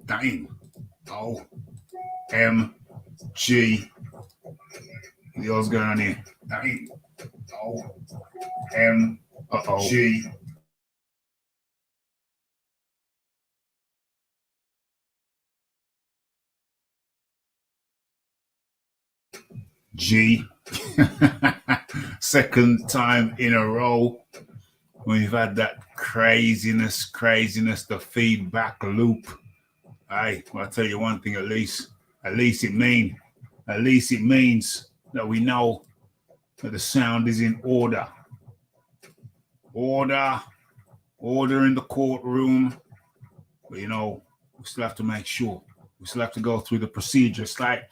Dang. O-M-G. What the hell's going on here? Dang. O-M-G. G. Second time in a row we've had that craziness, the feedback loop. Hey, well, I'll tell you one thing, at least it means that we know that the sound is in order. Order in the courtroom. But we still have to make sure. We still have to go through the procedure. It's like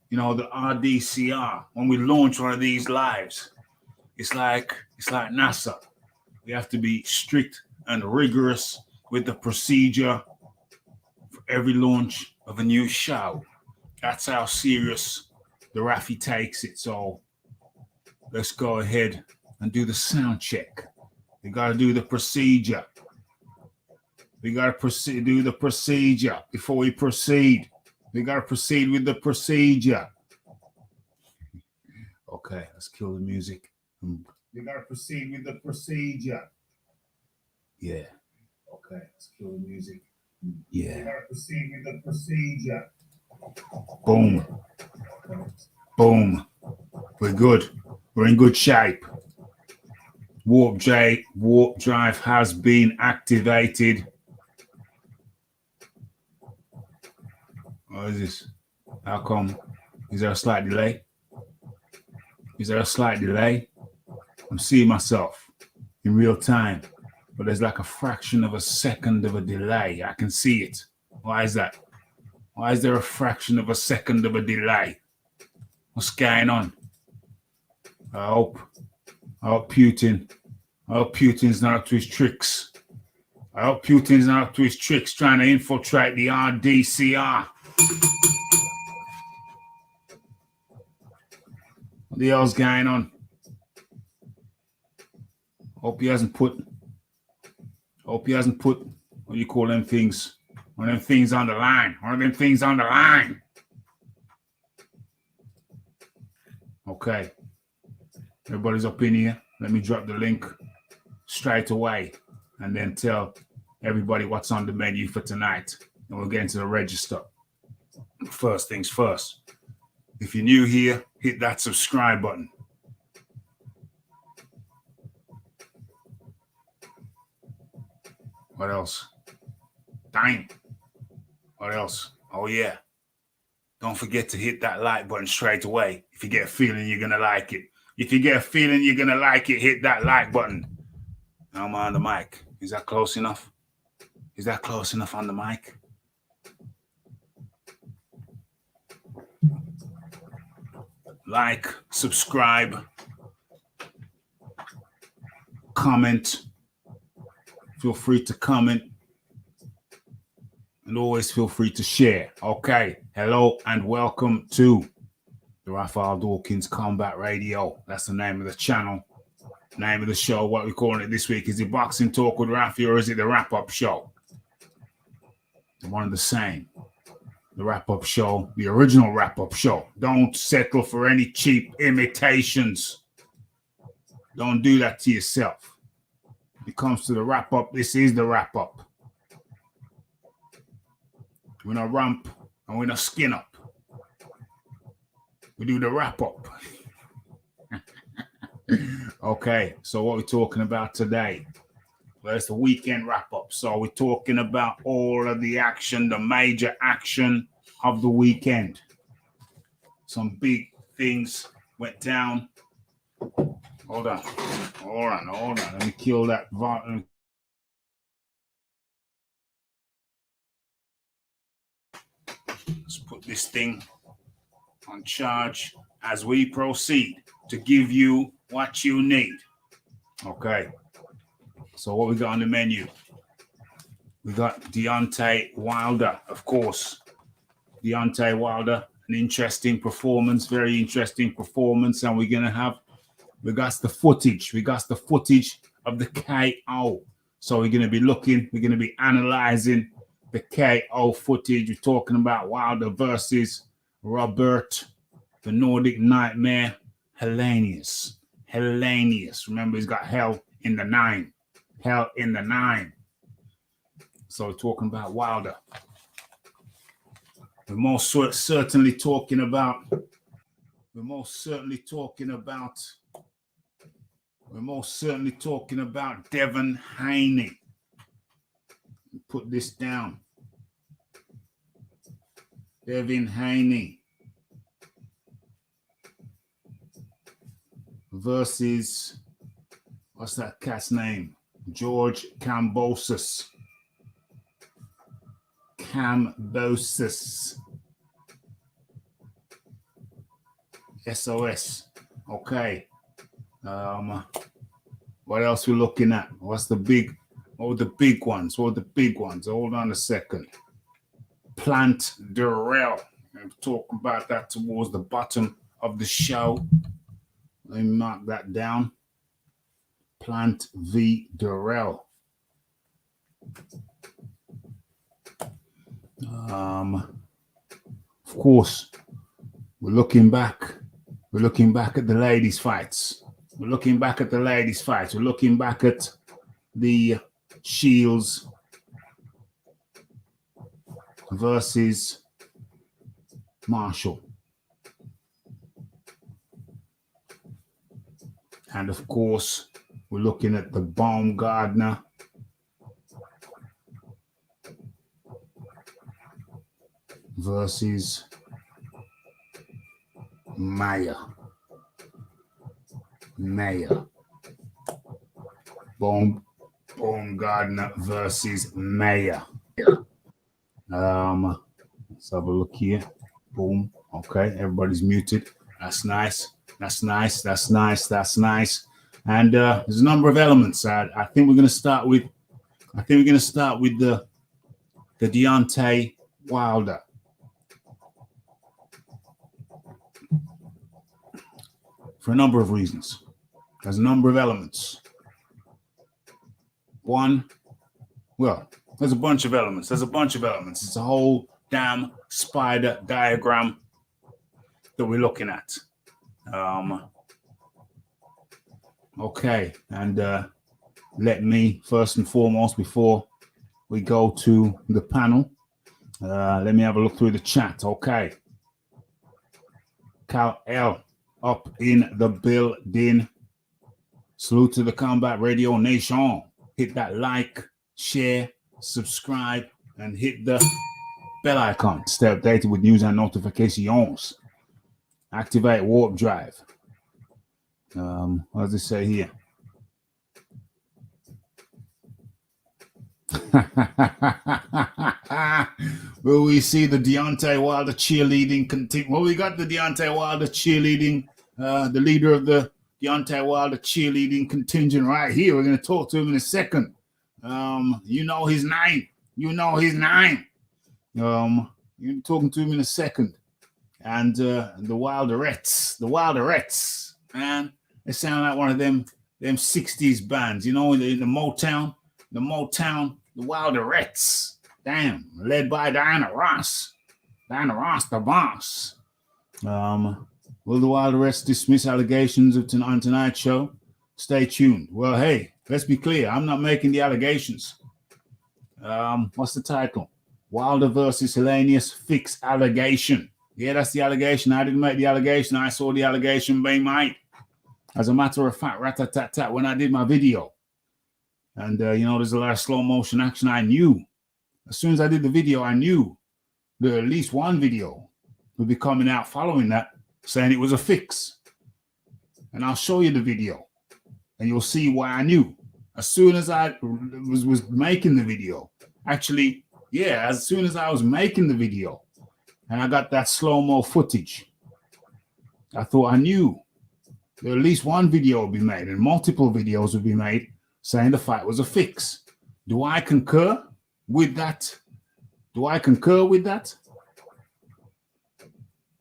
the RDCR. When we launch one of these lives, it's like NASA. We have to be strict and rigorous with the procedure for every launch of a new show. That's how serious the Rafi takes it. So let's go ahead and do the sound check. We got to do the procedure. We got to do the procedure before we proceed. We got to proceed with the procedure. Okay, let's kill the music. We got to proceed with the procedure. Yeah. Okay, let's kill the music. Yeah. We got to proceed with the procedure. Boom. Boom. We're good. We're in good shape. Warp drive has been activated. What is this? How come? Is there a slight delay? I'm seeing myself in real time, but there's like a fraction of a second of a delay. I can see it. Why is that? Why is there a fraction of a second of a delay? What's going on? I hope Putin's not up to his tricks. Trying to infiltrate the RDCR. What the hell's going on? Hope he hasn't put what do you call them things? One of them things on the line. Okay. Everybody's up in here. Let me drop the link straight away and then tell everybody what's on the menu for tonight. And we'll get into the register. First things first. If you're new here, hit that subscribe button. What else? Dang. What else? Oh, yeah. Don't forget to hit that like button straight away. If you get a feeling you're going to like it. Hit that like button. I'm on the mic. Is that close enough? On the mic? Like, subscribe, comment. Feel free to comment. And always feel free to share. Okay. Hello and welcome to the Raphael Dawkins Combat Radio. That's the name of the channel. Name of the show. What we're calling it this week. Is it Boxing Talk with Raphael or is it the wrap-up show? They're one and the same. The wrap-up show. The original wrap-up show. Don't settle for any cheap imitations. Don't do that to yourself. When it comes to the wrap-up, this is the wrap-up. We're not ramp and we're not skin up. We do the wrap-up. Okay, so what we're talking about today? Well, it's the weekend wrap-up. So we're talking about all of the action, the major action of the weekend. Some big things went down. Hold on. Let me kill that. Let's put this thing on charge as we proceed to give you what you need. Okay. So what we got on the menu? We got Deontay Wilder, of course. Deontay Wilder, an interesting performance, very interesting performance, and we got the footage. We got the footage of the KO. So we're gonna be analyzing the KO footage. We're talking about Wilder versus Robert, the Nordic Nightmare, Helenenius. Remember, he's got hell in the 9. Hell in the 9. So we're talking about Wilder. We're most certainly talking about Devin Haney. Put this down. Devin Haney versus, what's that cat's name? George Kambosos. SOS. Okay. What else we looking at? What were the big ones? Hold on a second. Plant Durrell. I'll talk about that towards the bottom of the show. Let me mark that down. Plant v. Durrell. Of course, we're looking back at the ladies' fights. We're looking back at the Shields versus Marshall. And of course, we're looking at the Baumgardner versus Mayer. Baumgardner versus Mayer. Let's have a look here. Boom. Okay, everybody's muted. That's nice. And there's a number of elements. I think we're going to start with the Deontay Wilder. For a number of reasons. There's a number of elements. One, well, there's a bunch of elements. It's a whole damn spider diagram that we're looking at. Okay, and let me first and foremost, before we go to the panel, let me have a look through the chat. Okay. Cal L up in the building. Salute to the Combat Radio Nation. Hit that like, share, subscribe, and hit the bell icon to stay updated with news and notifications. Activate warp drive. What does it say here? Will we see the Deontay Wilder cheerleading continue? Well, we got the Deontay Wilder cheerleading, the leader of the Deontay Wilder cheerleading contingent right here. We're going to talk to him in a second. You know his name. You're talking to him in a second. And the Wilderettes, man, they sound like one of them 60s bands, you know, in the Motown, the Wilderettes. Damn, led by Diana Ross, the boss. Will the Wilderettes dismiss allegations on tonight's show? Stay tuned. Well, hey, let's be clear. I'm not making the allegations. What's the title? Wilder versus Helenenius fix allegation. Yeah, that's the allegation. I didn't make the allegation. I saw the allegation being made. As a matter of fact, rat-a-tat-tat, when I did my video. And, there's a lot of slow motion action. I knew. As soon as I did the video, I knew that at least one video would be coming out following that, saying it was a fix. And I'll show you the video. And you'll see why I knew. As soon as I was making the video. Actually, yeah, as soon as I was making the video, and I got that slow-mo footage, I thought I knew that at least one video would be made and multiple videos would be made saying the fight was a fix. Do I concur with that?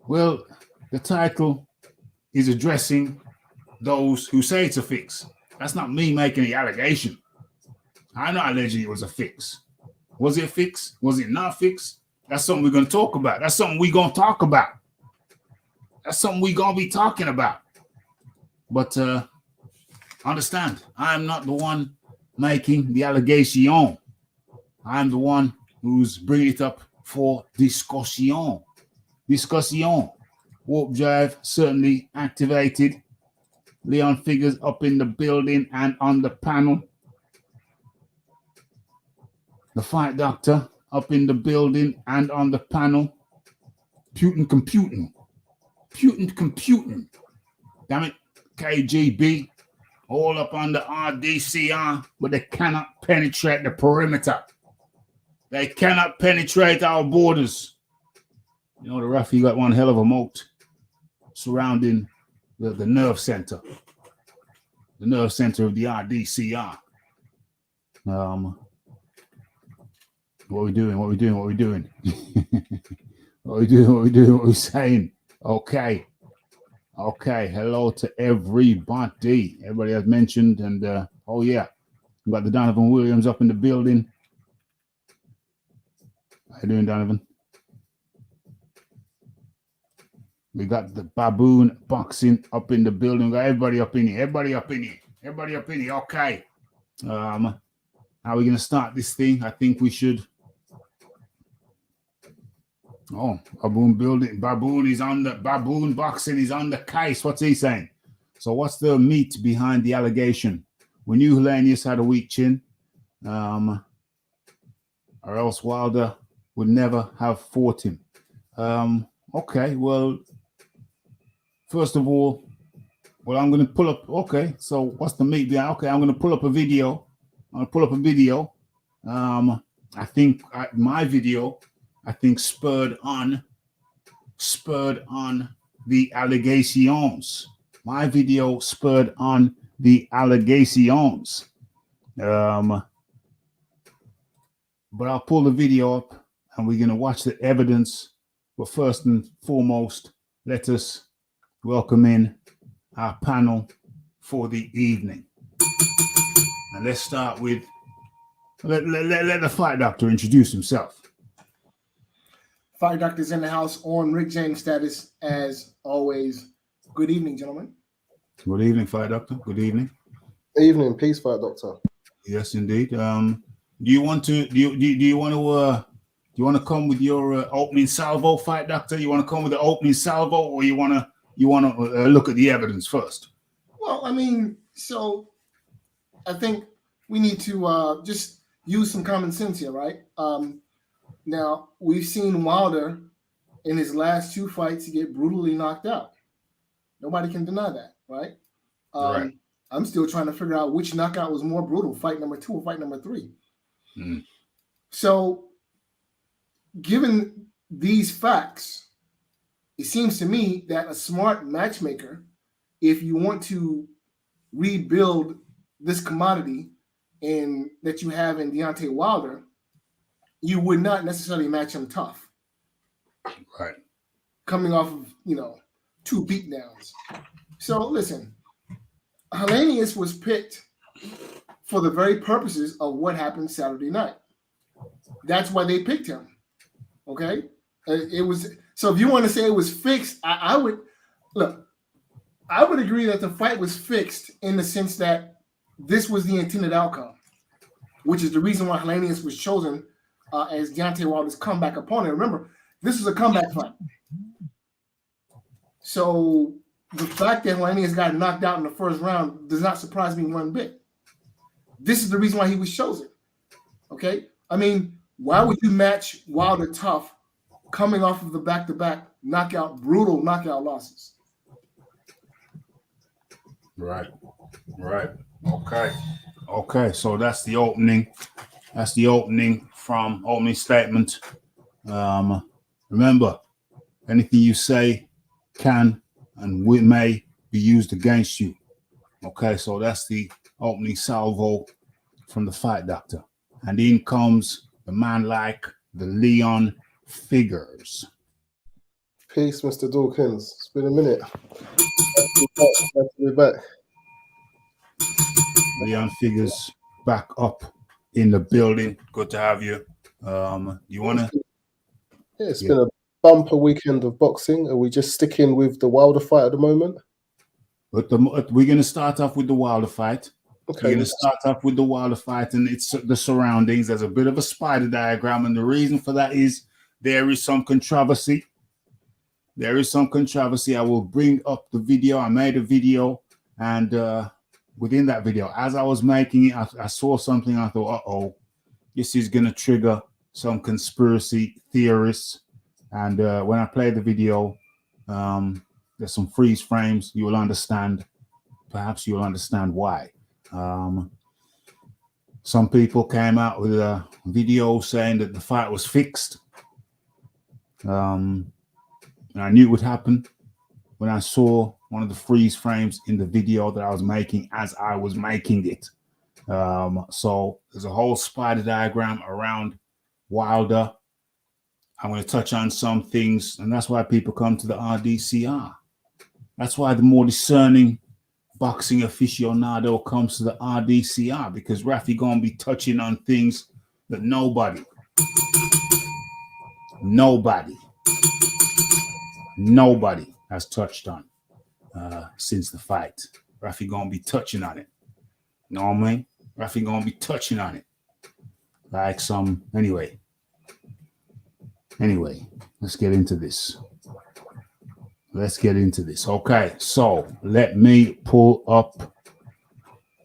Well, the title is addressing those who say it's a fix. That's not me making the allegation. I'm not alleging it was a fix. Was it a fix? Was it not a fix? That's something we're going to talk about. That's something we're going to talk about. That's something we're going to be talking about. But understand, I'm not the one making the allegation. I'm the one who's bringing it up for discussion. Discussion. Warp drive certainly activated. Leon figures up in the building and on the panel. The fight doctor up in the building and on the panel. Putin computing. Damn it. KGB. All up on the RDCR, but they cannot penetrate the perimeter. They cannot penetrate our borders. You know, the Raphael got one hell of a moat surrounding the nerve center. The nerve center of the RDCR. What are we doing? What are we doing? What are we doing? What are we doing? What are we doing? What are we saying? Okay. Okay. Hello to everybody. Everybody has mentioned. And oh, yeah. We got the Donovan Williams up in the building. How you doing, Donovan? We got the Baboon Boxing up in the building. We got everybody up in here. Everybody up in here. Everybody up in here. Okay. How are we going to start this thing? I think we should. Oh, Baboon building. Baboon is on the Baboon Boxing is on the case. What's he saying? So what's the meat behind the allegation? We knew Helenenius had a weak chin, or else Wilder would never have fought him. Okay, well, first of all, I'm going to pull up. Okay, so what's the meat behind? Okay, I'm going to pull up a video. I'm going to pull up a video. I think my video, I think spurred on the allegations. My video spurred on the allegations. But I'll pull the video up and we're going to watch the evidence. But first and foremost, let us welcome in our panel for the evening. And let's start with, let the fight doctor introduce himself. Fight doctor's in the house on Rick James status as always. Good evening, gentlemen. Good evening, fight doctor. Good evening. Evening, peace, fight doctor. Yes, indeed. Do you want to come with your opening salvo, fight doctor? You want to come with the opening salvo, or you want to look at the evidence first? Well, I mean, so I think we need to just use some common sense here, right? Now, we've seen Wilder in his last two fights get brutally knocked out. Nobody can deny that, right? Right. I'm still trying to figure out which knockout was more brutal, fight number 2 or fight number 3. Mm. So, given these facts, it seems to me that a smart matchmaker, if you want to rebuild this commodity that you have in Deontay Wilder, you would not necessarily match him tough. Right. Coming off of, 2 beatdowns. So listen, Helenenius was picked for the very purposes of what happened Saturday night. That's why they picked him. Okay? It was so if you want to say it was fixed, I would agree that the fight was fixed in the sense that this was the intended outcome, which is the reason why Helenenius was chosen as Deontay Wilder's comeback opponent. Remember, this was a comeback fight. So the fact that Helenenius got knocked out in the first round does not surprise me one bit. This is the reason why he was chosen. Okay? I mean, why would you match Wilder tough coming off of the back-to-back brutal knockout losses? Right. Okay. So that's the opening. That's the opening statement. Remember, anything you say can and may be used against you. Okay, so that's the opening salvo from the fight doctor. And in comes the man like the Leon figures. Peace, Mr. Dawkins. It's been a minute. Glad to be back. Leon Figures back up in the building. Good to have you. You wanna? Yeah, it's been a bumper weekend of boxing. Are we just sticking with the Wilder fight at the moment? But we're gonna start off with the Wilder fight. Okay. We're gonna start off with the Wilder fight and it's the surroundings. There's a bit of a spider diagram, and the reason for that is there is some controversy. There is some controversy. I will bring up the video. I made a video, and within that video, as I was making it, I saw something. I thought, uh-oh, this is going to trigger some conspiracy theorists. And when I play the video, there's some freeze frames. You will understand. Perhaps you'll understand why. Some people came out with a video saying that the fight was fixed. And I knew it would happen when I saw one of the freeze frames in the video that I was making as I was making it. So there's a whole spider diagram around Wilder. I'm going to touch on some things, and that's why people come to the RDCR. That's why the more discerning boxing aficionado comes to the RDCR, because Rafi going to be touching on things that nobody has touched on since the fight. Rafi gonna be touching on it. You know what I mean? Rafi gonna be touching on it. Like some anyway. Let's get into this. Okay, so let me pull up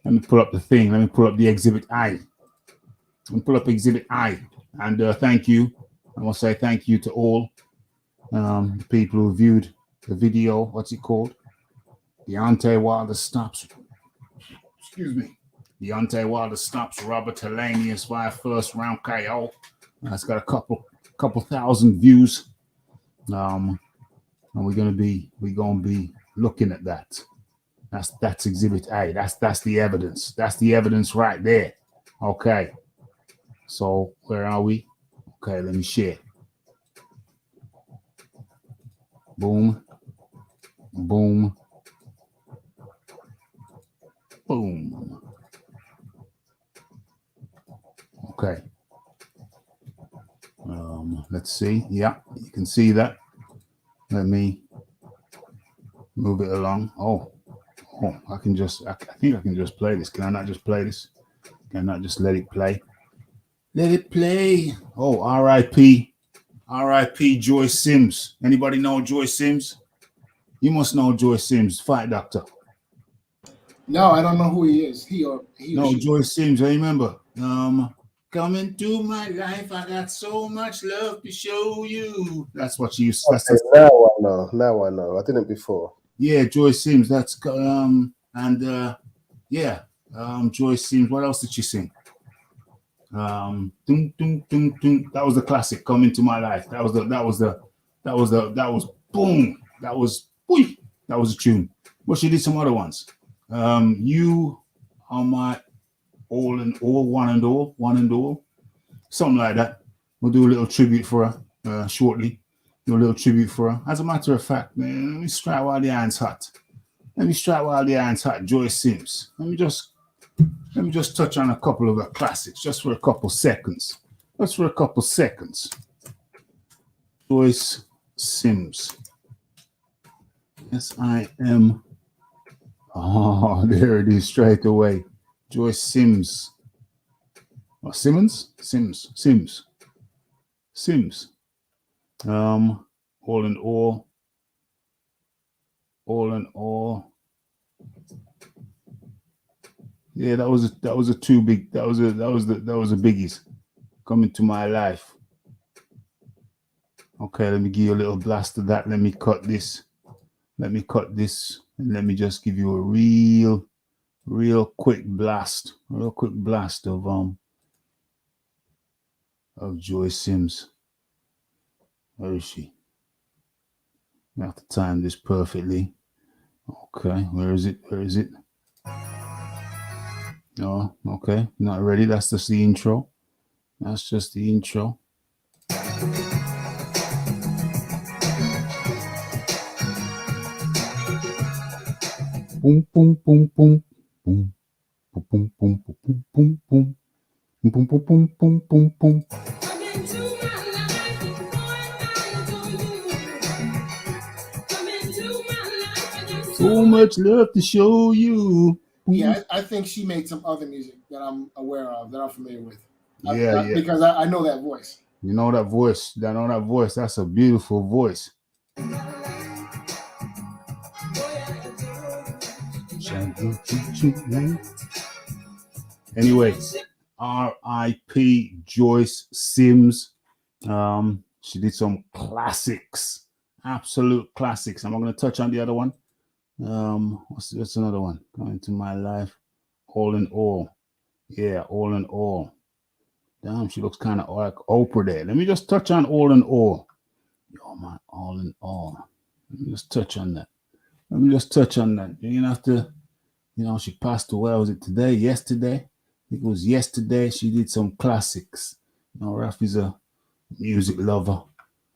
the thing. Let me pull up the exhibit I. And thank you. I want to say thank you to all people who viewed the video. What's it called? Deontay Wilder stops. Deontay Wilder stops Robert Helenenius via first round KO. It's got a couple thousand views. And we're gonna be looking at that. That's exhibit A. That's the evidence. That's the evidence right there. Okay. So where are we? Okay, let me share. Boom. Boom. Boom. Okay. Let's see. Yeah, you can see that. Let me move it along. Oh, I think I can just play this. Can I not just play this? Can I not just let it play? Let it play. Oh, R.I.P. R.I.P. Joyce Sims. Anybody know Joyce Sims? You must know Joyce Sims, fight doctor. No, I don't know who he is. He or she. Joyce Sims. I remember. Come into my life. I got so much love to show you. That's what she used. Okay, now I know. I didn't before. Yeah, Joyce Sims. That's Joyce Sims. What else did she sing? Dum, dum, dum, dum. That was the classic. Come into my life. That was boom. That was a tune. But she did some other ones. You are my all and all, one and all, something like that. We'll do a little tribute for her shortly. Do a little tribute for her. As a matter of fact, man, let me strike while the iron's hot. Joyce Sims. Let me just touch on a couple of her classics, just for a couple seconds. Joyce Sims. S-I-M. Oh, there it is straight away. Joyce Sims. Oh, Simmons? Sims. All in all. Yeah, that was a too big. That was a biggies. Coming to my life. Okay, let me give you a little blast of that. Let me cut this, and let me just give you a real quick blast of Joyce Sims. Where is she? I have to time this perfectly. Okay, where is it? Oh, okay, not ready. That's just the intro. boom, boom, boom, boom, boom, boom, boom, boom, boom, boom, boom, boom, boom, boom, boom, boom, boom. So much love to show you. Yeah, I think she made some other music that I'm aware of, that I'm familiar with. Yeah. Because I know that voice. You know that voice. I know that voice. That's a beautiful voice. Anyway, R.I.P. Joyce Sims. She did some classics, absolute classics. I'm not going to touch on the other one. What's another one? Going to my life, all in all. Yeah, all in all. Damn, she looks kind of like Oprah there. Let me just touch on all in all. Yo, man, all in all. Let me just touch on that. You have to, she passed away. Was it today? Yesterday? I think it was yesterday. She did some classics. Raph is a music lover.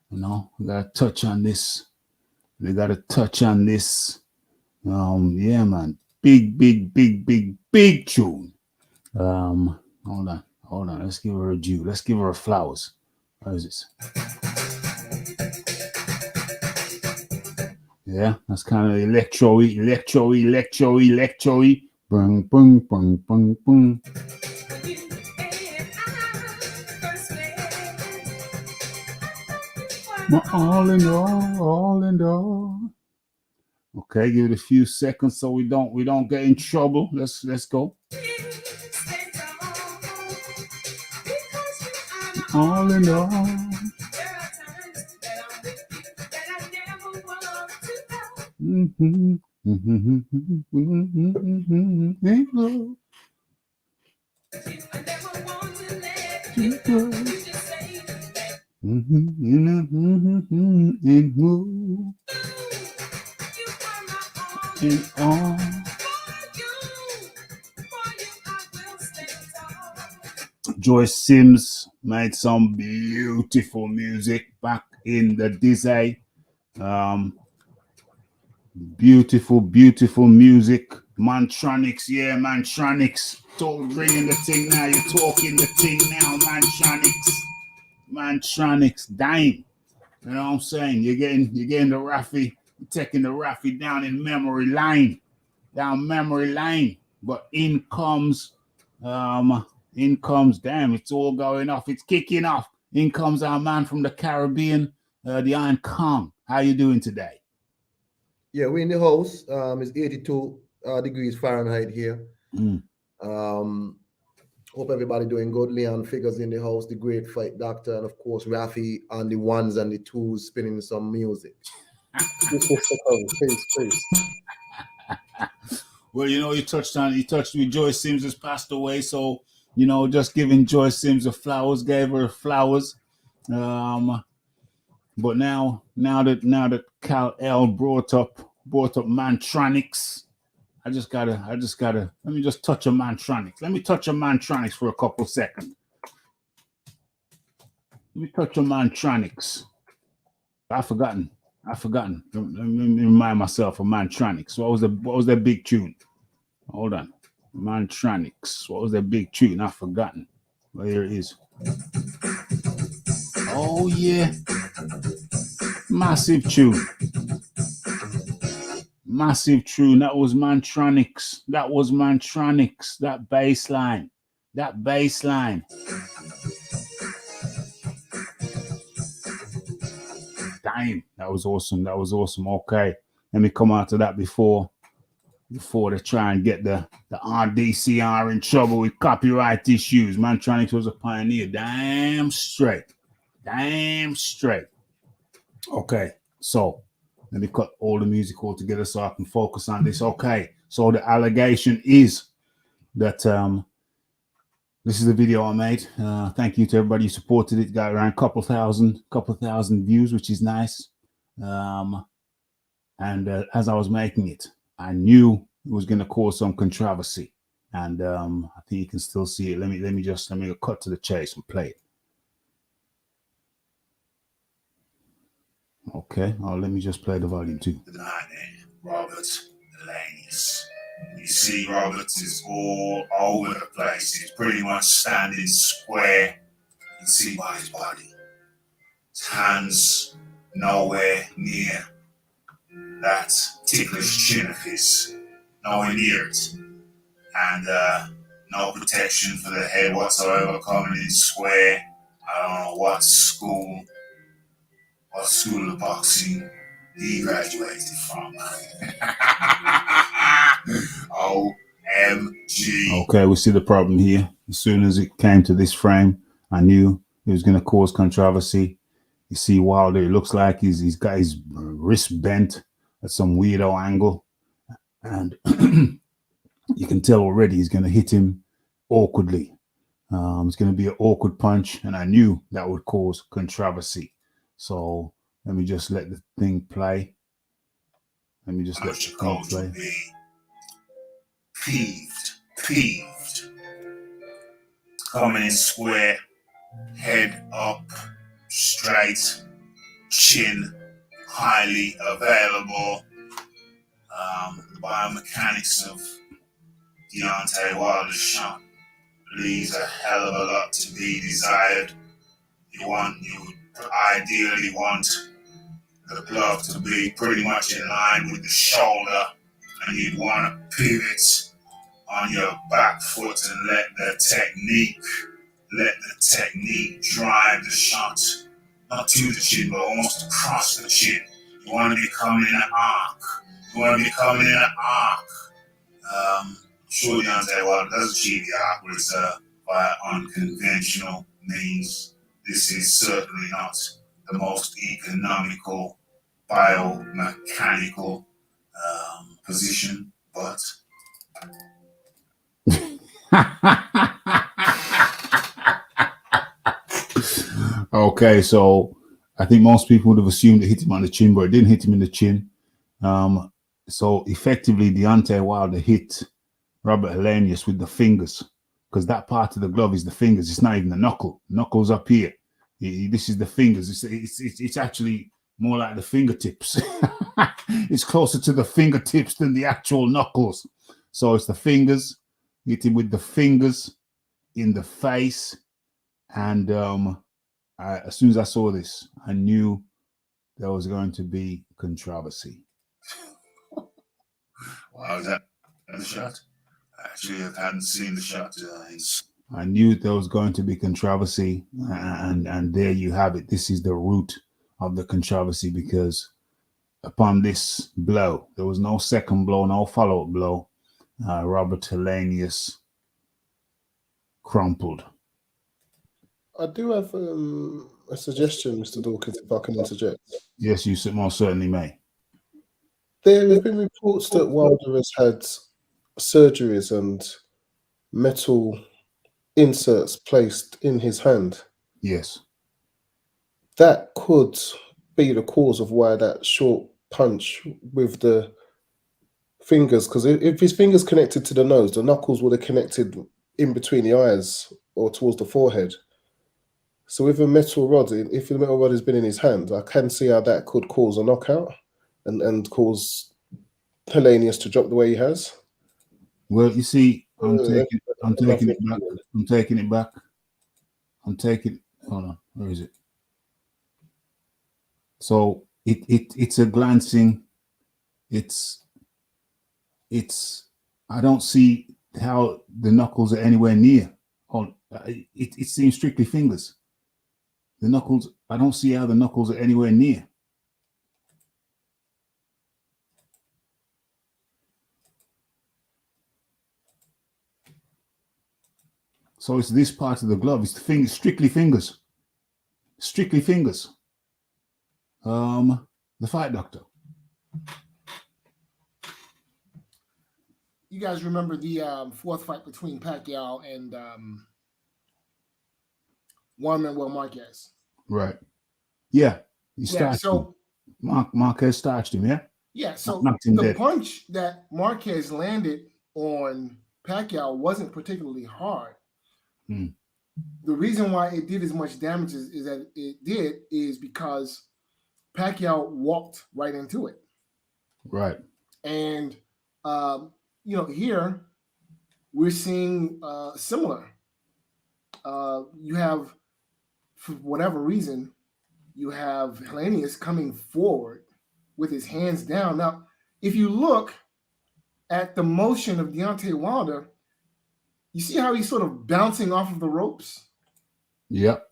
We gotta touch on this. Yeah, man. Big tune. Hold on. Let's give her a due. Let's give her flowers. What is this? Yeah, that's kind of electro-y. Boom, boom, boom, boom, boom. All in all. Okay, give it a few seconds so we don't get in trouble. Let's go. All in all. Joyce Sims made some beautiful music back in the day. Beautiful music. Mantronics, yeah, Mantronics. Ringing the thing now. You're talking the thing now, Mantronics. Dang. You know what I'm saying? You're getting the Raphael, taking the Raphael down in memory lane. But in comes, damn, it's all going off. It's kicking off. In comes our man from the Caribbean, the Iron Kong. How you doing today? Yeah, we're in the house. It's 82 degrees Fahrenheit here. Hope everybody doing good. Leon Figures in the house, the great fight doctor, and of course Rafi on the ones and the twos spinning some music. Peace. Well, you touched me. Joyce Sims has passed away, so just giving Joyce Sims the flowers, gave her flowers. But now that Cal L brought up Mantronics, I just gotta let me just touch a Mantronics. Let me touch a Mantronics for a couple seconds. Let me touch a Mantronics. I've forgotten. Let me remind myself of Mantronics. What was that big tune? Hold on. Mantronics. What was that big tune? I've forgotten. Well, here it is. Oh yeah. Massive tune. That was Mantronics. That bass line. Damn, that was awesome. Okay, let me come out to that before they try and get the RDCR in trouble with copyright issues. Mantronics was a pioneer. Damn straight. Okay, so let me cut all the music all together so I can focus on this. Okay, so the allegation is that this is the video I made. Thank you to everybody who supported it. Got around a couple thousand views, which is nice. And as I was making it, I knew it was going to cause some controversy. And I think you can still see it. Let me cut to the chase and play it. Okay, let me just play the volume too. Roberts, Helenenius. You see Roberts is all over the place. He's pretty much standing square. You can see by his body. His hands nowhere near that ticklish chin of his. Nowhere near it. And no protection for the head whatsoever, coming in square. I don't know what school of boxing he graduated from. OMG. Okay, we see the problem here. As soon as it came to this frame, I knew it was going to cause controversy. You see Wilder, it looks like he's got his wrist bent at some weirdo angle. And you can tell already he's going to hit him awkwardly. It's going to be an awkward punch, and I knew that would cause controversy. So let me just let the thing play. Let me just let the thing play. Peeved. Coming in square, head up, straight, chin highly available. The biomechanics of Deontay Wilder's shot leaves a hell of a lot to be desired. You would ideally want the glove to be pretty much in line with the shoulder, and you'd want to pivot on your back foot and let the technique drive the shot, not to the chin, but almost across the chin. You want to be coming in an arc. Sure, Deontay Wilder does achieve the arc, but it's by unconventional means. This is certainly not the most economical biomechanical position, but okay, so I think most people would have assumed it hit him on the chin, but it didn't hit him in the chin. So effectively, Deontay Wilder hit Robert Helenenius with the fingers, because that part of the glove is the fingers. It's not even the knuckle. Knuckles up here. This is the fingers. It's actually more like the fingertips. It's closer to the fingertips than the actual knuckles. So it's the fingers. Hit him with the fingers in the face. And as soon as I saw this, I knew there was going to be controversy. Wow, is that the shot? Actually, I hadn't seen the shot. I knew there was going to be controversy, and there you have it. This is the root of the controversy, because upon this blow, there was no second blow, no follow-up blow. Robert Helenenius crumpled. I do have a suggestion, Mr. Dawkins, if I can interject. Yes, you most certainly may. There have been reports that Wilder has had surgeries and metal inserts placed in his hand. Yes. That could be the cause of why that short punch with the fingers, because if his fingers connected to the nose, the knuckles would have connected in between the eyes or towards the forehead. So with a metal rod, if the metal rod has been in his hand, I can see how that could cause a knockout and cause Helenenius to drop the way he has. Well, you see, I'm taking it back. Hold on, where is it? So it's a glancing. It's. I don't see how the knuckles are anywhere near. It seems strictly fingers. The knuckles. I don't see how the knuckles are anywhere near. So it's this part of the glove. It's the fingers, strictly fingers. Strictly fingers. The Fight Doctor. You guys remember the fourth fight between Pacquiao and Juan Manuel Marquez? Right. Yeah. He starched him. Marquez starched him, yeah? Yeah, so the punch that Marquez landed on Pacquiao wasn't particularly hard. The reason why it did as much damage as that it did is because Pacquiao walked right into it. Right. And here we're seeing similar. You have, for whatever reason, you have Helenenius coming forward with his hands down. Now, if you look at the motion of Deontay Wilder, you see how he's sort of bouncing off of the ropes? Yep.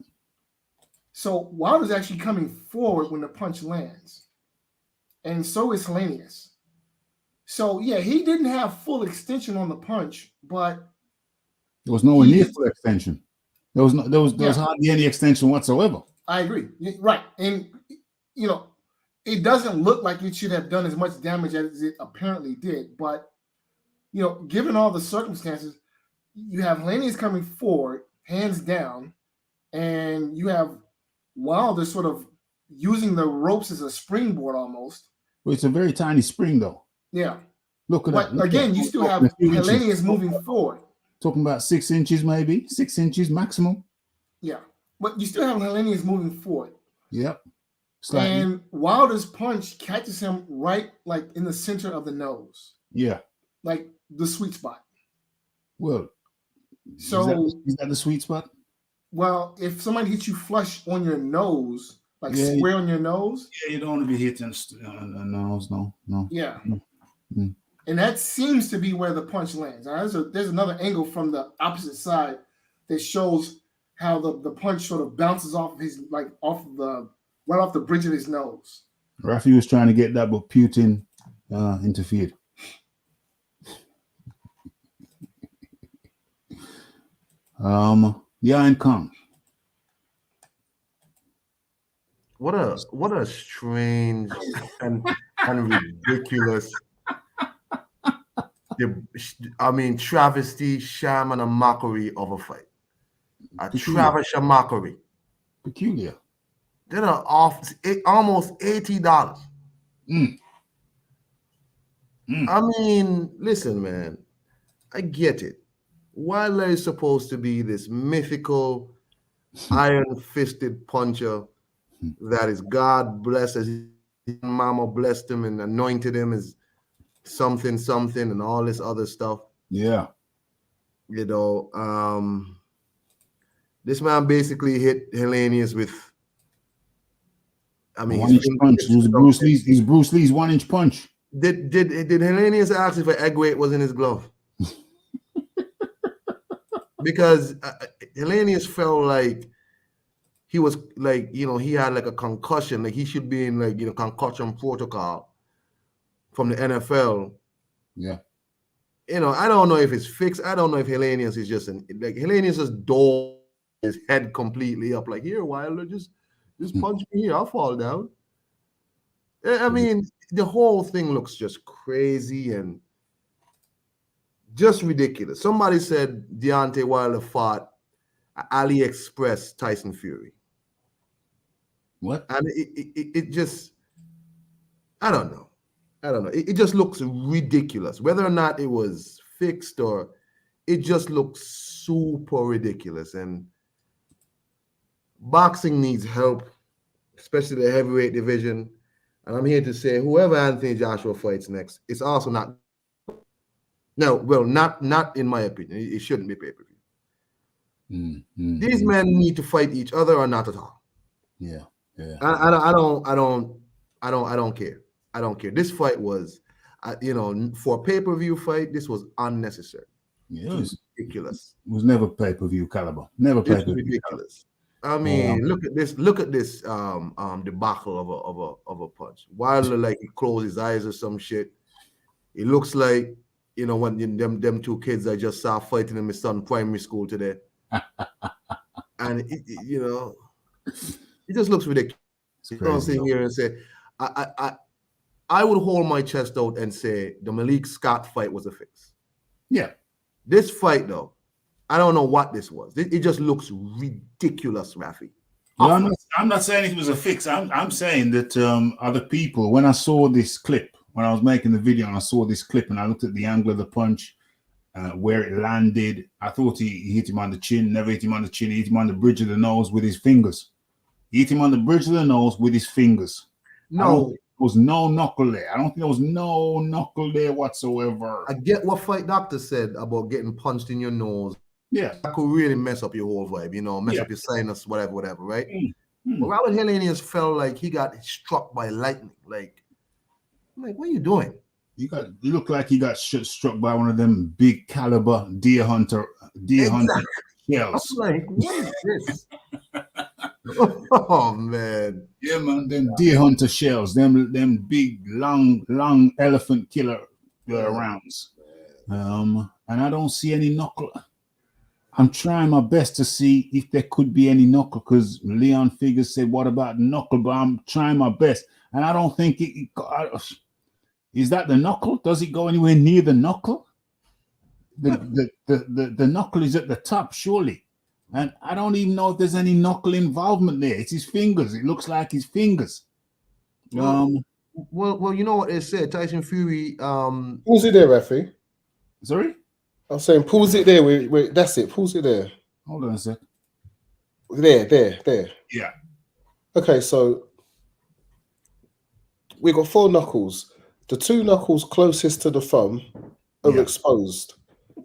So Wilder's actually coming forward when the punch lands. And so is Helenenius. So, yeah, he didn't have full extension on the punch, but there was nowhere near full extension. There was hardly any extension whatsoever. I agree. Right. And, it doesn't look like it should have done as much damage as it apparently did. But, given all the circumstances, you have Helenenius coming forward, hands down, and you have Wilder sort of using the ropes as a springboard almost. Well, it's a very tiny spring, though. Yeah. Look at that. But again, you still have Helenenius moving forward. Talking about 6 inches, maybe 6 inches maximum. Yeah, but you still have Helenenius moving forward. Yep. Slightly. And Wilder's punch catches him right like in the center of the nose. Yeah. Like the sweet spot. Well, so is that the sweet spot? Well, if somebody hits you flush on your nose, like square on your nose. Yeah, you don't want to be hitting the nose, no. Yeah. Mm. And that seems to be where the punch lands. Now, there's another angle from the opposite side that shows how the punch sort of bounces off of his, like off the bridge of his nose. Raphael was trying to get that, but Putin interfered. The Iron Kong. What a strange and ridiculous. Travesty, sham, and a mockery of a fight. A mockery. Peculiar. They're off almost $80. I mean, listen, man. I get it. Wilder is supposed to be this mythical, iron-fisted puncher that is God blessed, as his mama blessed him and anointed him as something and all this other stuff. Yeah. This man basically hit Helenenius with, 1-inch punch. It was Bruce Lee's 1-inch punch. Did Helenenius ask if an egg weight was in his glove? Because Helenenius felt like he was like, he had like a concussion, like he should be in like, concussion protocol from the NFL. Yeah. I don't know if it's fixed. I don't know if Helenenius is just Helenenius just dole his head completely up, like, here, Wilder, just punch me here, I'll fall down. I mean, the whole thing looks just crazy and just ridiculous. Somebody said Deontay Wilder fought AliExpress Tyson Fury. What? And it just, I don't know. It just looks ridiculous. Whether or not it was fixed or it just looks super ridiculous. And boxing needs help, especially the heavyweight division. And I'm here to say, whoever Anthony Joshua fights next, it's also not. No, well, not in my opinion. It shouldn't be pay-per-view. These men need to fight each other or not at all. Yeah. I don't care. I don't care. This fight was, for a pay-per-view fight, this was unnecessary. Yeah, it was ridiculous. It was never pay-per-view caliber. Never pay-per-view. Ridiculous. I mean, look at this debacle of a punch. Wilder, like, he closed his eyes or some shit. It looks like, when them two kids I just saw fighting in my son's primary school today. And it just looks ridiculous. You don't sit here and say, I would hold my chest out and say the Malik Scott fight was a fix. Yeah. This fight, though, I don't know what this was. It just looks ridiculous, Rafi. Well, I'm not saying it was a fix. I'm saying that other people, when I saw this clip, when I was making the video and I saw this clip and I looked at the angle of the punch, where it landed, I thought he hit him on the chin, never hit him on the chin. He hit him on the bridge of the nose with his fingers. He hit him on the bridge of the nose with his fingers. No, was no knuckle there. I don't think there was no knuckle there whatsoever. I get what Fight Doctor said about getting punched in your nose. Yeah. That could really mess up your whole vibe, mess up your sinus, whatever, right? But Robert Helenenius felt like he got struck by lightning. Like, what are you doing? You look like he got struck by one of them big caliber deer hunter shells. I'm like, what is this? Oh man. Yeah, man, them deer hunter shells, them big long elephant killer rounds. And I don't see any knuckle. I'm trying my best to see if there could be any knuckle, because Leon Figures said, "What about knuckle?" But I'm trying my best, and I don't think is that the knuckle? Does it go anywhere near the knuckle? The knuckle is at the top, surely, and I don't even know if there's any knuckle involvement there. It's his fingers. It looks like his fingers. Well, you know what they said. Tyson Fury. Pause it there, Rafi. Sorry. I'm saying pause it there. Wait, that's it. Pause it there. Hold on a sec. There. Yeah. Okay, so we got 4 knuckles. The 2 knuckles closest to the thumb are exposed,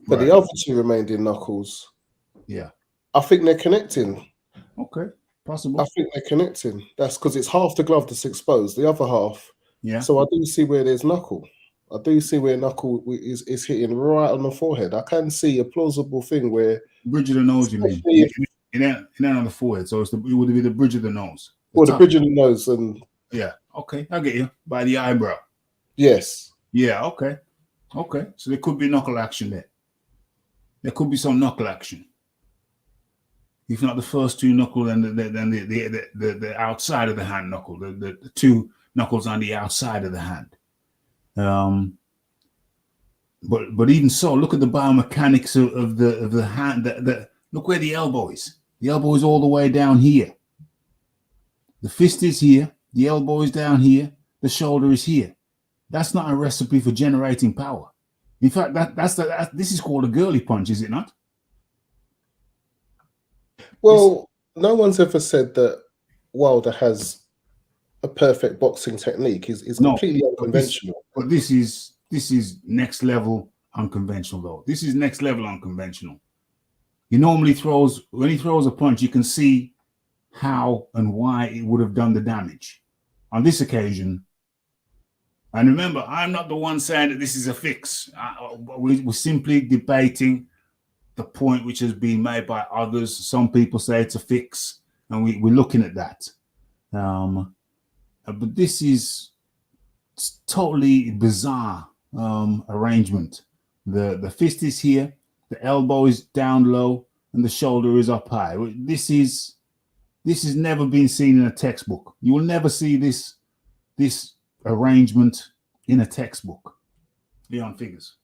but the other 2 remaining knuckles, I think they're connecting. Okay, possible. I think they're connecting. That's because it's half the glove that's exposed, the other half. Yeah. So I do see where there's knuckle. I do see where knuckle is hitting right on the forehead. I can see a plausible thing where bridge of the nose. You mean? It ain't on the forehead, so it would be the bridge of the nose. The bridge of the nose, and okay, I get you, by the eyebrow. Yes. Yeah. Okay. So there could be knuckle action there. There could be some knuckle action. If not the first 2 knuckles, then the outside of the hand knuckle, the 2 knuckles on the outside of the hand. But even so, look at the biomechanics of the hand. Look where the elbow is. The elbow is all the way down here. The fist is here. The elbow is down here. The shoulder is here. That's not a recipe for generating power. In fact, this is called a girly punch, is it not? Well, no one's ever said that Wilder has a perfect boxing technique. He's completely unconventional. But this is next level unconventional, though. This is next level unconventional. He normally when he throws a punch, you can see how and why it would have done the damage. On this occasion, and remember, I'm not the one saying that this is a fix. We're simply debating the point which has been made by others. Some people say it's a fix, and we're looking at that. But this is totally bizarre arrangement. The fist is here, the elbow is down low, and the shoulder is up high. This has never been seen in a textbook. You will never see this arrangement in a textbook. Leon Figures.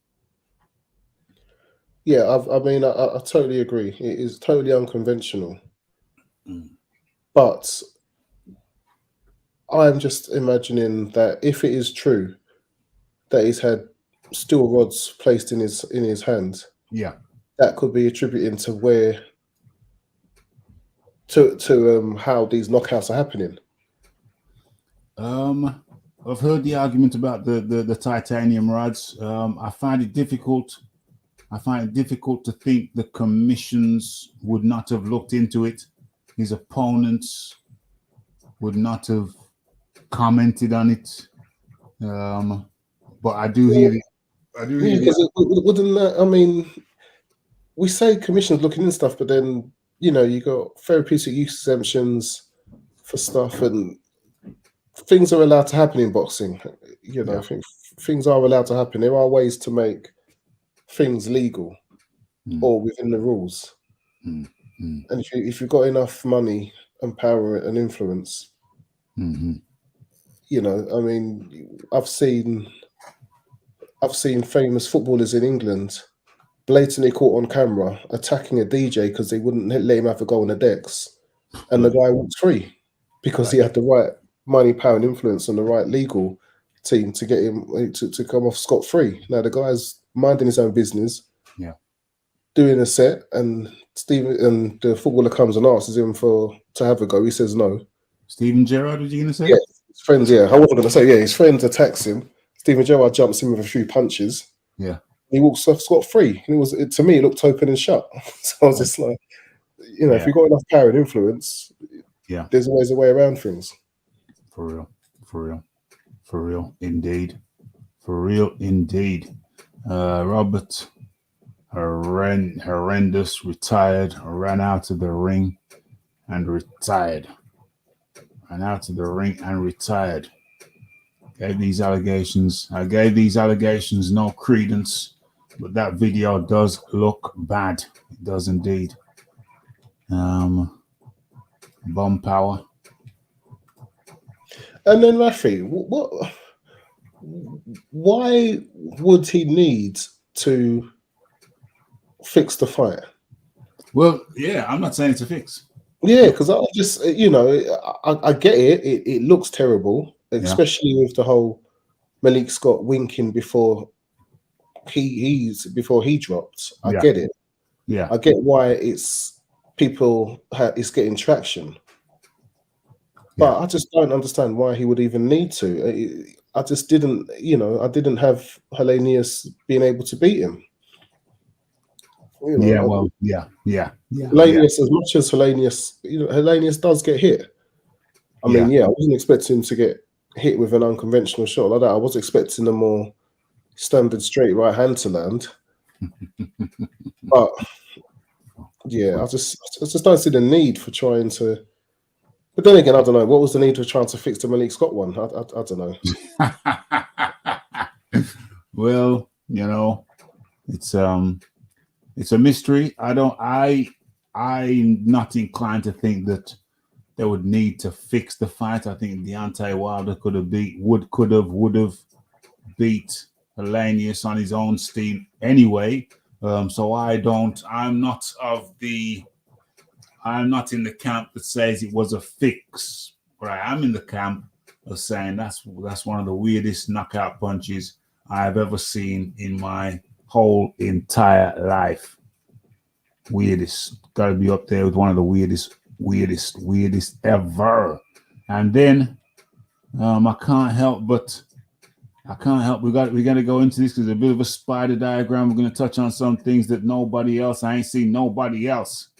Yeah, I mean, I totally agree. It is totally unconventional. But I'm just imagining that if it is true that he's had steel rods placed in his hands, that could be attributing to how these knockouts are happening. I've heard the argument about the titanium rods. I find it difficult to think the commissions would not have looked into it. His opponents would not have commented on it. But I do hear it. Because wouldn't that? I mean, we say commissions looking in stuff, but then you got therapeutic use exemptions for stuff, and things are allowed to happen in boxing. I think things are allowed to happen. There are ways to make things legal or within the rules. And if you've got enough money and power and influence, I mean, I've seen famous footballers in England blatantly caught on camera attacking a DJ because they wouldn't let him have a go on the decks, and the guy walked free because he had the right money, power, and influence on the right legal team to get him to come off scot-free. Now the guy's minding his own business, doing a set, and the footballer comes and asks him to have a go. He says no. Steven Gerrard, was you going to say? Yes, Friends, yeah. I wasn't going to say, yeah, his friends attacks him. Stephen Gerrard jumps in with a few punches. Yeah. He walks off scot-free. To me, it looked open and shut. So I was just like, if you've got enough power and influence, there's always a way around things. For real. For real. For real. Indeed. For real. Indeed. Robert, horrendous, retired, ran out of the ring and retired. Ran out of the ring and retired. I gave these allegations no credence, but that video does look bad. It does indeed. Bum power. And then Rafi, why would he need to fix the fight? Well, yeah, I'm not saying it's a fix. Yeah, because I just, I get it. It looks terrible, especially with the whole Malik Scott winking before he dropped. I get it. Yeah, I get why it's getting traction, but I just don't understand why he would even need to. I just didn't, I didn't have Helenenius being able to beat him. Helenenius, as much as Helenenius does get hit. I mean, I wasn't expecting him to get hit with an unconventional shot like that. I was expecting a more standard straight right hand to land. But I just don't see the need for trying to. But then again, I don't know. What was the need for trying to fix the Malik Scott one? I don't know. Well, it's a mystery. I'm not inclined to think that they would need to fix the fight. I think Deontay Wilder would have beat Helenenius on his own steam anyway. So I'm not in the camp that says it was a fix. Right? I'm in the camp of saying that's one of the weirdest knockout punches I've ever seen in my whole entire life. Weirdest. Got to be up there with one of the weirdest ever. And then I can't help. We got to go into this because it's a bit of a spider diagram. We're going to touch on some things that I ain't seen nobody else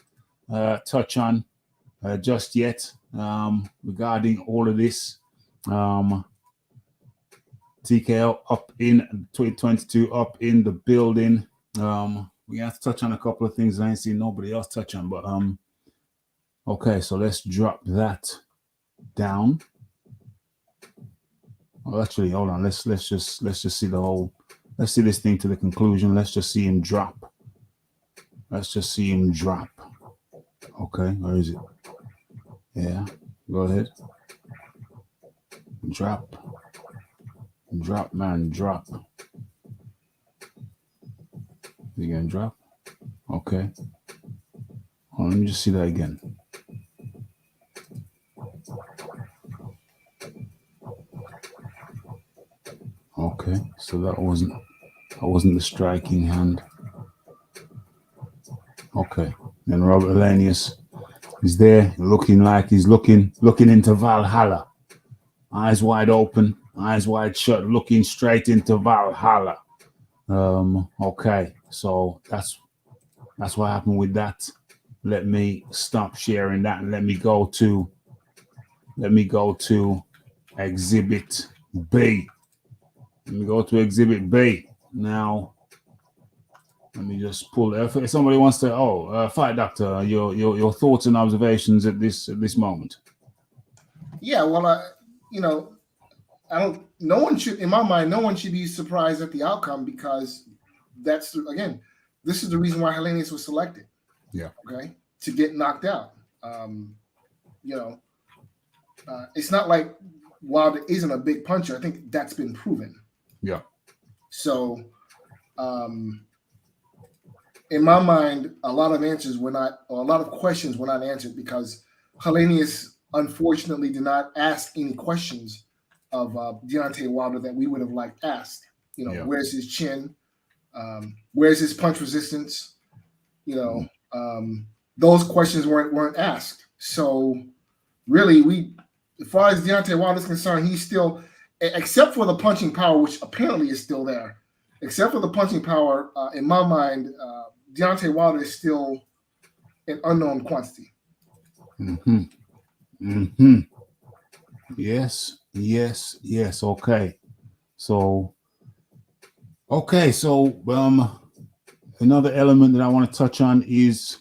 touch on just yet regarding all of this. TKO up in 2022, up in the building. We have to touch on a couple of things I ain't seen nobody else touch on, but okay, so let's drop that down. Well, actually, hold on. Let's just see let's see this thing to the conclusion. Let's just see him drop. Okay, where is it? Yeah, go ahead. Drop, man, drop. You gonna drop? Okay. Well, let me just see that again. Okay, so that wasn't the striking hand. Okay, and Robert Helenenius is there, looking like he's looking into Valhalla, eyes wide open, eyes wide shut, looking straight into Valhalla. Okay, so that's what happened with that. Let me stop sharing that and let me go to Exhibit B. Let me go to Exhibit B now. Let me just pull it. If somebody wants to, Fight Doctor, your thoughts and observations at this moment. Yeah, well, I don't. No one should, in my mind, no one should be surprised at the outcome because this is the reason why Helenenius was selected. Yeah. Okay, to get knocked out. It's not like Wilder isn't a big puncher. I think that's been proven. Yeah. So, in my mind, a lot of questions were not answered because Helenenius unfortunately did not ask any questions of Deontay Wilder that we would have liked asked. Where's his chin? Where's his punch resistance? Those questions weren't asked. So really, as far as Deontay Wilder is concerned, he's still, except for the punching power, which apparently is still there, except for the punching power, in my mind, Deontay Wilder is still an unknown quantity. Mm-hmm. Mm-hmm. Yes. Okay. So another element that I want to touch on is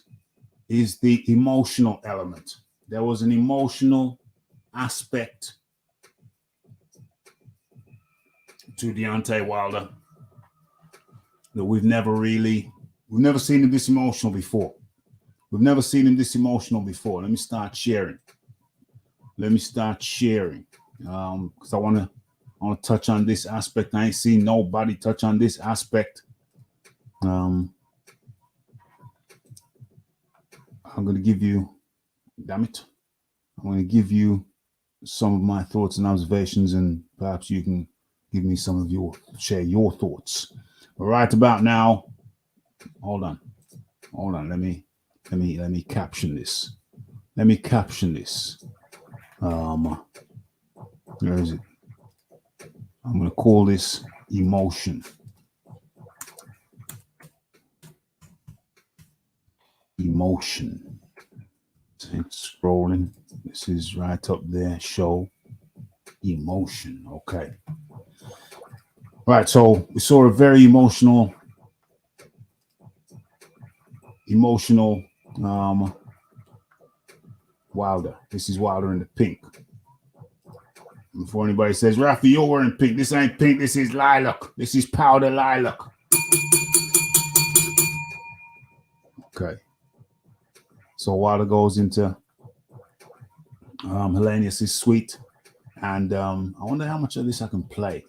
the emotional element. There was an emotional aspect to Deontay Wilder that we've never seen him this emotional before. We've never seen him this emotional before. Let me start sharing. Because I want to touch on this aspect. I ain't seen nobody touch on this aspect. I'm going to give you, I'm going to give you some of my thoughts and observations, and perhaps you can give me share your thoughts. But right about now, hold on. Let me caption this. Where is it? I'm going to call this emotion. It's scrolling. This is right up there. Show emotion. Okay. Right. So we saw a very emotional Wilder. This is Wilder in the pink. Before anybody says, Raphael, you're wearing pink. This ain't pink. This is lilac. This is powder lilac. Okay. So Wilder goes into Helenenius' suite, and I wonder how much of this I can play.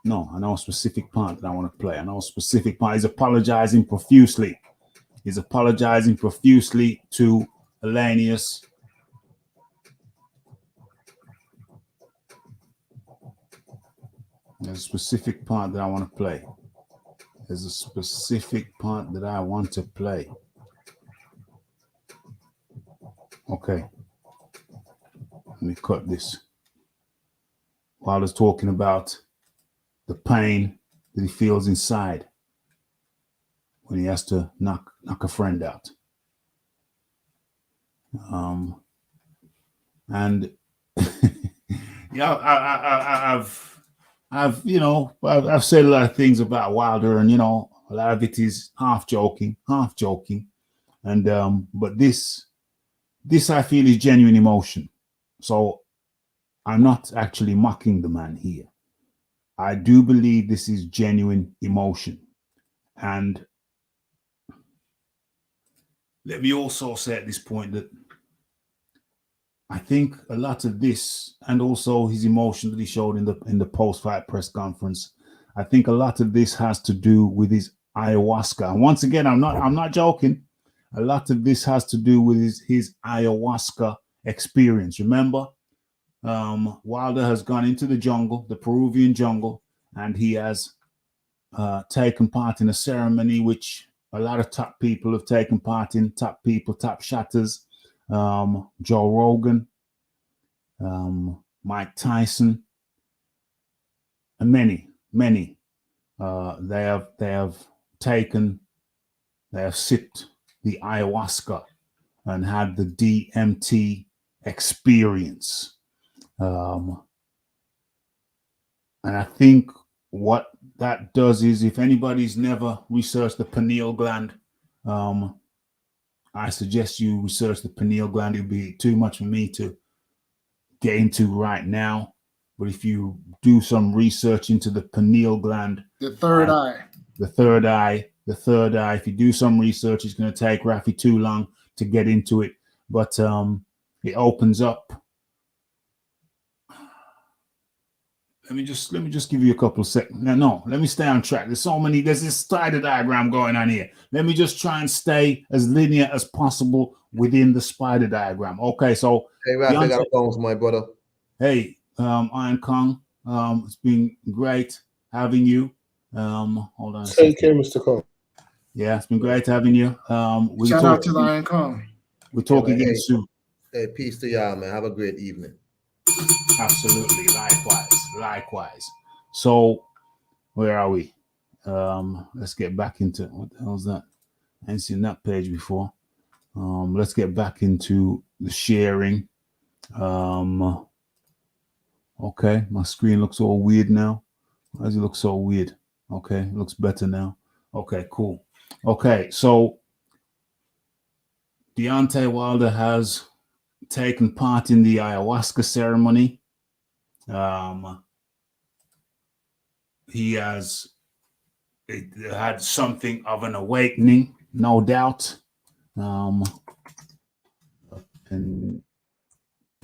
No, I know a specific part that I want to play. He's apologizing profusely. He's apologizing profusely to Helenenius. There's a specific part that I want to play. Okay. Let me cut this. Wilder's talking about the pain that he feels inside when he has to knock a friend out. And yeah, I've said a lot of things about Wilder, and a lot of it is half joking, and but this I feel is genuine emotion. So I'm not actually mocking the man here. I do believe this is genuine emotion. And let me also say at this point that I think a lot of this, and also his emotion that he showed in the post-fight press conference, I think a lot of this has to do with his ayahuasca. And once again, I'm not joking. A lot of this has to do with his ayahuasca experience. Remember, Wilder has gone into the jungle, the Peruvian jungle, and he has taken part in a ceremony which a lot of top people have taken part in. Top shatters. Joe Rogan, Mike Tyson, and many. They have sipped the ayahuasca and had the DMT experience. And I think what that does is, if anybody's never researched the pineal gland, I suggest you research the pineal gland. It would be too much for me to get into right now. But if you do some research into the pineal gland, the third eye, if you do some research, it's going to take Rafi too long to get into it. But it opens up. Let me just give you a couple of seconds. No, let me stay on track. There's this spider diagram going on here. Let me just try and stay as linear as possible within the spider diagram. Okay, so hey, Raph, I got a phone with my brother. Hey, Iron Kong. It's been great having you. Hold on. Take care, Mr. Kong. Yeah, it's been great having you. Shout out to the Iron Kong. We'll talk again soon. Hey, peace to y'all, man. Have a great evening. Absolutely. Likewise. So where are we? Let's get back into what the hell's that? I ain't seen that page before. Let's get back into the sharing. Okay, my screen looks all weird now. Why does it look so weird? Okay, it looks better now. Okay, cool. Okay, so Deontay Wilder has taken part in the ayahuasca ceremony. He has had something of an awakening, no doubt. And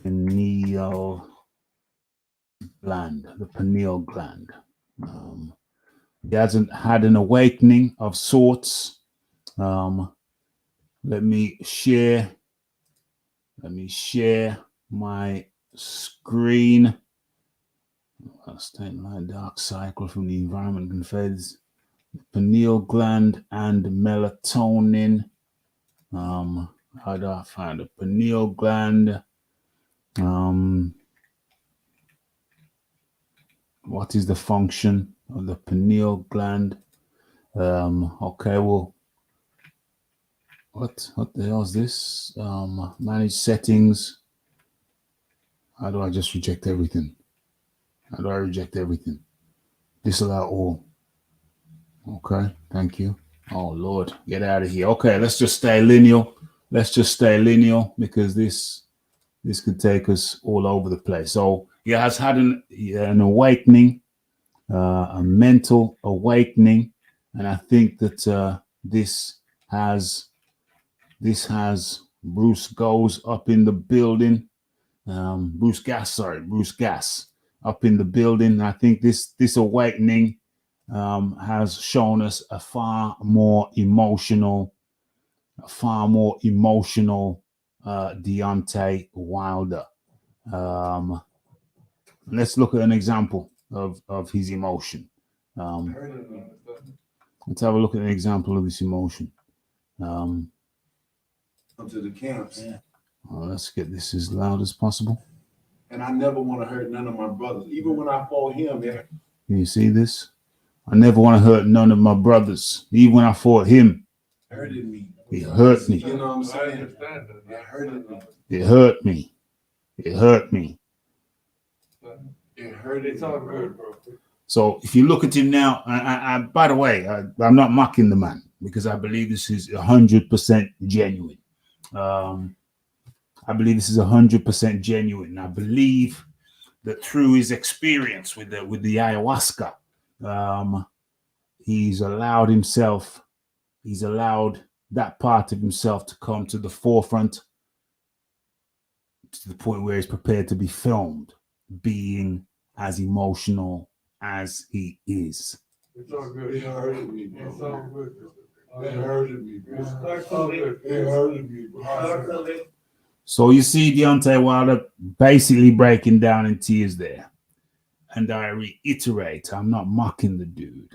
pineal gland, the pineal gland. He hasn't had an awakening of sorts. Let me share my screen. State line dark cycle from the environment confers pineal gland and melatonin. How do I find a pineal gland? What is the function of the pineal gland? Okay, well, what the hell is this? Manage settings. How do I just reject everything? How do I reject everything? Disallow all. Okay, thank you. Oh Lord, get out of here. Okay, let's just stay linear. Because this could take us all over the place. So he has had an awakening, a mental awakening, and I think that this has Bruce Goes up in the building. Bruce Gas up in the building. I think this awakening has shown us a far more emotional Deontay Wilder. Let's look at an example of his emotion. Let's have a look at an example of this emotion. Come to the camps. Yeah. Well, let's get this as loud as possible. And I never want to hurt none of my brothers. Even when I fought him, Can you see this? I never want to hurt none of my brothers. Even when I fought him, hurted me. It hurt me. You know what I'm saying? It hurted me. It hurt me. It hurt me. It hurt. It's all good, bro. So if you look at him now, I by the way, I'm not mocking the man because I believe this is 100% genuine. I believe this is 100% genuine. I believe that through his experience with the ayahuasca, he's allowed that part of himself to come to the forefront to the point where he's prepared to be filmed, being as emotional as he is. It's all good. It hurted me, bro. It's all good. It hurted me, bro. It hurted me, bro. So you see Deontay Wilder basically breaking down in tears there. And I reiterate, I'm not mocking the dude.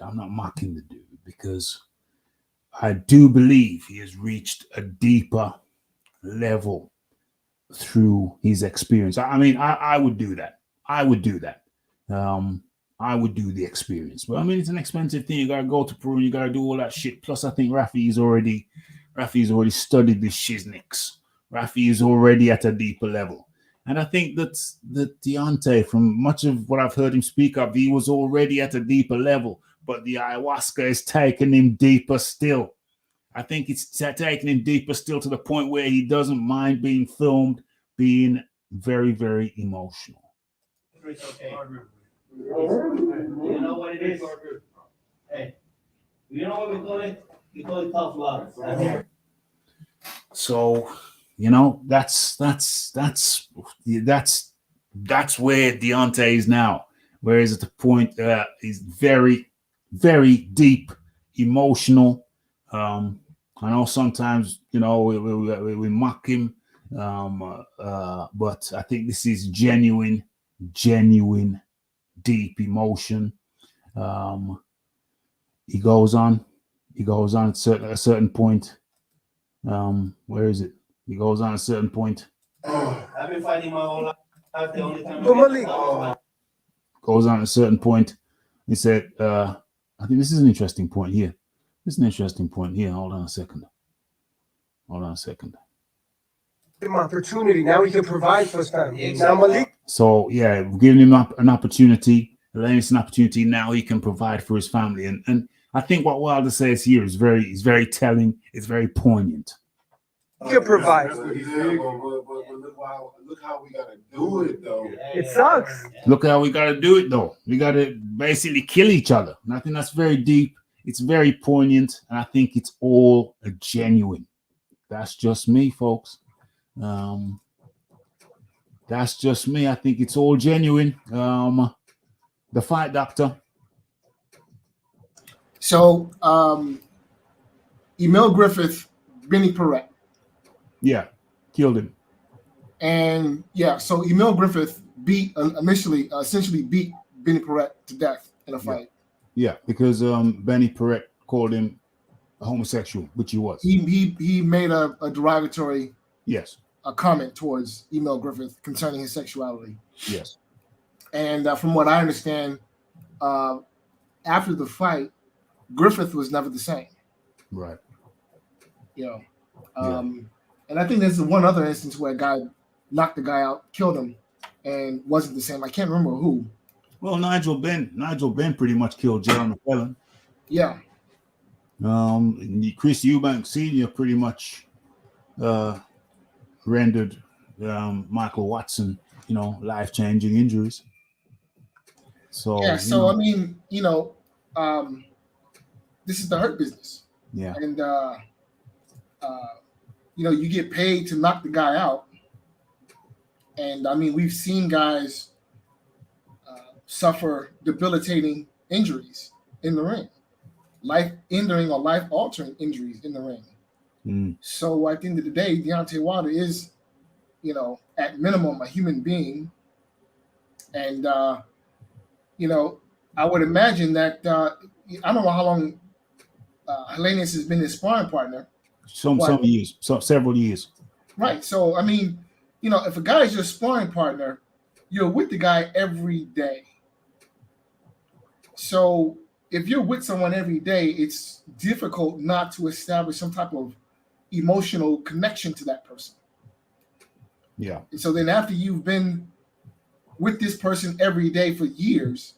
Because I do believe he has reached a deeper level through his experience. I mean, I would do that. I would do the experience. But I mean, it's an expensive thing. You gotta go to Peru and you gotta do all that shit. Plus, I think Rafi's already studied the shiznix. Rafi is already at a deeper level. And I think that Deontay, from much of what I've heard him speak of, he was already at a deeper level. But the ayahuasca is taking him deeper still. I think it's taking him deeper still to the point where he doesn't mind being filmed, being very, very emotional. It's okay. You know what it is? Hey, you know what we call it? We call it tough love. So, you know, that's where Deontay is now. Whereas at the point he's very, very deep, emotional. I know sometimes, you know, we mock him, but I think this is genuine, deep emotion. He goes on at a certain point. Where is it? He goes on at a certain point. I've been fighting my whole life. That's the only time. But Malik, Goes on at a certain point. He said, I think this is an interesting point here. Hold on a second. give him opportunity. Now he can provide for his family. Now Malik, So yeah, we're giving him an opportunity, Helenenius an opportunity. Now he can provide for his family, and I think what Wilder says here is very telling. It's very poignant. he can provide. That's what he said, but look how we gotta do it though. It sucks. Look how we got to do it, though. We got to basically kill each other. And I think that's very deep. It's very poignant, and I think it's all genuine. That's just me, folks. That's just me. I think it's all genuine. The fight, doctor. So, Emil Griffith, Benny Perret. Yeah, killed him. And yeah, so Emil Griffith essentially beat Benny Perret to death in a fight. Yeah, because Benny Perret called him a homosexual, which he was. He made a derogatory Yes, a comment towards Emil Griffith concerning his sexuality. yes. And from what I understand, after the fight, Griffith was never the same. Right. You know, and I think there's one other instance where a guy knocked the guy out, killed him, and wasn't the same. I can't remember who. Well, Nigel Ben pretty much killed Jerry McClellan. Yeah. Chris Eubank Sr. pretty much rendered Michael Watson, life-changing injuries. So Yeah. So I mean, this is the hurt business. yeah, And you get paid to knock the guy out. And I mean, we've seen guys suffer debilitating injuries in the ring, life-ending or life-altering injuries in the ring. So at the end of the day, Deontay Wilder is, at minimum, a human being. And, I would imagine that, I don't know how long Helenenius has been his sparring partner. several years. Right. So, I mean, if a guy is your sparring partner, you're with the guy every day. So if you're with someone every day, it's difficult not to establish some type of emotional connection to that person. Yeah. And so then after you've been with this person every day for years,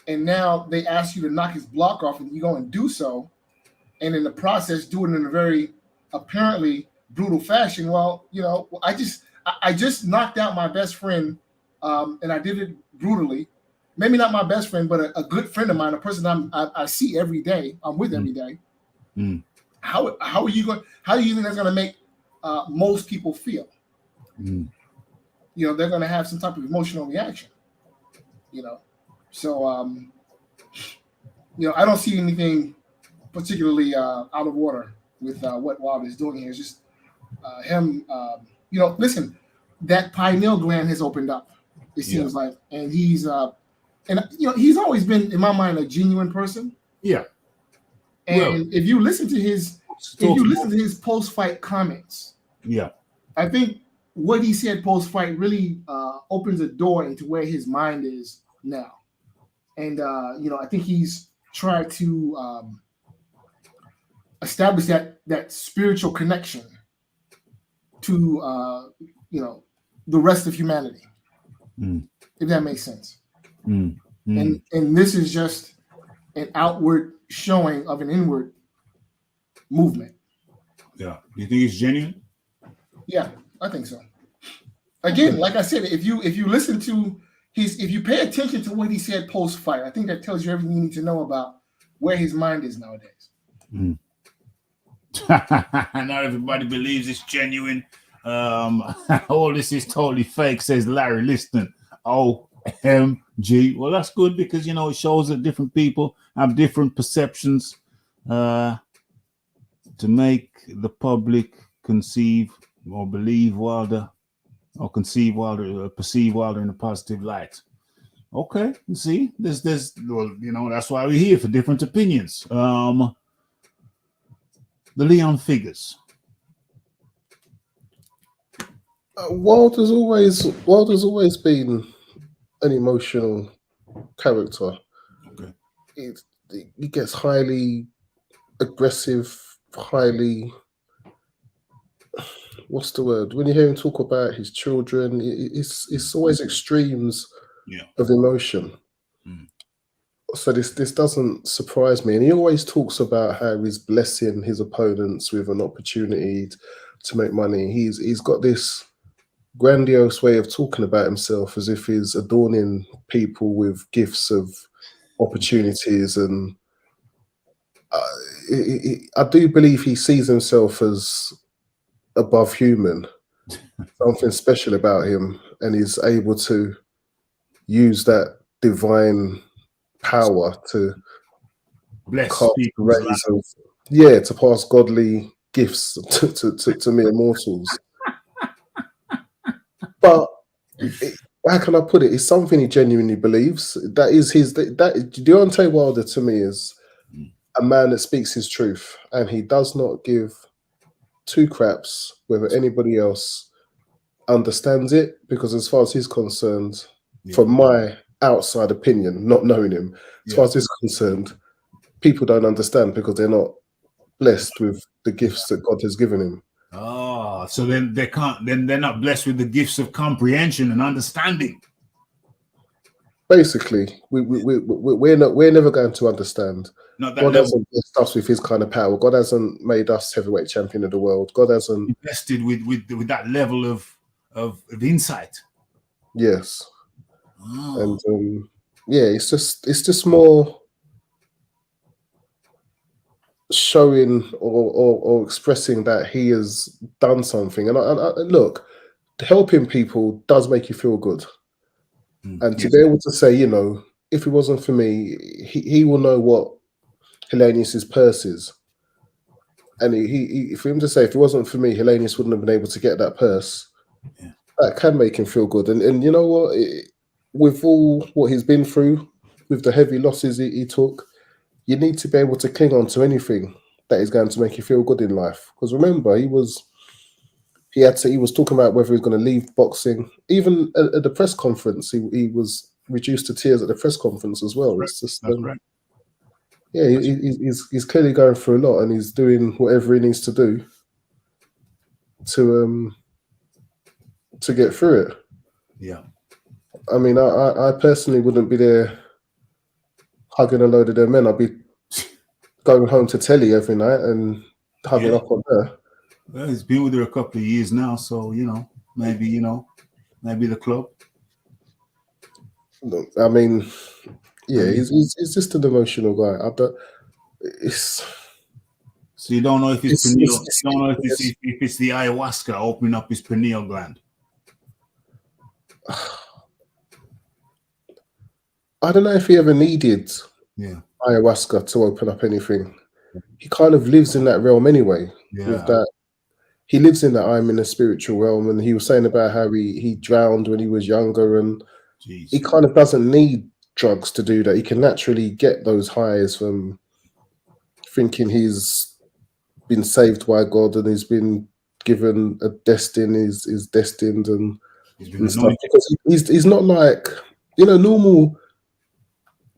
and now they ask you to knock his block off and you go and do so, and in the process do it in a very apparently brutal fashion. Well, I just knocked out my best friend, and I did it brutally. Maybe not my best friend, but a good friend of mine, a person I see every day, I'm with every day. How are you think that's going to make most people feel? They're going to have some type of emotional reaction. So I don't see anything particularly out of order with what Wilder is doing here. It's just him. Listen, that pineal gland has opened up. It seems like, and he's he's always been, in my mind, a genuine person. Yeah. And if you listen to his post-fight comments, I think what he said post-fight really opens a door into where his mind is now. And I think he's tried to establish that spiritual connection to the rest of humanity, if that makes sense. And this is just an outward showing of an inward movement. Yeah. You think it's genuine? Yeah, I think so. Again, like I said, if you listen to if you pay attention to what he said post fight, I think that tells you everything you need to know about where his mind is nowadays. Not everybody believes it's genuine. All this is totally fake, says Larry Liston. OMG. Well, that's good because it shows that different people have different perceptions to make the public conceive or believe Wilder or conceive Wilder or perceive Wilder in a positive light. Okay, you see, there's that's why we're here, for different opinions. The Leon figures. Wilder's always been an emotional character. Okay. He gets highly aggressive, highly. What's the word? When you hear him talk about his children, it's always extremes of emotion. Mm. So this doesn't surprise me. And he always talks about how he's blessing his opponents with an opportunity to make money. He's got this grandiose way of talking about himself as if he's adorning people with gifts of opportunities. And I do believe he sees himself as above human, something special about him, and he's able to use that divine power to Bless cast people's rays of, to pass godly gifts to mere mortals. But how can I put it? It's something he genuinely believes. That is his. Deontay Wilder to me is a man that speaks his truth, and he does not give two craps whether anybody else understands it, because as far as he's concerned, from my outside opinion, not knowing him, as far as he's concerned, people don't understand because they're not blessed with the gifts that God has given him. Oh, so then they can't. Then they're not blessed with the gifts of comprehension and understanding. Basically, we're never going to understand. Not that God level. hasn't blessed us with his kind of power. God hasn't made us heavyweight champion of the world. God hasn't Invested with that level of insight. Yes. Oh. And it's just more showing or expressing that he has done something. And I look, helping people does make you feel good. And to be able to say, if it wasn't for me, he will know what Helenenius's purse is. And he for him to say, if it wasn't for me, Helenenius wouldn't have been able to get that purse. That can make him feel good. And you know what? With all what he's been through, with the heavy losses he took, you need to be able to cling on to anything that is going to make you feel good in life. Because remember, he was talking about whether he's going to leave boxing. Even at the press conference, he was reduced to tears at the press conference as well. It's just he's clearly going through a lot, and he's doing whatever he needs to do to get through it. Yeah. I mean, I personally wouldn't be there hugging a load of them men. I'd be going home to telly every night and hugging up on her. Well, he's been with her a couple of years now, so maybe the club. I mean, he's just an emotional guy. So you don't know if it's pineal. You don't know if it's the ayahuasca opening up his pineal gland. I don't know if he ever needed ayahuasca to open up anything. He kind of lives in that realm anyway. Yeah. With that, he lives in that I'm in the spiritual realm, and he was saying about how he drowned when he was younger, and he kind of doesn't need drugs to do that. He can naturally get those highs from thinking he's been saved by God and he's been given a destiny, is destined and stuff. Because he's not like normal.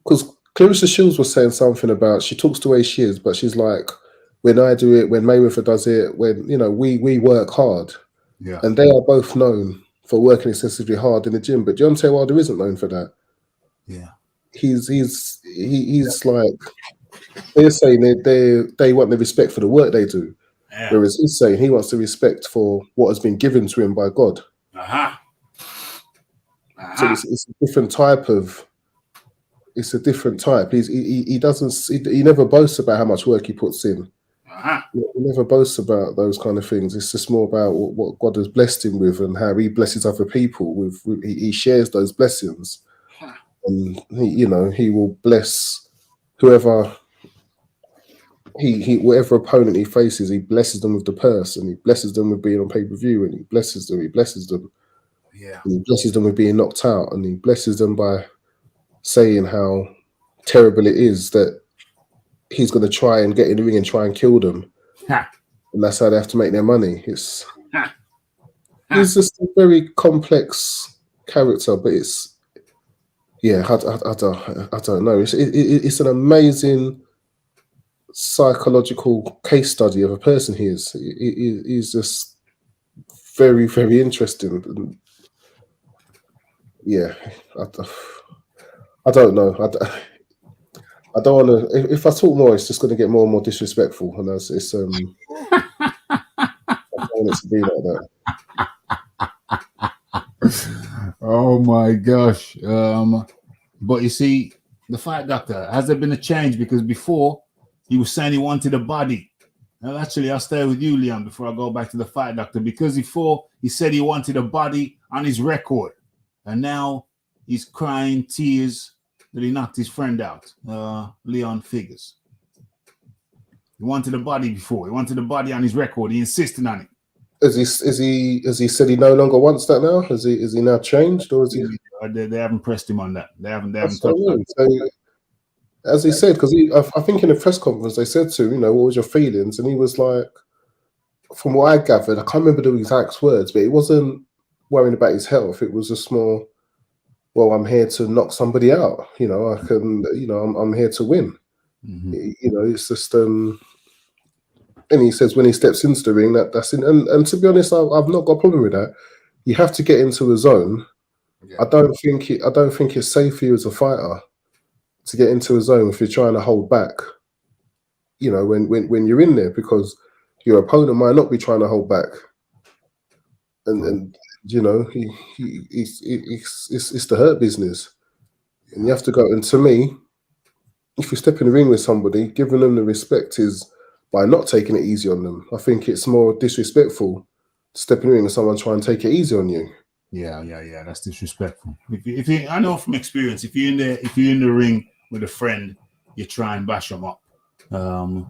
Because Clarissa Shields was saying something about, she talks the way she is, but she's like, when I do it, when Mayweather does it, when we work hard. Yeah. And they are both known for working excessively hard in the gym, but Deontay Wilder isn't known for that. Yeah. He's like, they're saying they want the respect for the work they do. Yeah. Whereas he's saying he wants the respect for what has been given to him by God. So it's a different type of. It's a different type. He never boasts about how much work he puts in. He never boasts about those kind of things. It's just more about what God has blessed him with and how he blesses other people with. He shares those blessings, and he will bless whoever whatever opponent he faces. He blesses them with the purse, and he blesses them with being on pay-per-view, and he blesses them. Yeah. And he blesses them with being knocked out, and he blesses them by saying how terrible it is that he's going to try and get in the ring and try and kill them. And that's how they have to make their money. he's just a very complex character, but it's I don't know. It's an amazing psychological case study of a person. He's just very, very interesting. And yeah, I don't know. I don't want to. If I talk more, it's just going to get more and more disrespectful, and it's I don't want it to be like that. Oh my gosh. But you see, the Fight Doctor, has there been a change? Because before he was saying he wanted a body. Now, actually, I'll stay with you, Leon, before I go back to the Fight Doctor, because before he said he wanted a body on his record, and now he's crying tears that he knocked his friend out. Leon Figures. He wanted a body before. He wanted a body on his record. He insisted on it. Has he said he no longer wants that now? Is he now changed, or is he? They haven't pressed him on that. They haven't That's touched what I on mean. it. So, as he said, because I think in the press conference they said to him, what was your feelings, and he was like, from what I gathered, I can't remember the exact words, but it wasn't worrying about his health. It was just more, well, I'm here to knock somebody out. I can, I'm here to win. Mm-hmm. It's just and he says when he steps into the ring, that's in. And to be honest, I've not got a problem with that. You have to get into a zone. Yeah. I don't think it's safe for you as a fighter to get into a zone if you're trying to hold back. When you're in there, because your opponent might not be trying to hold back, and it's the hurt business, and you have to go. And to me, if you step in the ring with somebody, giving them the respect is by not taking it easy on them. I think it's more disrespectful to step in the ring with someone trying to take it easy on you. Yeah. That's disrespectful. If you, I know from experience, if you're in the ring with a friend, you try and bash them up. The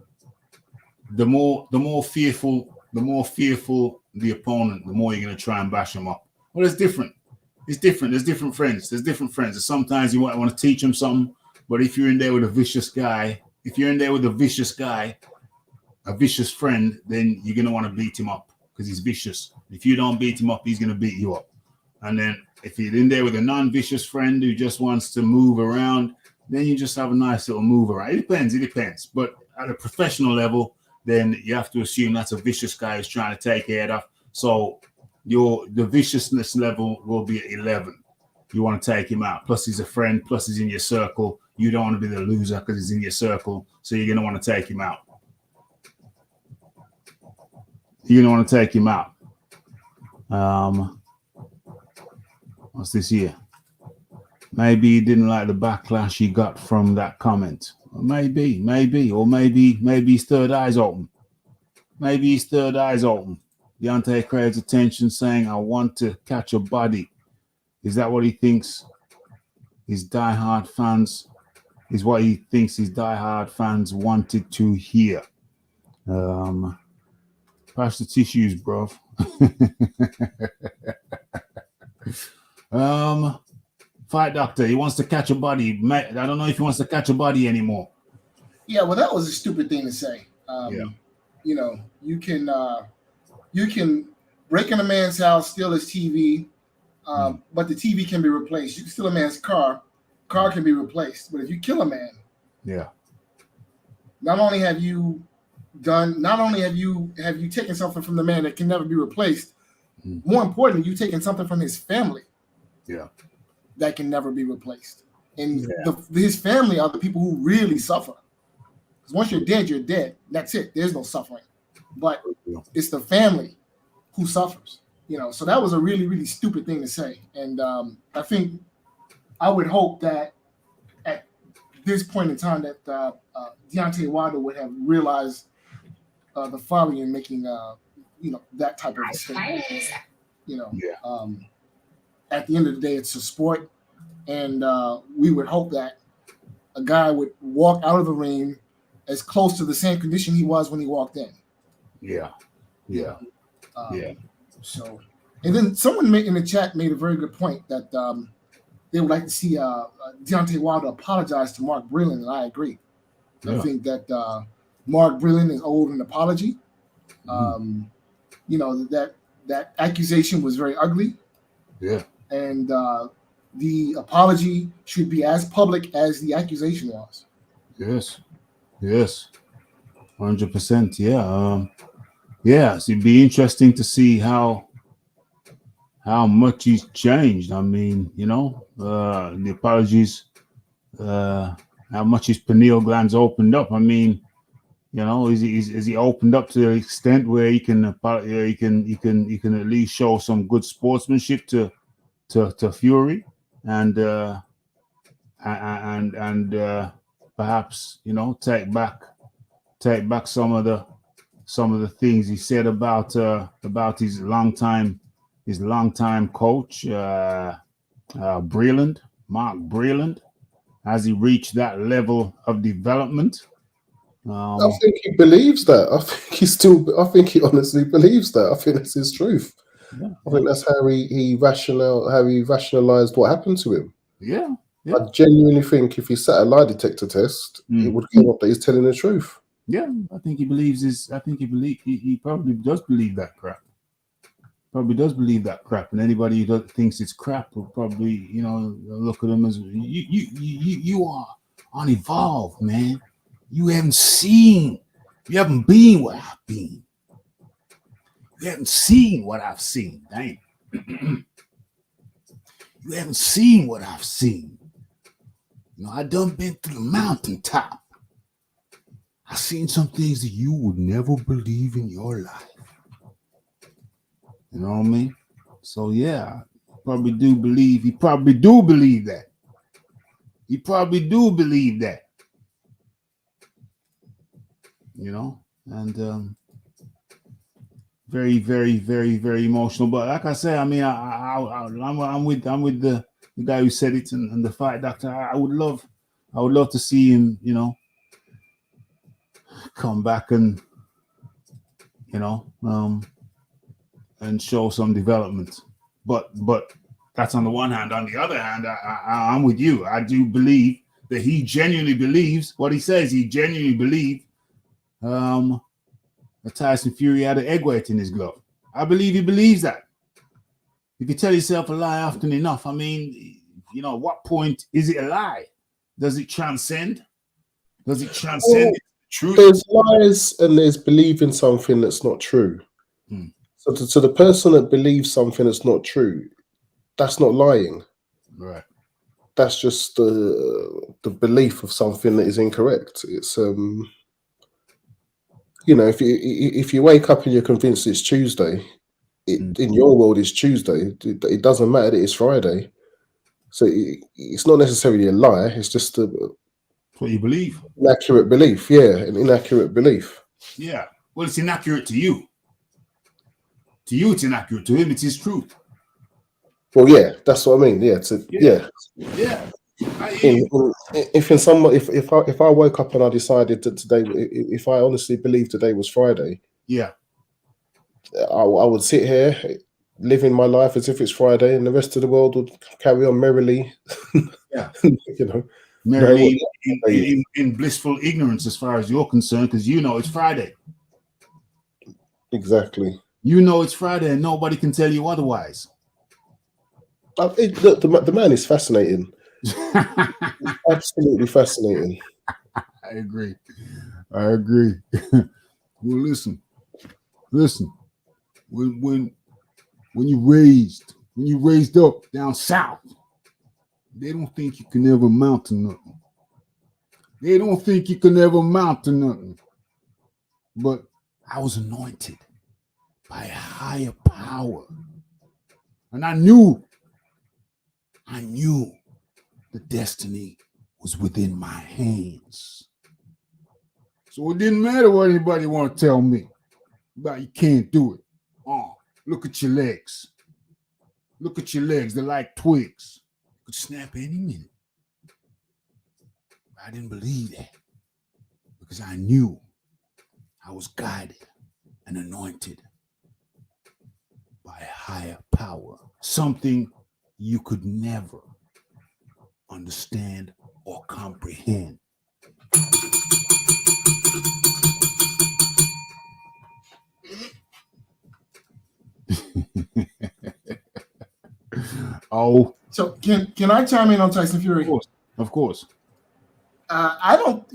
more fearful the opponent, the more you're going to try and bash them up. Well, it's different. It's different. There's different friends. Sometimes you want to teach them something, but if you're in there with a vicious guy, a vicious friend, then you're going to want to beat him up because he's vicious. If you don't beat him up, he's going to beat you up. And then if you're in there with a non-vicious friend who just wants to move around, then you just have a nice little move around. It depends. But at a professional level, then you have to assume that's a vicious guy who's trying to take your head off. So the viciousness level will be at 11. You want to take him out. Plus he's a friend. Plus he's in your circle. You don't want to be the loser because he's in your circle. So you're going to want to take him out. What's this here? Maybe he didn't like the backlash he got from that comment. Maybe his third eye's open. Deontay craves attention, saying, "I want to catch a body." Is that what he thinks? His diehard fans wanted to hear. Pass the tissues, bro. Fight Doctor, he wants to catch a body. I don't know if he wants to catch a body anymore. Yeah, well, that was a stupid thing to say. You can break in a man's house, steal his TV, but the TV can be replaced. You can steal a man's car can be replaced. But if you kill a man, not only have you taken something from the man that can never be replaced, more importantly, you've taken something from his family. That can never be replaced. And his family are the people who really suffer. Because once you're dead, you're dead. That's it. There's no suffering. But it's the family who suffers. So that was a really, really stupid thing to say. And I would hope that at this point in time that Deontay Wilder would have realized the folly in making that type of a statement. At the end of the day, it's a sport, and we would hope that a guy would walk out of the ring as close to the same condition he was when he walked in. So, and then someone in the chat made a very good point that they would like to see Deontay Wilder apologize to Mark Breland, and I agree. I think that Mark Breland is owed an apology. That that accusation was very ugly, Yeah. and the apology should be as public as the accusation was. Yes. Yes. 100%. Yeah. Yeah. So it'd be interesting to see how much he's changed. I mean, the apologies, how much his pineal glands opened up. I mean, is he opened up to the extent where he can at least show some good sportsmanship to Fury, and perhaps take back some of the things he said about his longtime coach, Breland, Mark Breland. Has he reached that level of development? I think he believes that. I think he honestly believes that. I think that's his truth. Yeah, I think that's how he rationalized what happened to him. Yeah. I genuinely think if he sat a lie detector test, it would come up that he's telling the truth. Yeah, I think he believes this. I think he probably does believe that crap. And anybody who thinks it's crap will probably, look at him as you are unevolved, man. You haven't been what I've been. You haven't seen what I've seen. Damn. You haven't seen what I've seen. I done been to the mountaintop. I've seen some things that you would never believe in your life. You know what I mean? So yeah, he probably do believe that. He probably do believe that. And very, very, very, very emotional. But like I say, I mean, I'm with the guy who said it and the fight doctor. I would love to see him, come back and and show some development. But that's on the one hand. On the other hand, I'm with you. I do believe that he genuinely believes what he says. He genuinely believes that Tyson Fury had an egg weight in his glove. I believe he believes that. If you tell yourself a lie often enough, I mean, what point is it a lie? Does it transcend? Truth? There's lies and there's believing something that's not true. So to the person that believes something that's not true, that's not lying. Right. That's just the belief of something that is incorrect. It's if you wake up and you're convinced it's Tuesday, in your world it's Tuesday. It doesn't matter that it's Friday. So it's not necessarily a lie. It's just what you believe. Inaccurate belief. Yeah, an inaccurate belief. Yeah. Well, it's inaccurate to you. To you, it's inaccurate. To him, it's his truth. Well, yeah, that's what I mean. Yeah, Yeah. If I woke up and I decided that today, if I honestly believed today was Friday, yeah, I would sit here living my life as if it's Friday, and the rest of the world would carry on merrily. Yeah, merrily in blissful ignorance as far as you're concerned, because it's Friday. Exactly. It's Friday, and nobody can tell you otherwise. The man is fascinating. Absolutely fascinating. I agree. Well, listen. When you raised up down south, they don't think you can ever amount to nothing. But I was anointed by a higher power, and I knew the destiny was within my hands. So it didn't matter what anybody want to tell me about you can't do it. Oh, look at your legs. They're like twigs. You could snap any minute. I didn't believe that because I knew I was guided and anointed by a higher power. Something you could never understand or comprehend. Oh, So can I chime in on Tyson Fury? of course. I don't.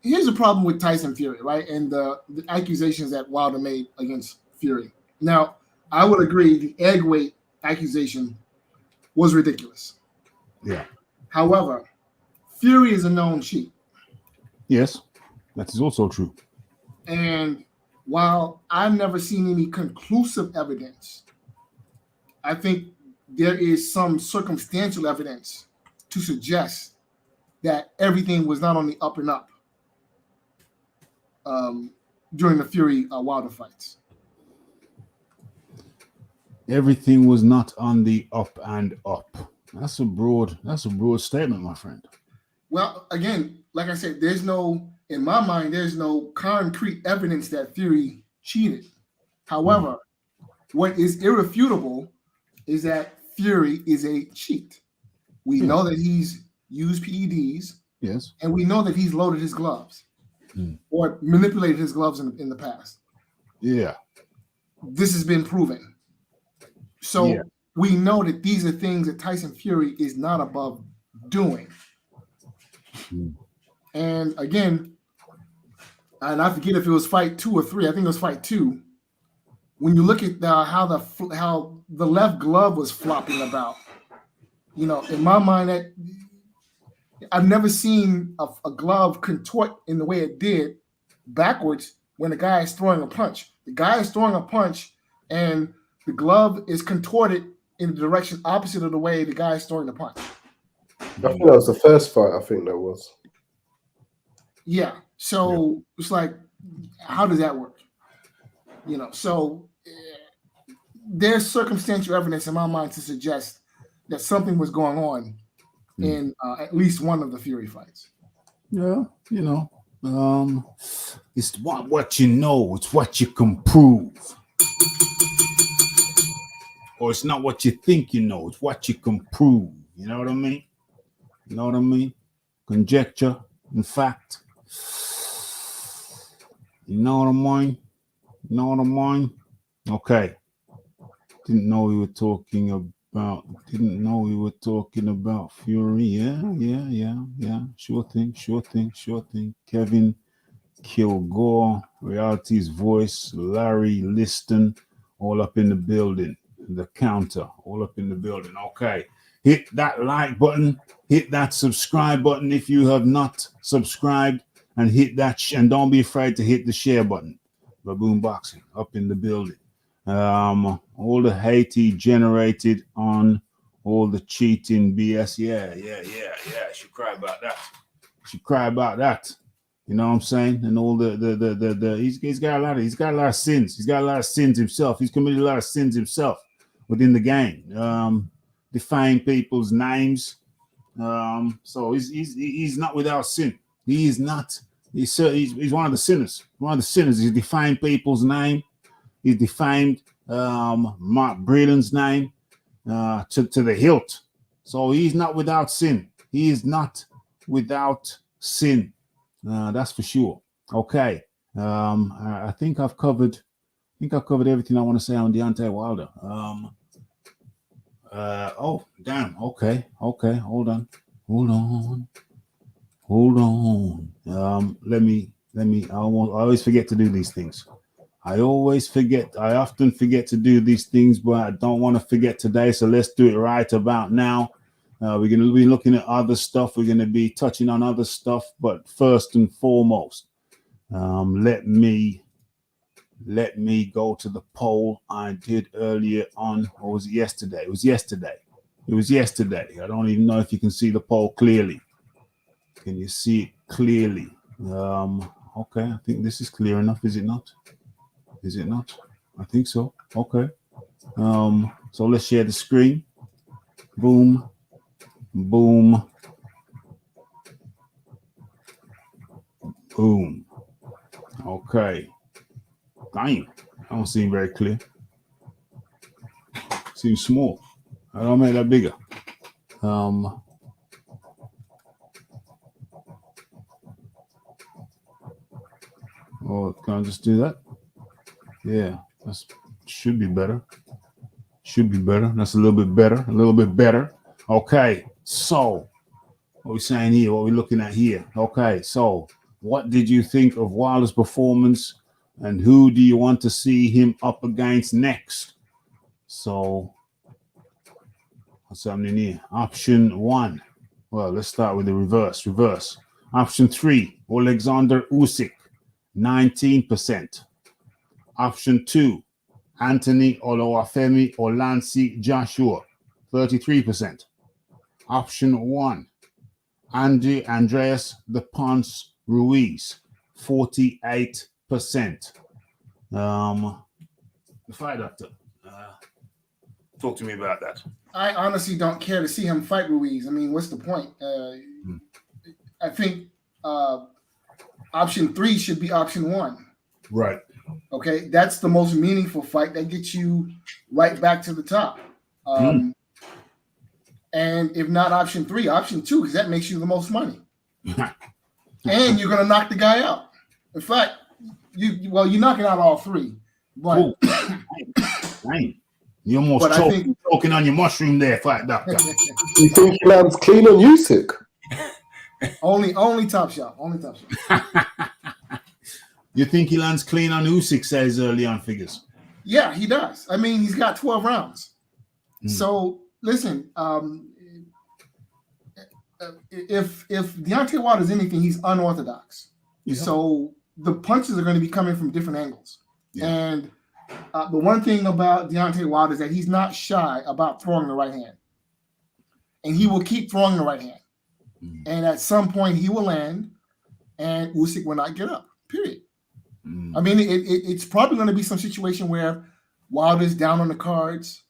Here's the problem with Tyson Fury, right? And the accusations that Wilder made against Fury. Now, I would agree the egg weight accusation was ridiculous. Yeah. However, Fury is a known cheat. Yes, that is also true. And while I've never seen any conclusive evidence, I think there is some circumstantial evidence to suggest that everything was not on the up and up during the Fury Wilder fights. Everything was not on the up and up. That's a broad statement, my friend. Well, again, like I said, in my mind, there's no concrete evidence that Fury cheated. However, what is irrefutable is that Fury is a cheat. We know that he's used PEDs. Yes. And we know that he's loaded his gloves or manipulated his gloves in the past. Yeah. This has been proven. So we know that these are things that Tyson Fury is not above doing. And again, and I forget if it was fight 2 or 3. I think it was fight 2. When you look at how the left glove was flopping about, in my mind, that I've never seen a glove contort in the way it did backwards when the guy is throwing a punch. The guy is throwing a punch, and the glove is contorted in the direction opposite of the way the guy is throwing the punch. I think that was the first fight. I think that was. Yeah. So it's like, how does that work? So there's circumstantial evidence in my mind to suggest that something was going on in at least one of the Fury fights. Yeah, it's what you know, it's what you can prove. Or it's not what you think you know, it's what you can prove. You know what I mean? Conjecture, in fact. You know what I mean? Okay. Didn't know we were talking about Fury. Yeah. Sure thing. Kevin Kilgore, Reality's Voice, Larry Liston, all up in the building. The counter, all up in the building. Okay. Hit that like button. Hit that subscribe button if you have not subscribed. And hit that, and don't be afraid to hit the share button. Baboon Boxing, up in the building. All the hate he generated on all the cheating BS. Yeah. She cry about that. You know what I'm saying? And all he's got a lot of sins. He's got a lot of sins himself. He's committed a lot of sins himself within the game. Defying people's names. So he's not without sin. He is not. He's one of the sinners. He's defamed people's name. He defamed Mark Breland's name to the hilt. So he's not without sin. He is not without sin. That's for sure. Okay. I think I've covered everything I want to say on Deontay Wilder. Oh, damn. Okay. Hold on. Let me. I always forget to do these things. I often forget to do these things, but I don't want to forget today. So let's do it right about now. We're going to be looking at other stuff. We're going to be touching on other stuff. But first and foremost, let me go to the poll I did earlier on. Or was it yesterday? It was yesterday. I don't even know if you can see the poll clearly. Can you see it clearly? Okay, I think this is clear enough. Is it not? I think so. Okay. So let's share the screen. Boom. Okay. Damn. I don't seem very clear. Seems small. I don't make that bigger. Oh, can I just do that? Yeah, that should be better. Should be better. That's a little bit better. A little bit better. Okay. So, what we're saying here, what we're looking at here. Okay. So, what did you think of Wilder's performance, and who do you want to see him up against next? So, what's happening here? Option 1. Well, let's start with the reverse. Option 3, Alexander Usyk, 19%. Option 2, Anthony Oluwafemi Olansi Joshua, 33%. Option 1, Andreas the Ponce Ruiz, 48%. The fight doctor, talk to me about that. I honestly don't care to see him fight Ruiz. I mean, what's the point? I think option 3 should be option 1. Right. Okay, that's the most meaningful fight that gets you right back to the top. And if not option 3, option 2, because that makes you the most money. And you're gonna knock the guy out. In fact, you're knocking out all 3. But Dang. You're almost choking on your mushroom there, fight doctor. You think he lands clean on Usyk? only Top Shot. Only Top Shot. You think he lands clean on Usyk, says Leon Figures. Yeah, he does. I mean, he's got 12 rounds. So listen, if Deontay Wilder is anything, he's unorthodox. Yeah. So the punches are going to be coming from different angles. Yeah. And the one thing about Deontay Wilder is that he's not shy about throwing the right hand. And he will keep throwing the right hand. And at some point he will land and Usyk will not get up, period. I mean, it's probably going to be some situation where Wilder's down on the cards,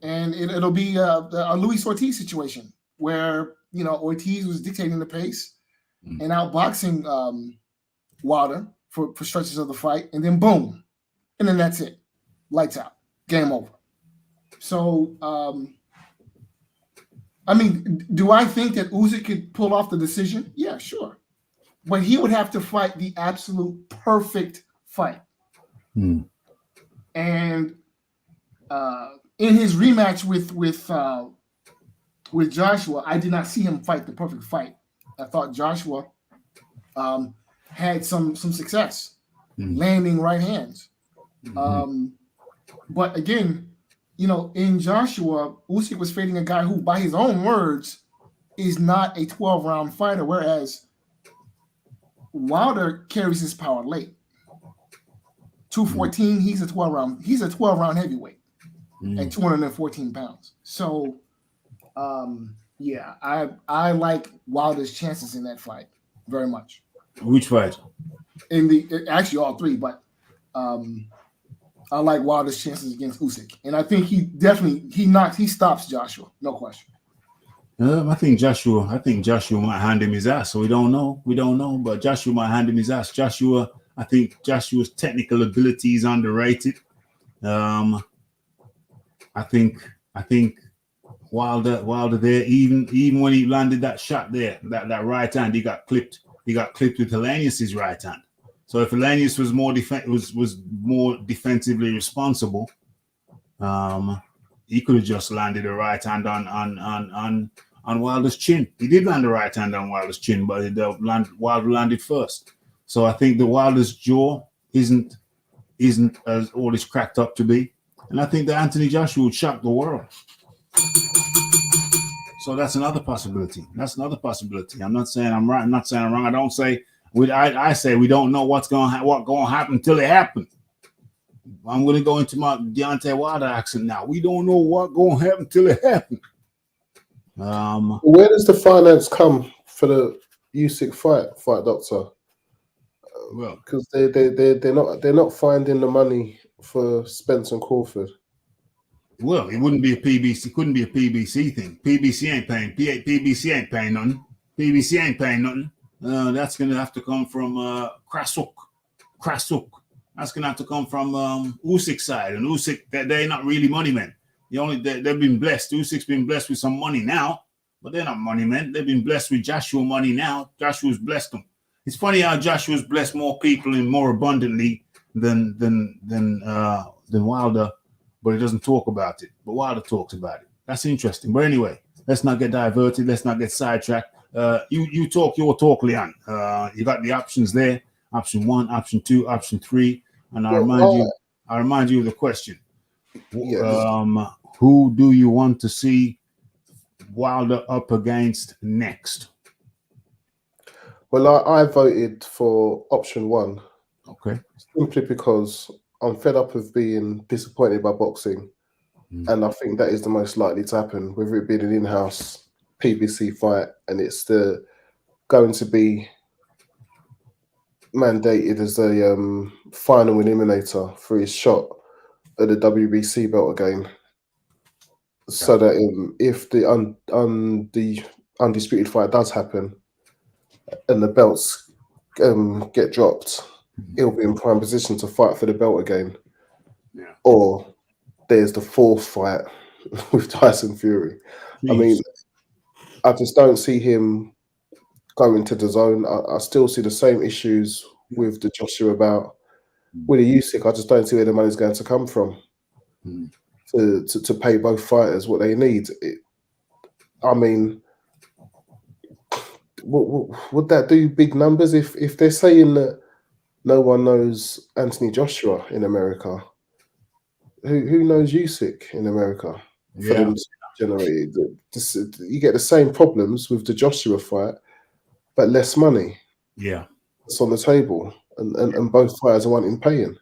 and it'll be a Luis Ortiz situation where, you know, Ortiz was dictating the pace and outboxing Wilder for stretches of the fight, and then boom, and then that's it, lights out, game over. So, I mean, do I think that Usyk could pull off the decision? Yeah, sure. But he would have to fight the absolute perfect fight. And in his rematch with Joshua, I did not see him fight the perfect fight. I thought Joshua had some success landing right hands. But again, you know, in Joshua, Usyk was fighting a guy who, by his own words, is not a 12-round fighter, whereas Wilder carries his power late. 214, he's a 12-round heavyweight at 214 pounds. So yeah, I like Wilder's chances in that fight very much. Which fight? Actually all 3, but I like Wilder's chances against Usyk. And I think he stops Joshua, no question. I think Joshua might hand him his ass. So we don't know, but Joshua might hand him his ass. I think Joshua's technical ability is underrated. I think Wilder there, even when he landed that shot there, that right hand, he got clipped with Helenenius' right hand. So if Helenenius was more defensively responsible, he could have just landed a right hand on Wilder's chin. He did land a right hand on Wilder's chin, but Wilder landed first. So I think the Wilder's jaw isn't as all it's cracked up to be, and I think that Anthony Joshua would shock the world. So that's another possibility. I'm not saying I'm right. I'm not saying I'm wrong. I say we don't know what's going to happen until it happens. I'm going to go into my Deontay Wilder accent now. We don't know what's going to happen until it happens. Where does the finance come for the Usyk fight, doctor? Well, because they're not finding the money for Spence and Crawford. Well, it wouldn't be a PBC. It couldn't be a PBC thing. PBC ain't paying. PBC ain't paying nothing. PBC ain't paying nothing. That's gonna have to come from Krasuk. That's gonna have to come from Usyk's side. And Usyk, they're not really money men. They've been blessed. Usyk's been blessed with some money now, but they're not money men. They've been blessed with Joshua money now. Joshua's blessed them. It's funny how Joshua's blessed more people and more abundantly than Wilder but he doesn't talk about it. But Wilder talks about it. That's interesting. But anyway, let's not get diverted. Let's not get sidetracked. You talk your talk, Leon. You got the options there: option 1, option 2, option 3. And I remind you of the question. Yes. Who do you want to see Wilder up against next? Well, I voted for option 1. Okay. Simply because I'm fed up of being disappointed by boxing. And I think that is the most likely to happen, whether it be an in-house PBC fight and it's going to be mandated as a final eliminator for his shot at the WBC belt again. So that if the undisputed fight does happen and the belts get dropped, he'll be in prime position to fight for the belt again. Yeah. Or there's the 4th fight with Tyson Fury. Jeez. I mean, I just don't see him going to the zone. I still see the same issues with the Joshua bout. With the Usyk, I just don't see where the money's going to come from to pay both fighters what they need. I mean, would that do big numbers if they're saying that no one knows Anthony Joshua in America? Who knows Usyk in America? For them to generate, you get the same problems with the Joshua fight, but less money. Yeah, it's on the table, and both fighters are wanting paying.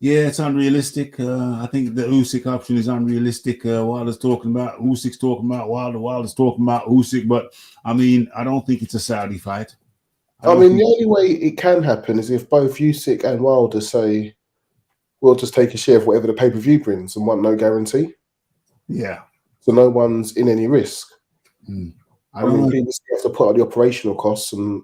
Yeah, it's unrealistic. I think the Usyk option is unrealistic. Wilder's talking about Usyk's talking about Wilder. Wilder's talking about Usyk, but I mean, I don't think it's a Saudi fight. I mean, the only way it can happen is if both Usyk and Wilder say, we'll just take a share of whatever the pay-per-view brings and want no guarantee. Yeah. So no one's in any risk. I don't mean, PBC have to put out the operational costs and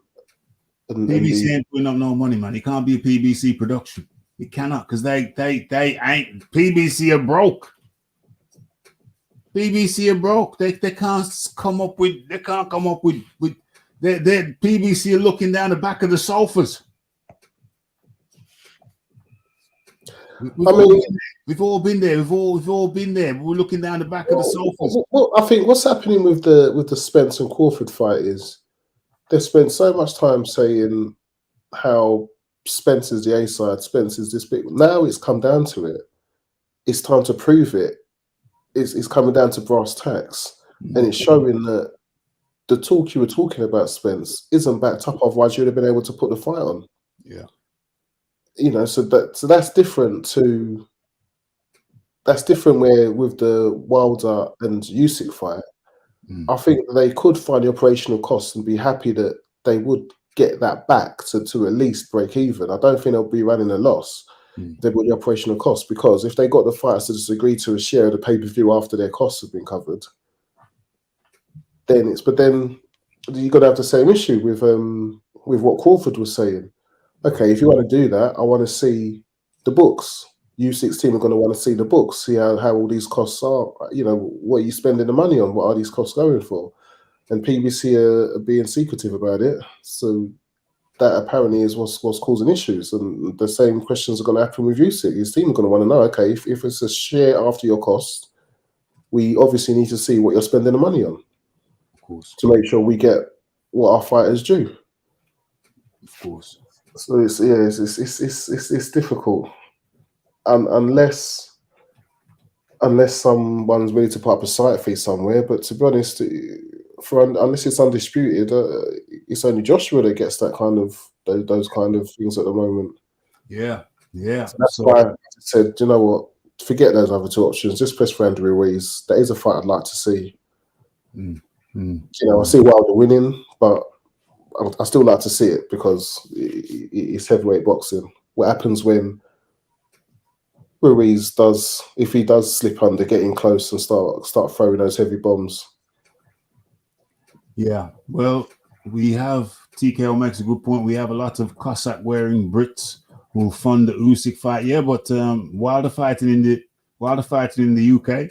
PBC ain't putting up no money, man. It can't be a PBC production. It cannot, because they ain't. PBC are broke. PBC are broke. They can't come up with. They can't come up with. Their PBC are looking down the back of the sofas. We've all been there. We've all been there. We're looking down the back of the sofas. Well, I think what's happening with the Spence and Crawford fight is they spent so much time saying how Spence is the A side, Spence is this big. Now it's come down to it. It's time to prove it. It's coming down to brass tacks, and it's showing that the talk you were talking about, Spence, isn't backed up. Otherwise, you'd have been able to put the fight on. Yeah. You know, so that's different to. That's different where with the Wilder and Usyk fight, I think they could find the operational costs and be happy that they would get that back to at least break even. I don't think they'll be running a loss. They got the operational costs, because if they got the fighters to just agree to a share of the pay-per-view after their costs have been covered, then you're gonna have the same issue with what Crawford was saying. Okay, if you want to do that, I want to see the books. Usyk's team are going to want to see the books, see how all these costs are. You know, what are you spending the money on? What are these costs going for? And PBC are being secretive about it. So that apparently is what's causing issues. And the same questions are going to happen with Usyk. His team are going to want to know, okay, if it's a share after your cost, we obviously need to see what you're spending the money on. Of course. To make sure we get what our fighters do. Of course. So it's difficult. Unless someone's ready to put up a site fee somewhere, but to be honest, unless it's undisputed, it's only Joshua that gets that kind of those kind of things at the moment. Yeah. So that's why I said, you know what, forget those other two options. Just press for Andy Ruiz. That is a fight I'd like to see. You know, I see Wilder winning, but I still like to see it because it's heavyweight boxing. What happens when Ruiz if he does slip under, getting close and start throwing those heavy bombs? Yeah, well, we have TKO makes a good point. We have a lot of Cossack wearing Brits who fund the Usyk fight. Yeah, but Wilder fighting in the UK,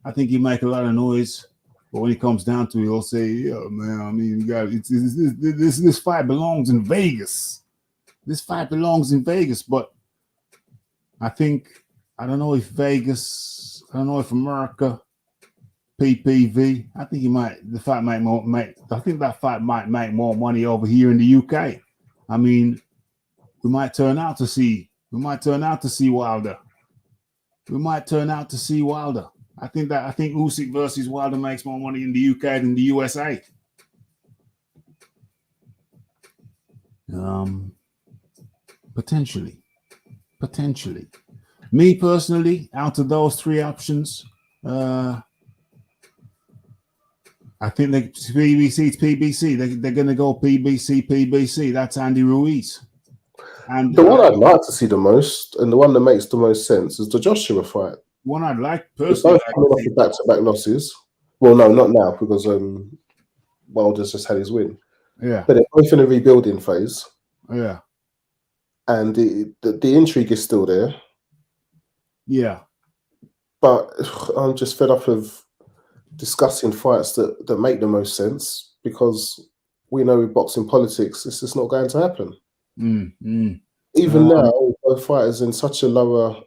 I think he make a lot of noise. But when it comes down to it, he'll say, "Yeah, man, I mean, you got this fight belongs in Vegas. This fight belongs in Vegas." But I think I don't know if Vegas, I don't know if America, PPV. I think the fight might I think that fight might make more money over here in the UK. I mean, we might turn out to see Wilder. We might turn out to see Wilder. I think Usyk versus Wilder makes more money in the UK than the USA. Potentially. Me personally, out of those three options, I think it's PBC. They're going to go PBC. That's Andy Ruiz. And the one I'd like to see the most, and the one that makes the most sense, is the Joshua fight. One I'd like They're personally. both coming off the back-to-back losses. Well, no, not now, because Wilder's just had his win. Yeah. But they're both in a rebuilding phase. Yeah. And the intrigue is still there. Yeah. But I'm just fed up of discussing fights that make the most sense, because we know with boxing politics, it's just not going to happen. Even now, both fighters in such a lower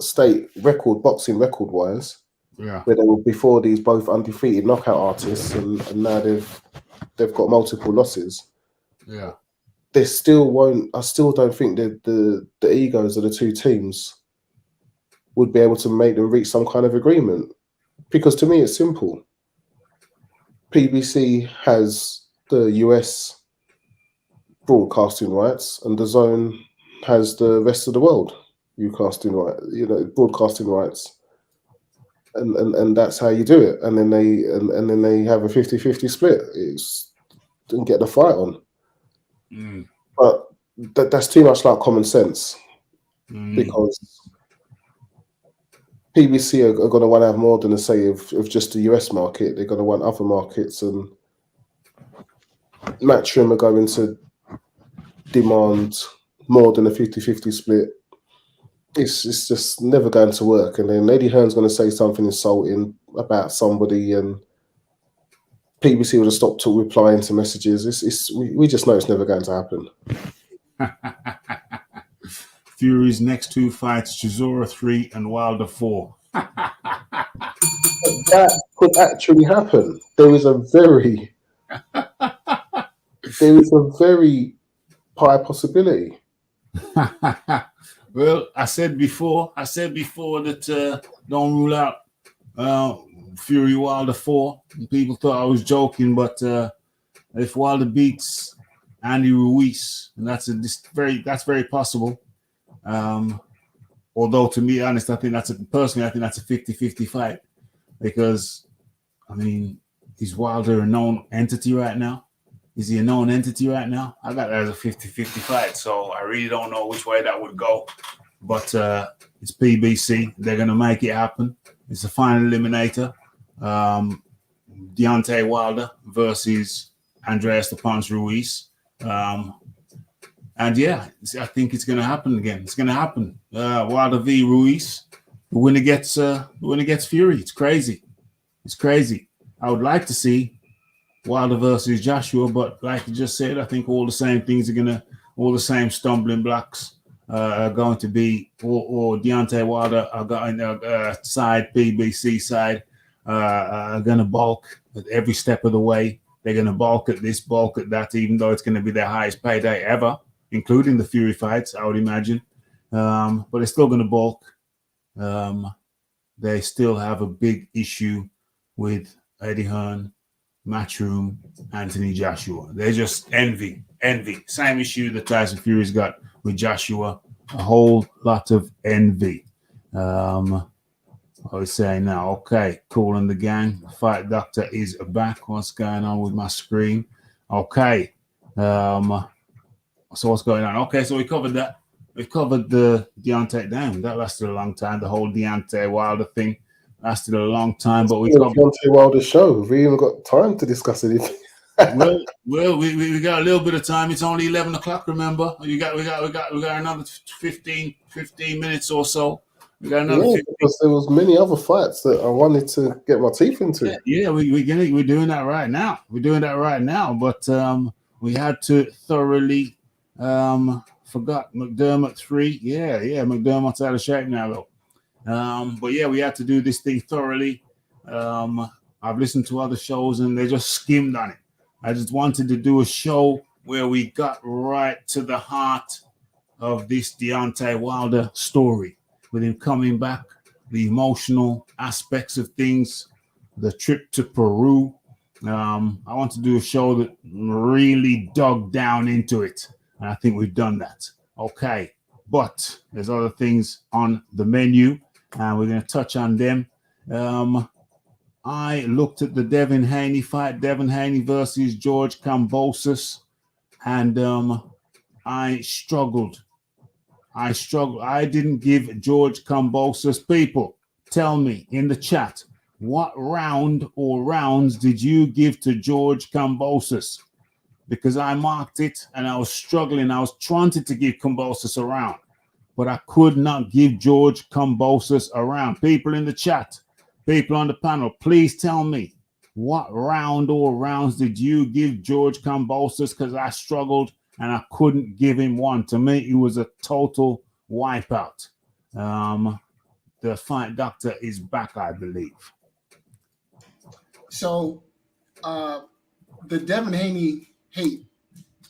state boxing record wise, yeah, where they were before these both undefeated knockout artists, and now they've got multiple losses. Yeah, They still won't. I still don't think that the egos of the two teams would be able to make them reach some kind of agreement. Because to me, it's simple. PBC has the US broadcasting rights, and the Zone has the rest of the world broadcasting rights, and that's how you do it. And then they have a 50-50 split. And get the fight on. But that's too much like common sense, because PBC are going to want to have more than a say of just the US market. They're going to want other markets, and Matchroom are going to demand more than a 50-50 split. It's just never going to work. And then Eddie Hearn's going to say something insulting about somebody, and PBC will just stop replying to messages. We just know it's never going to happen. Fury's next two fights: Chisora 3 and Wilder 4. That could actually happen. There is a very high possibility. Well, I said before that don't rule out Fury Wilder 4. People thought I was joking, but if Wilder beats Andy Ruiz, and that's very possible. Although, to be honest, I think that's a 50-50 fight, because I mean, is Wilder a known entity right now? Is he a known entity right now? I got that as a 50-50 fight, so I really don't know which way that would go. But it's PBC. They're going to make it happen. It's a final eliminator. Deontay Wilder versus Andreas the Punch Ruiz. And yeah, I think it's going to happen again. It's going to happen. Wilder v. Ruiz. The winner gets Fury. It's crazy. I would like to see Wilder versus Joshua, but like you just said, I think all the same stumbling blocks are going to be, or Deontay Wilder are going PBC side, are going to bulk at every step of the way. They're going to bulk at this, bulk at that, even though it's going to be their highest payday ever, including the Fury fights, I would imagine. But they're still going to bulk. They still have a big issue with Eddie Hearn, Matchroom, Anthony Joshua. They're just envy. Same issue that Tyson Fury's got with Joshua. A whole lot of envy. I was saying now, okay, Cool and the gang. Fight Doctor is back. What's going on with my screen? Okay. So what's going on? Okay, so we covered that. We've covered the Deontay. Damn, that lasted a long time. The whole Deontay Wilder thing lasted a long time, but we covered Deontay Wilder show. We even got time to discuss anything. well, we got a little bit of time. It's only 11 o'clock. Remember, we got another 15 minutes or so. We got another. Yeah, because there was many other fights that I wanted to get my teeth into. Yeah, we're doing that right now. But we had to thoroughly forgot McDermott 3. Yeah, McDermott's out of shape now though. But yeah, we had to do this thing thoroughly. I've listened to other shows and they just skimmed on it. I just wanted to do a show where we got right to the heart of this Deontay Wilder story, with him coming back, the emotional aspects of things, the trip to Peru. I want to do a show that really dug down into it, and I think we've done that. Okay, but there's other things on the menu, and we're going to touch on them. I looked at the Devin Haney fight, Devin Haney versus George Kambosos, and I struggled. I didn't give George Kambosos. People, tell me in the chat, what round or rounds did you give to George Kambosos? Because I marked it and I was struggling. I was trying to give Kambosos a round, but I could not give George Kambosos a round. People in the chat, people on the panel, please tell me, what round or rounds did you give George Kambosos? Because I struggled and I couldn't give him one. To me, it was a total wipeout. The fight doctor is back, I believe. So the Devin Haney hate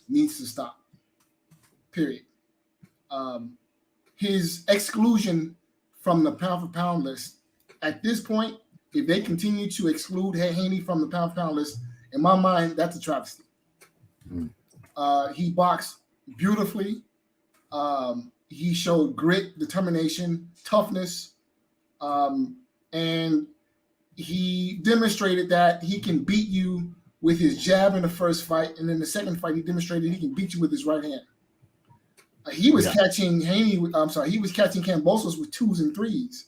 needs to stop. Period. His exclusion from the pound for pound list at this point, if they continue to exclude Haney from the pound for pound list, in my mind, that's a travesty. He boxed beautifully. He showed grit, determination, toughness, and he demonstrated that he can beat you with his jab in the first fight, and in the second fight, he demonstrated he can beat you with his right hand. He was catching Haney. He was catching Kambosos with 2s and 3s,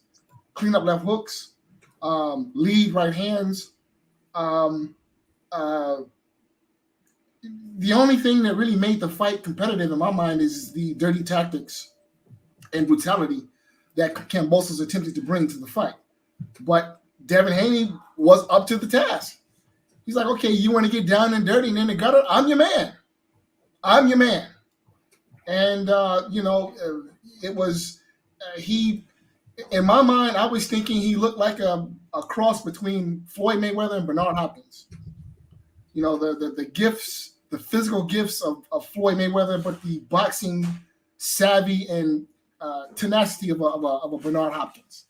clean up left hooks, lead right hands. The only thing that really made the fight competitive in my mind is the dirty tactics and brutality that Kambosos attempted to bring to the fight. But Devin Haney was up to the task. He's like, okay, you want to get down and dirty and in the gutter? I'm your man. I'm your man. And, it was he, in my mind, I was thinking he looked like a cross between Floyd Mayweather and Bernard Hopkins. You know, the gifts, the physical gifts of Floyd Mayweather, but the boxing savvy and tenacity of a Bernard Hopkins.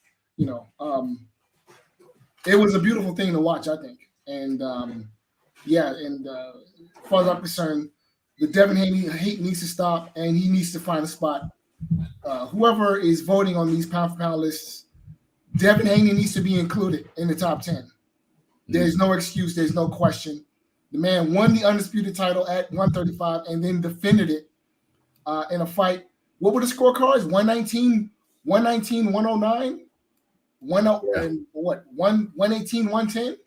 It was a beautiful thing to watch, I think. And as far as I'm concerned, the Devin Haney hate needs to stop, and he needs to find a spot. Whoever is voting on these pound for pound lists, Devin Haney needs to be included in the top 10. There's no excuse. There's no question. The man won the undisputed title at 135 and then defended it in a fight. What were the scorecards? 119, 109, 118, 110?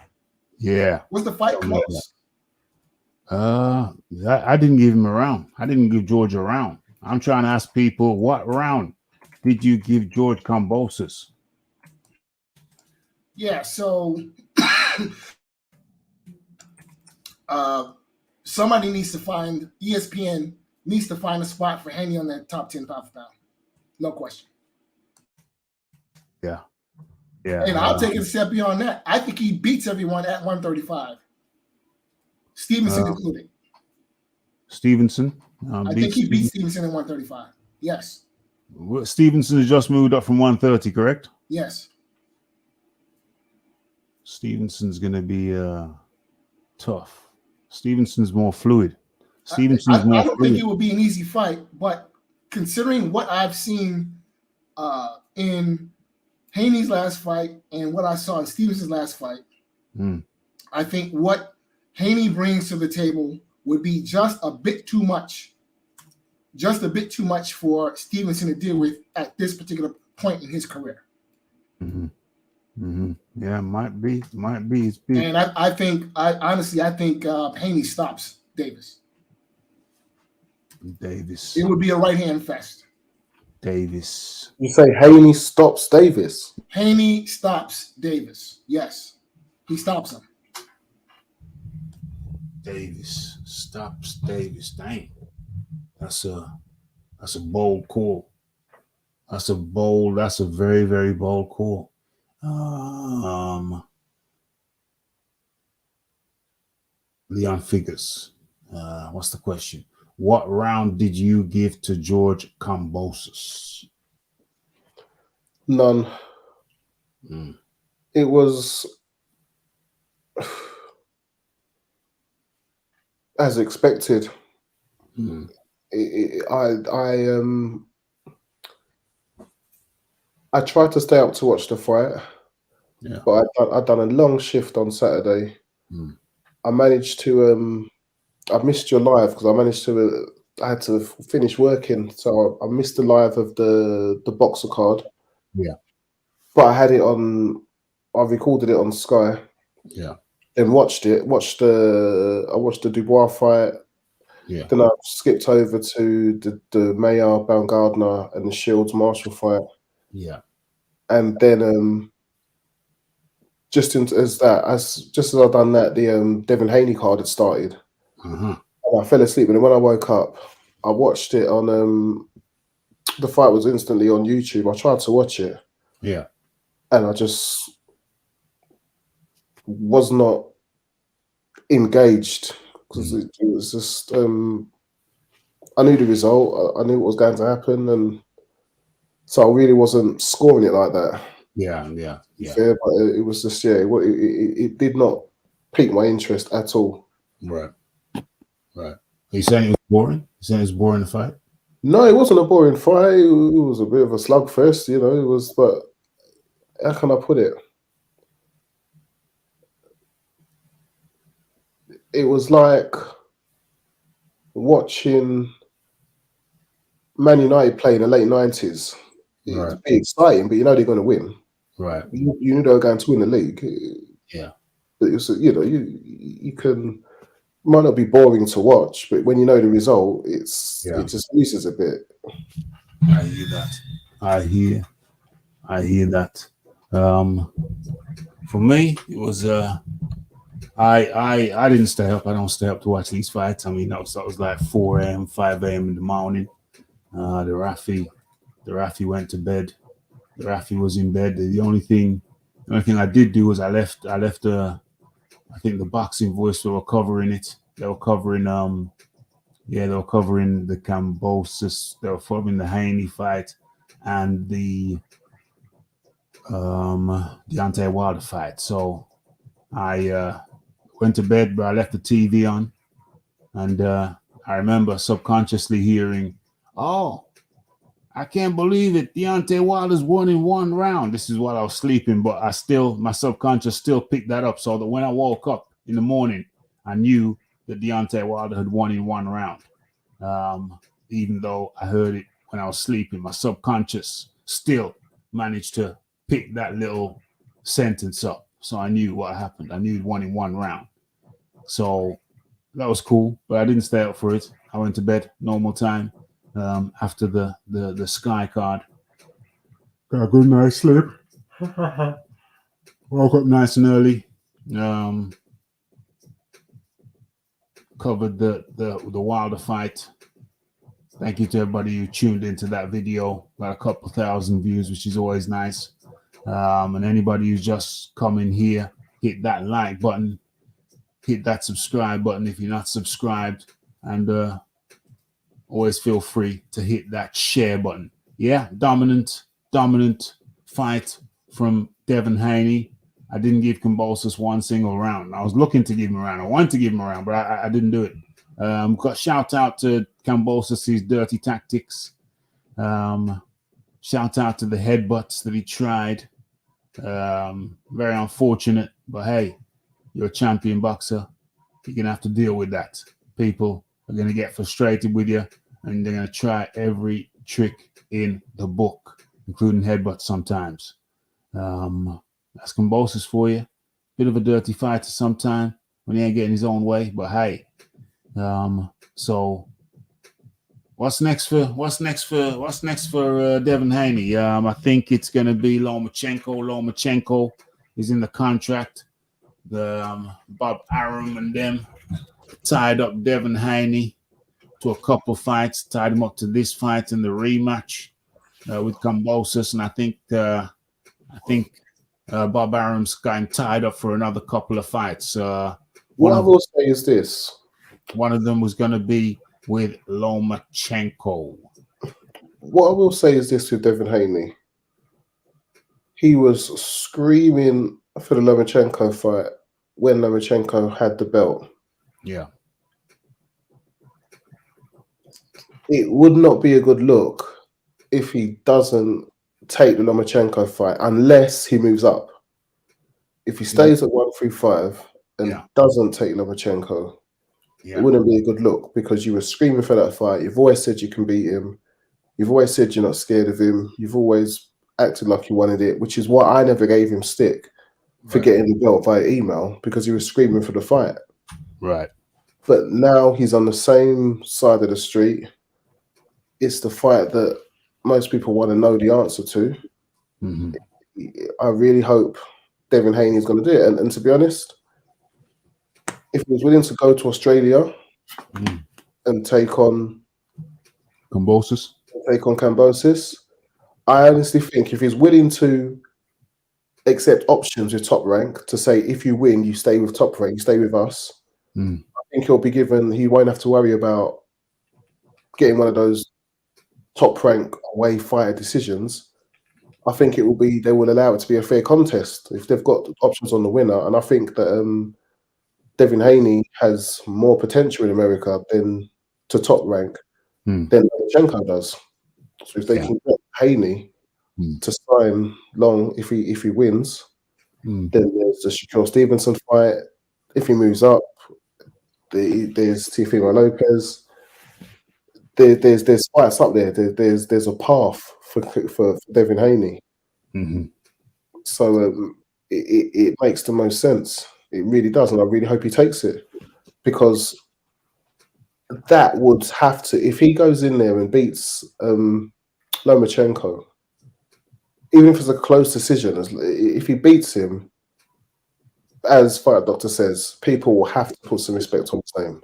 Yeah. Was the fight close? I didn't give him a round. I didn't give George a round. I'm trying to ask people, what round did you give George Kambosos? Yeah, so somebody needs to find, ESPN needs to find a spot for Haney on that top 10 pound for pound. No question. Yeah. And I'll take it a step beyond that. I think he beats everyone at 135. Stevenson included. Stevenson? I think he beat Stevenson at 135. Yes. Stevenson has just moved up from 130, correct? Yes. Stevenson's going to be tough. Stevenson's more fluid. I don't think it would be an easy fight, but considering what I've seen in Haney's last fight and what I saw in Stevenson's last fight, I think what Haney brings to the table would be just a bit too much for Stevenson to deal with at this particular point in his career. Yeah, might be. And I think Haney stops Davis. It would be a right hand fest. Davis. You say Haney stops Davis? Haney stops Davis. Yes, he stops him. Davis stops Davis. Dang, that's a bold call. That's a very, very bold call. Leon Figures. What's the question? What round did you give to George Kambosos? None. It was as expected. I tried to stay up to watch the fight, but I'd done a long shift on Saturday. I managed to I missed your live because I had to finish working, so I missed the live of the boxer card. Yeah. But I had it on. I recorded it on Sky. Yeah. Then watched it. I watched the Dubois fight. Yeah. Then I skipped over to the Mayer Baumgardner and the Shields Marshall fight. Yeah. And then just as I'd done that, the Devin Haney card had started. And I fell asleep, and then when I woke up, I watched it on the fight was instantly on YouTube. I tried to watch it. Yeah. And I just was not engaged because it was just I knew the result. I knew what was going to happen, and so I really wasn't scoring it like that. Yeah. Fair, but it was just it did not pique my interest at all. Right. Are you saying it was boring? You saying it was boring to fight? No, it wasn't a boring fight. It was a bit of a slugfest, you know. It was, but how can I put it? It was like watching Man United play in the late 90s. It'd be exciting, but you know they're going to win. Right. You knew they were going to win the league. Yeah. But it was, you know, you can might not be boring to watch, but when you know the result, it just loses a bit. I hear that. I hear that. For me, it was I didn't stay up. I don't stay up to watch these fights. I mean, that was like 4 a.m., 5 a.m. in the morning. The Rafi went to bed. The Rafi was in bed. The only thing I did do was I left I think the Boxing Voice were covering it. They were covering they were covering the Kambosos, they were covering the Haney fight and the Deontay Wilder fight. So I went to bed, but I left the TV on, and I remember subconsciously hearing, "Oh, I can't believe it! Deontay Wilder's won in 1 round." This is while I was sleeping, but my subconscious still picked that up, so that when I woke up in the morning, I knew that Deontay Wilder had won in 1 round. Even though I heard it when I was sleeping, my subconscious still managed to pick that little sentence up. So I knew what happened. I knew he'd won in 1 round. So that was cool, but I didn't stay up for it. I went to bed normal time after the Sky card. Got a good night's sleep. Woke up nice and early. Covered the Wilder fight. Thank you to everybody who tuned into that video. Got a couple thousand views, which is always nice. And anybody who's just coming here, hit that like button, hit that subscribe button if you're not subscribed, and always feel free to hit that share button. Yeah, dominant fight from Devin Haney. I didn't give Kambosos 1 single round. I was looking to give him a round. I wanted to give him a round, but I didn't do it. Got shout out to Kambosos' dirty tactics. Shout out to the headbutts that he tried. Very unfortunate, but hey, you're a champion boxer. You're going to have to deal with that. People are going to get frustrated with you, and they're going to try every trick in the book, including headbutts sometimes. That's Kambosos for you. Bit of a dirty fighter sometime when he ain't getting his own way, but hey. So what's next for Devin Haney? I think it's going to be Lomachenko. Lomachenko is in the contract. The Bob Arum and them tied up Devin Haney to a couple fights, tied him up to this fight and the rematch. with Kambosos, and I think Bob Arum's gotten tied up for another couple of fights. What I will say is this: one of them was going to be with Lomachenko. What I will say is this with Devin Haney. He was screaming for the Lomachenko fight when Lomachenko had the belt. Yeah. It would not be a good look if he doesn't take the Lomachenko fight unless he moves up. If he stays at 135 and doesn't take Lomachenko, it wouldn't be a good look because you were screaming for that fight. You've always said you can beat him. You've always said you're not scared of him. You've always acted like you wanted it, which is why I never gave him stick for getting the belt via email because he was screaming for the fight. Right. But now he's on the same side of the street. It's the fight that most people want to know the answer to. Mm-hmm. I really hope Devin Haney is going to do it. And to be honest, if he was willing to go to Australia and take on Kambosos, I honestly think if he's willing to accept options with Top Rank to say, if you win, you stay with Top Rank, you stay with us, I think he'll be given, he won't have to worry about getting one of those Top Rank away fighter decisions. I think it will be, they will allow it to be a fair contest if they've got options on the winner. And I think that Devin Haney has more potential in America than to Top Rank than Lomachenko does. So if they can get Haney to sign long, if he wins, then there's the Shakur Stevenson fight. If he moves up, there's Teofimo Lopez. There's fights up there. There's a path for Devin Haney. Mm-hmm. So it makes the most sense. It really does, and I really hope he takes it because that would have to, if he goes in there and beats Lomachenko, even if it's a close decision, if he beats him, as Fight Doctor says, people will have to put some respect on his name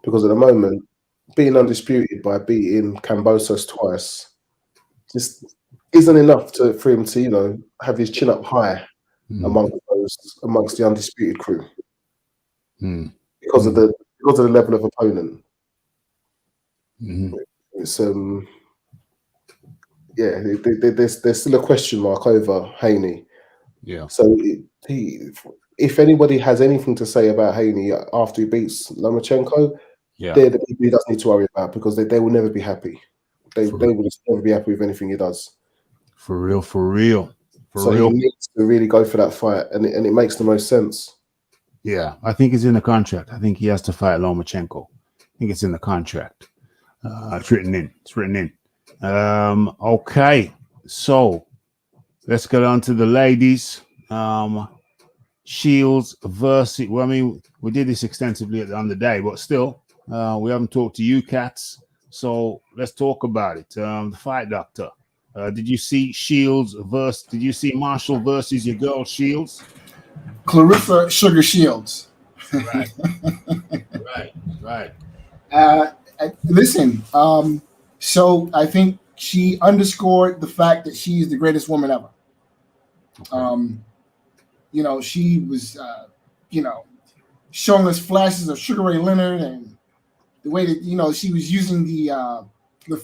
because at the moment, being undisputed by beating Kambosos twice just isn't enough for him to, have his chin up high amongst the undisputed crew because of the level of opponent. It's there's still a question mark over Haney. Yeah. So if anybody has anything to say about Haney after he beats Lomachenko, they're the people he doesn't need to worry about because they will never be happy. They will just never be happy with anything he does. For real. He needs to really go for that fight, and it makes the most sense. Yeah, I think it's in the contract. I think he has to fight Lomachenko. I think it's in the contract. It's written in. Okay, so let's get on to the ladies. Shields versus. Well, I mean, we did this extensively on the day, but still, we haven't talked to you cats. So let's talk about it. The Fight Doctor. Did you see Shields versus? Did you see Marshall versus your girl Shields? Clarissa Sugar Shields. Right. Listen, so I think she underscored the fact that she's the greatest woman ever. Okay. She was, showing us flashes of Sugar Ray Leonard and the way that, she was using the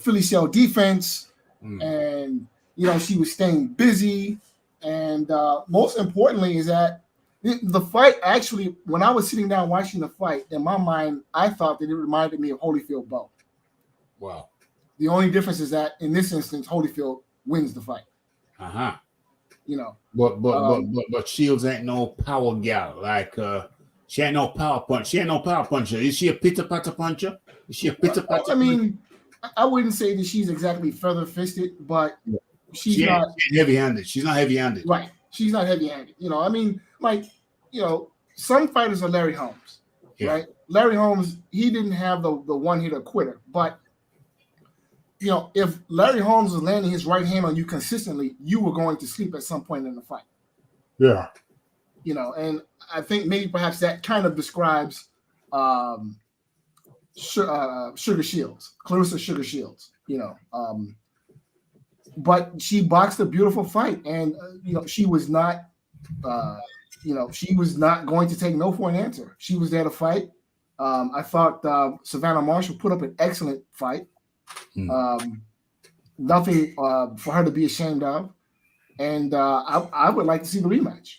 Philly cell defense and, she was staying busy. And most importantly is that the fight actually, when I was sitting down watching the fight, in my mind, I thought that it reminded me of Holyfield Bowe. Wow. The only difference is that in this instance, Holyfield wins the fight. Uh-huh. But Shields ain't no power gal. Like she ain't no power punch. She ain't no power puncher. Is she a pitter-patter puncher? Is she a pitter-patter? I mean, I wouldn't say that she's exactly feather-fisted, but she's not heavy-handed. She's not heavy-handed. Right. She's not heavy-handed. I mean, some fighters are Larry Holmes, right? Larry Holmes, he didn't have the one-hitter quitter, but if Larry Holmes was landing his right hand on you consistently, you were going to sleep at some point in the fight. Yeah. And I think maybe perhaps that kind of describes Sugar Shields, Clarissa Sugar Shields. but she boxed a beautiful fight, and she was not, she was not going to take no for an answer. She was there to fight. I thought Savannah Marshall put up an excellent fight. Nothing for her to be ashamed of, and I would like to see the rematch.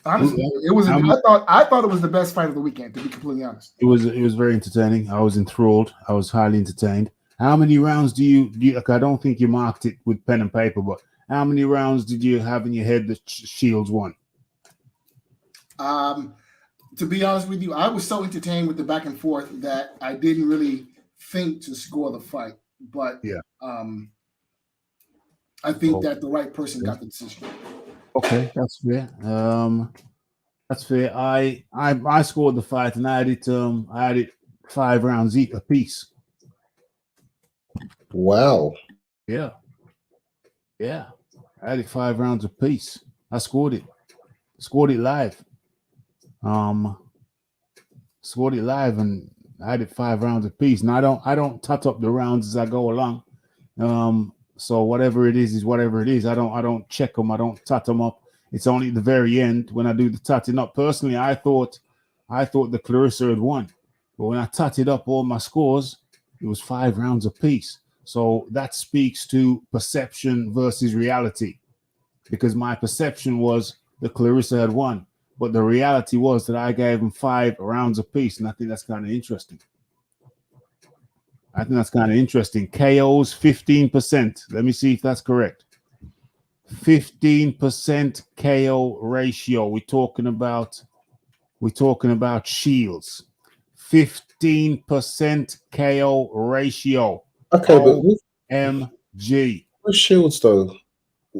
Honestly, it was. I thought it was the best fight of the weekend. To be completely honest, it was very entertaining. I was enthralled. I was highly entertained. How many rounds do you? Like, I don't think you marked it with pen and paper, but how many rounds did you have in your head that Shields won? To be honest with you, I was so entertained with the back and forth that I didn't really think to score the fight. But yeah, I think that the right person got the decision. Okay, that's fair. That's fair. I scored the fight, and I had it 5 rounds a piece. Wow. Yeah. I had it 5 rounds apiece. I scored it. Scored it live. Scored it live, and I had it 5 rounds apiece. And I don't tot up the rounds as I go along. So whatever it is whatever it is. I don't check them. I don't tot them up. It's only at the very end when I do the totting up. Personally, I thought the Clarissa had won, but when I totted up all my scores, it was 5 rounds apiece. So that speaks to perception versus reality, because my perception was that Clarissa had won, but the reality was that I gave them 5 rounds apiece, and I think that's kind of interesting. KOs 15%. Let me see if that's correct. 15% KO ratio. We're talking about Shields. 15% KO ratio. Okay, but OMG. with Shields though,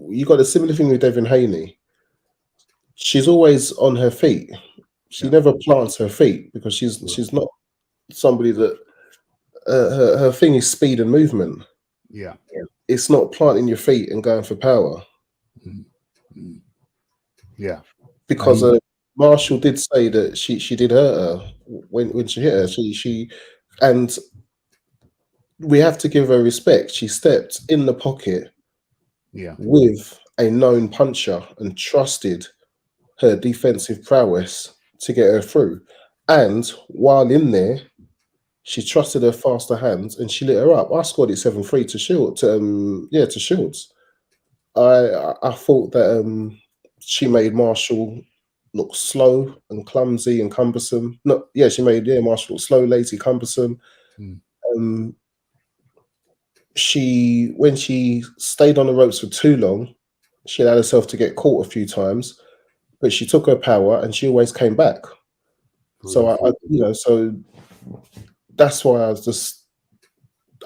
you got a similar thing with Devin Haney. She's always on her feet. She never plants her feet because she's not somebody that her thing is speed and movement. Yeah. It's not planting your feet and going for power. Yeah. Because Marshall did say that she did hurt her when she hit her. She and we have to give her respect. She stepped in the pocket with a known puncher and trusted her defensive prowess to get her through. And while in there, she trusted her faster hands and she lit her up. I scored it 7-3 to Shields. To Shields. I thought that she made Marshall look slow and clumsy and cumbersome. She made Marshall look slow, lazy, cumbersome. When she stayed on the ropes for too long, she allowed herself to get caught a few times, but she took her power and she always came back. So so that's why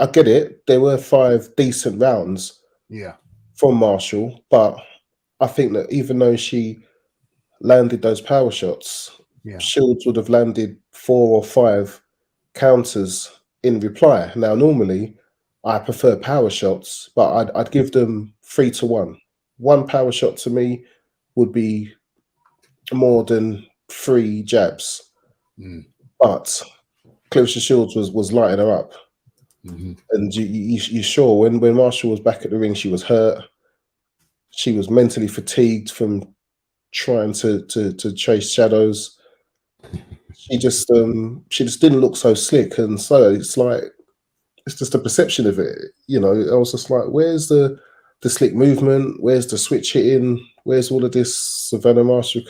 I get it. There were 5 decent rounds from Marshall, but I think that even though she landed those power shots, Shields would have landed 4 or 5 counters in reply. Now, normally I prefer power shots, but I'd give them 3-1. 1 power shot to me would be more than 3 jabs. But Clarissa Shields was lighting her up. And you sure when Marshall was back at the ring, she was hurt. She was mentally fatigued from trying to chase shadows. She just didn't look so slick, and so it's just a perception of it. I was just like, where's the slick movement? Where's the switch hitting? Where's all of this? Savannah Marshall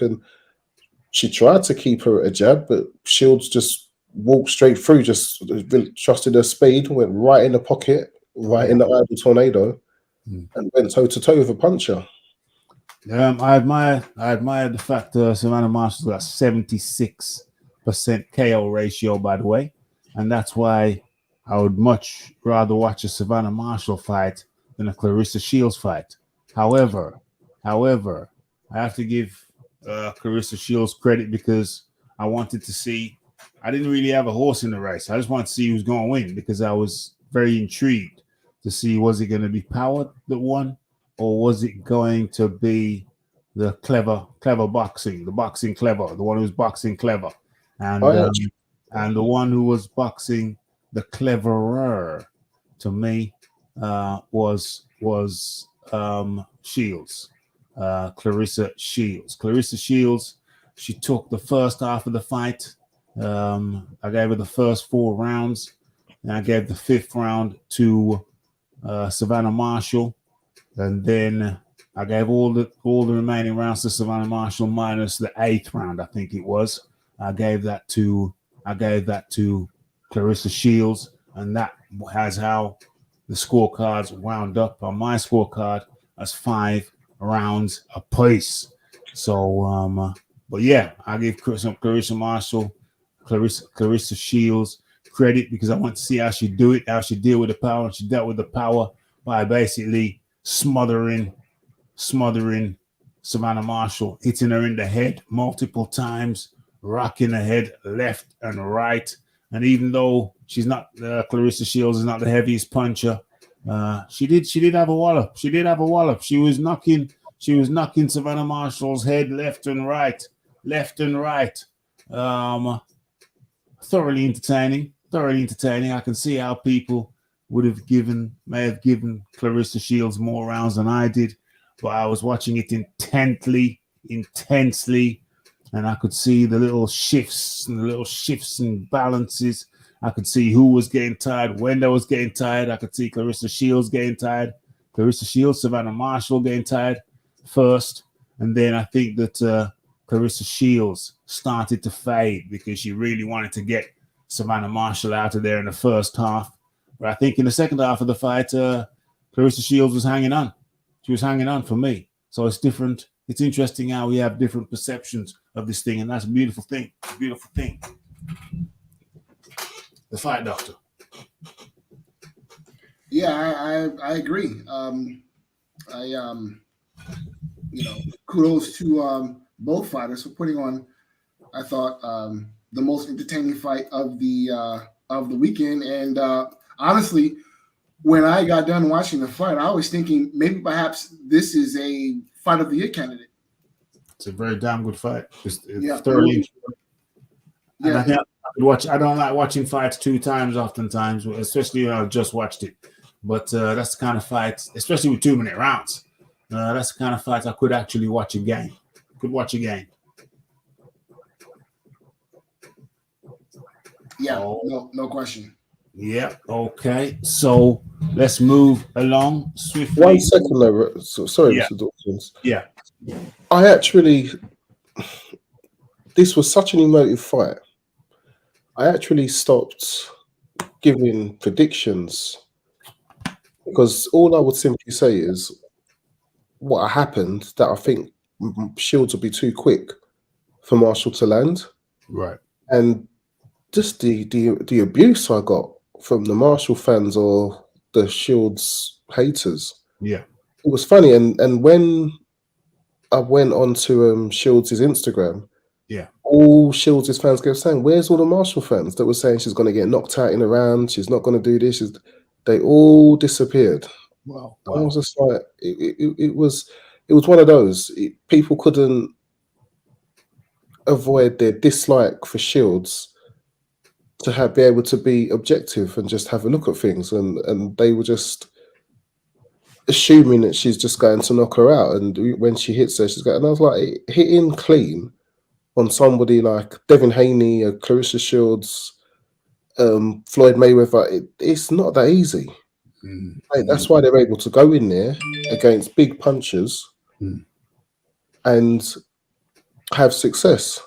she tried to keep her at a jab, but Shields just walked straight through, just really trusted her speed, went right in the pocket, right in the idle tornado, and went toe to toe with a puncher. I admire the fact Savannah Marshall's got 76% KO ratio, by the way, and that's why I would much rather watch a Savannah Marshall fight than a Clarissa Shields fight. However, I have to give Clarissa Shields credit because I wanted to see. I didn't really have a horse in the race. I just wanted to see who's going to win because I was very intrigued to see, was it going to be power that won, or was it going to be the clever boxing, the boxing clever, the one who was boxing clever, and the one who was boxing the cleverer, to me, was was Shields, Clarissa Shields. Clarissa Shields, she took the first half of the fight. I gave her the first 4 rounds, and I gave the 5th round to Savannah Marshall, and then I gave all the remaining rounds to Savannah Marshall minus the 8th round, I think it was. I gave that to Clarissa Shields, and that has how the scorecards wound up on my scorecard as 5 rounds apiece. So, but yeah, I give Clarissa Marshall, Clarissa Shields credit because I want to see how she do it, how she deal with the power, and she dealt with the power by basically smothering Savannah Marshall, hitting her in the head multiple times, rocking her head left and right. And even though she's not Clarissa Shields is not the heaviest puncher, she did have a wallop. She did have a wallop. She was knocking Savannah Marshall's head left and right. Thoroughly entertaining. I can see how people may have given Clarissa Shields more rounds than I did, but I was watching it intensely, and I could see the little shifts and balances. I could see who was getting tired, when they was getting tired. I could see Clarissa Shields getting tired. Savannah Marshall getting tired first, and then I think that Clarissa Shields started to fade because she really wanted to get Savannah Marshall out of there in the first half. But I think in the second half of the fight, Clarissa Shields was hanging on. She was hanging on for me. So it's different. It's interesting how we have different perceptions of this thing, and that's a beautiful thing. The fight, doctor. Yeah, I agree. Kudos to both fighters for putting on, I thought, the most entertaining fight of the weekend. And honestly, when I got done watching the fight, I was thinking maybe perhaps this is a fight of the year candidate. It's a very damn good fight. It's Yeah. thoroughly. Yeah. And I don't like watching fights 2 times, oftentimes, especially when I've just watched it. But that's the kind of fight, especially with 2-minute rounds. That's the kind of fight I could actually watch again. Yeah, Oh. no question. Yeah. Okay. So let's move along swiftly. 1 second, though. Sorry, Yeah. Mr. Dawkins. Yeah. This was such an emotive fight. I actually stopped giving predictions because all I would simply say is what happened, that I think Shields will be too quick for Marshall to land. Right. And just the abuse I got from the Marshall fans or the Shields haters. Yeah. It was funny. And when I went onto Shields' Instagram, Yeah. all Shields' fans kept saying, "Where's all the Marshall fans that were saying she's going to get knocked out in a round? She's not going to do this." They all disappeared. Wow. I was just like, it was one of those. People couldn't avoid their dislike for Shields to be able to be objective and just have a look at things, and they were just assuming that she's just going to knock her out. And when she hits her, she's going. And I was like, hitting clean on somebody like Devin Haney, Clarissa Shields, Floyd Mayweather, it's not that easy. That's why they're able to go in there against big punchers and have success.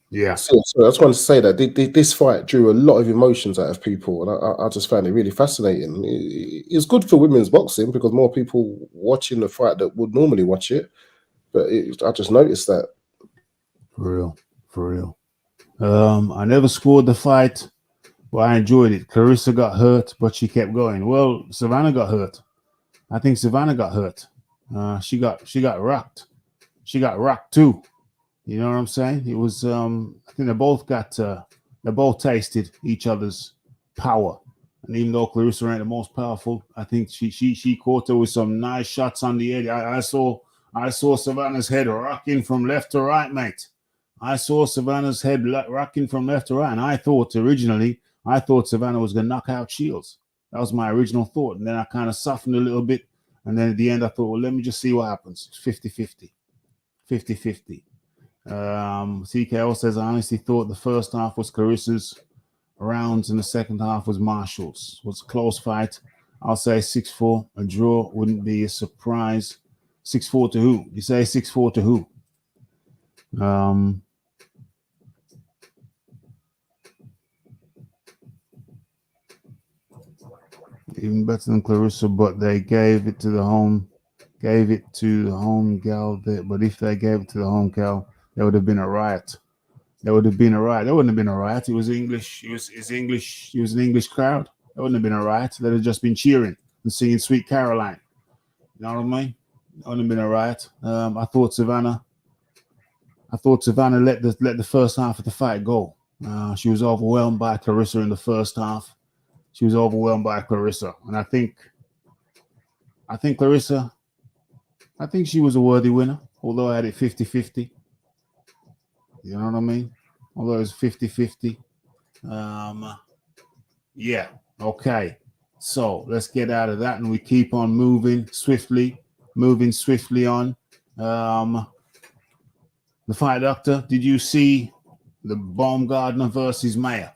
Yeah. So I just wanted to say that this fight drew a lot of emotions out of people, and I just found it really fascinating. It's good for women's boxing because more people watching the fight that would normally watch it, but I just noticed that. For real. I never scored the fight, but I enjoyed it. Clarissa got hurt, but she kept going. Well, Savannah got hurt. I think Savannah got hurt. She got rocked. She got rocked too. You know what I'm saying? It was I think they both tasted each other's power. And even though Clarissa ain't the most powerful, I think she caught her with some nice shots on the head. I saw Savannah's head rocking from left to right, mate. I saw Savannah's head rocking from left to right, and I thought originally Savannah was gonna knock out Shields. That was my original thought. And then I kind of softened a little bit. And then at the end, I thought, well, let me just see what happens. It's 50-50. 50-50. CKO says, I honestly thought the first half was Clarissa's rounds and the second half was Marshall's. It was a close fight. I'll say 6-4. A draw wouldn't be a surprise. 6-4 to who? You say 6-4 to who? Even better than Clarissa, but they gave it to the home gal there. But if they gave it to the home gal, there would have been a riot. There wouldn't have been a riot. It was English. It was English. It was an English crowd. There wouldn't have been a riot. They'd have just been cheering and singing Sweet Caroline. You know what I mean? There wouldn't have been a riot. I thought Savannah let the first half of the fight go. She was overwhelmed by Clarissa in the first half. She was overwhelmed by Clarissa. And I think Clarissa, she was a worthy winner, although I had it 50-50. You know what I mean? Although it was 50-50. Yeah, okay. So let's get out of that and we keep on moving swiftly on. The fight, Doctor, did you see the Baumgartner versus Mayer?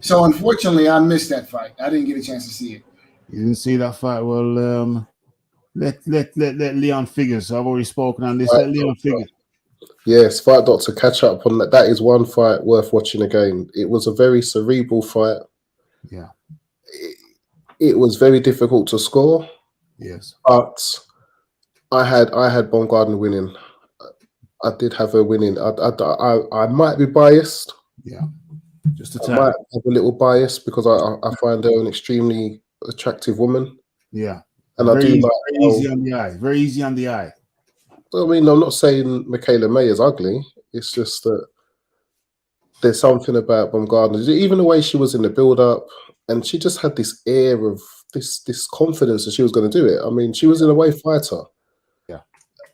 So unfortunately, I missed that fight. I didn't get a chance to see it. You didn't see that fight? Well, let Leon Figures. I've already spoken on this. Let Leon Figures. Yes, Fight Doctor, catch up on that. That is one fight worth watching again. It was a very cerebral fight. Yeah. It was very difficult to score. Yes. But I had Baumgartner winning. I did have her winning. I might be biased. Yeah. Just a I might have a little bias because I find her an extremely attractive woman. Yeah. And very I do easy, like very easy on the eye. Very easy on the eye. I mean, I'm not saying Michaela May is ugly. It's just that there's something about Baumgartner, even the way she was in the build-up, and she just had this air of this confidence that she was going to do it. I mean, she was in a way fighter. Yeah.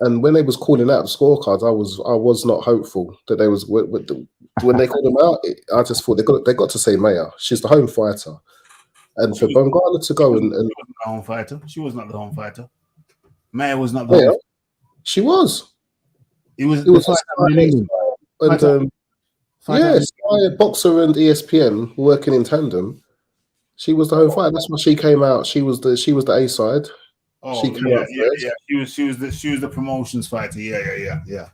And when they was calling out the scorecards, I was not hopeful that they was when they called them out. I just thought they got to say Maya. She's the home fighter, and for Baumgartner to go and she wasn't the home fighter. She was not the home fighter. Maya was not the Maya, home. she was. It was a fight in England. and Sky, Boxer and ESPN working in tandem. She was the home fighter. That's why she came out. She was the A side. Oh, she came out first. She was the promotions fighter. Yeah.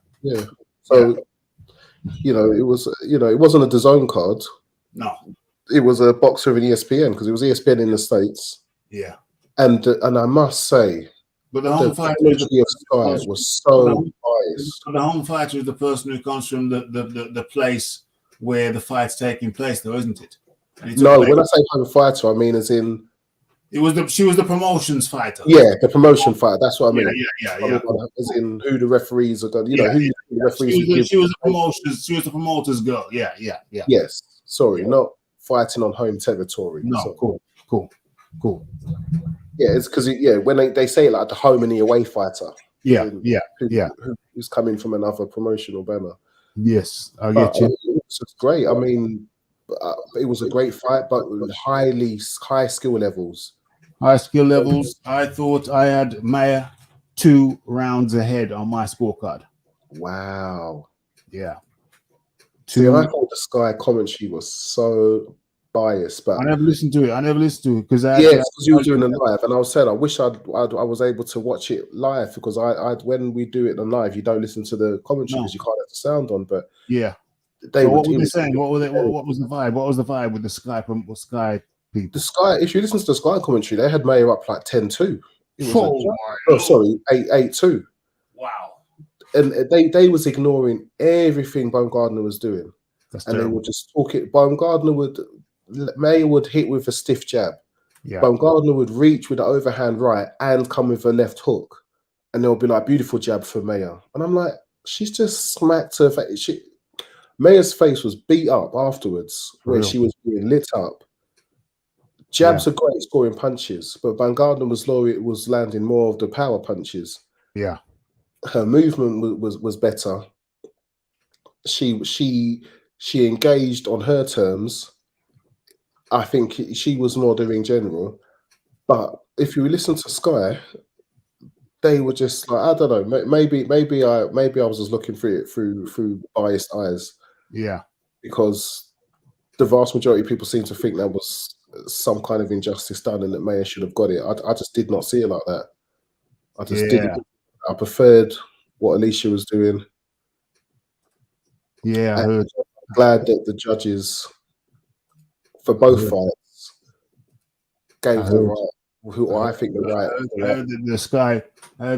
So, it wasn't a DAZN card. No. It was a Boxer and ESPN because it was ESPN in the States. Yeah. And I must say, but the home fighter was so biased. The home fighter is the person who comes from the place where the fight's taking place, though, isn't it? No, when I say home fighter, I mean as in she was the promotions fighter. Yeah, the promotion fighter. That's what I mean. Yeah. As in who the referees are going. Who the referees. She was the promoter's girl. Yeah. Yes. Sorry, not fighting on home territory. No, so. Cool. Yeah, it's because when they say it like the home and the away fighter. Who's coming from another promotional banner. Yes, I get you. It's great. I mean, it was a great fight, but with high skill levels. High skill levels. I thought I had Maya 2 rounds ahead on my scorecard. Wow. Yeah. See, I thought the Sky commentary was so biased, but I never listened to it because you were doing it live, and I was saying I wish I was able to watch it live because I when we do it on live, you don't listen to the commentary because you can't have the sound on. But yeah, what were they saying? What was the vibe? What was the vibe with the Sky people? The Sky, if you listen to the Sky commentary, they had Mayo up like 10-2. Sorry, 8-2. Wow. And they was ignoring everything Baumgartner was doing. They would just talk it. Mayo would hit with a stiff jab. Yeah. Baumgartner would reach with the overhand right and come with a left hook. And they'll be like, beautiful jab for Mayo. And I'm like, she's just smacked her face. Mayo's face was beat up afterwards where she was being lit up. Jabs are great scoring punches, but Baumgartner was landing more of the power punches. Yeah. Her movement was better. She engaged on her terms, I think she was more the ring general. But if you listen to Sky, they were just like, I don't know. Maybe I was just looking through it through biased eyes, Yeah. because the vast majority of people seem to think there was some kind of injustice done and that Maya should have got it. I just did not see it like that. I just didn't. I preferred what Alicia was doing. Yeah, I And heard. I'm glad that the judges for both fights gave the right, who I think the right. I heard that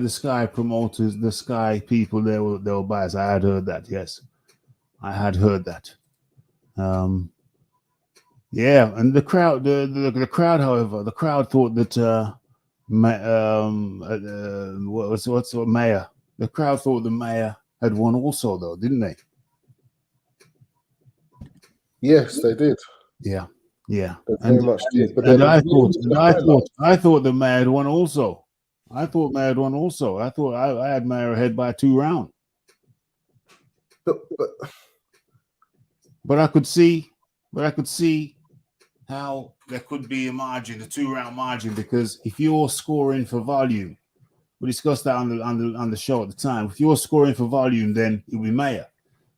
the Sky promoters, the Sky people, they were biased. I had heard that. Yes, I had heard that. Yeah, and the crowd, the crowd, however, the crowd thought that what's Mayor? The crowd thought the Mayor had won also, though, didn't they? Yes, they did. Yeah, yeah. They very much did. But And then I thought the Mayor had won also. I thought Mayor had won also. I thought I had Mayor ahead by 2 rounds. But I could see how there could be a margin, a 2-round margin, because if you're scoring for volume, we discussed that on the show at the time. If you're scoring for volume, then it'll be Mayer.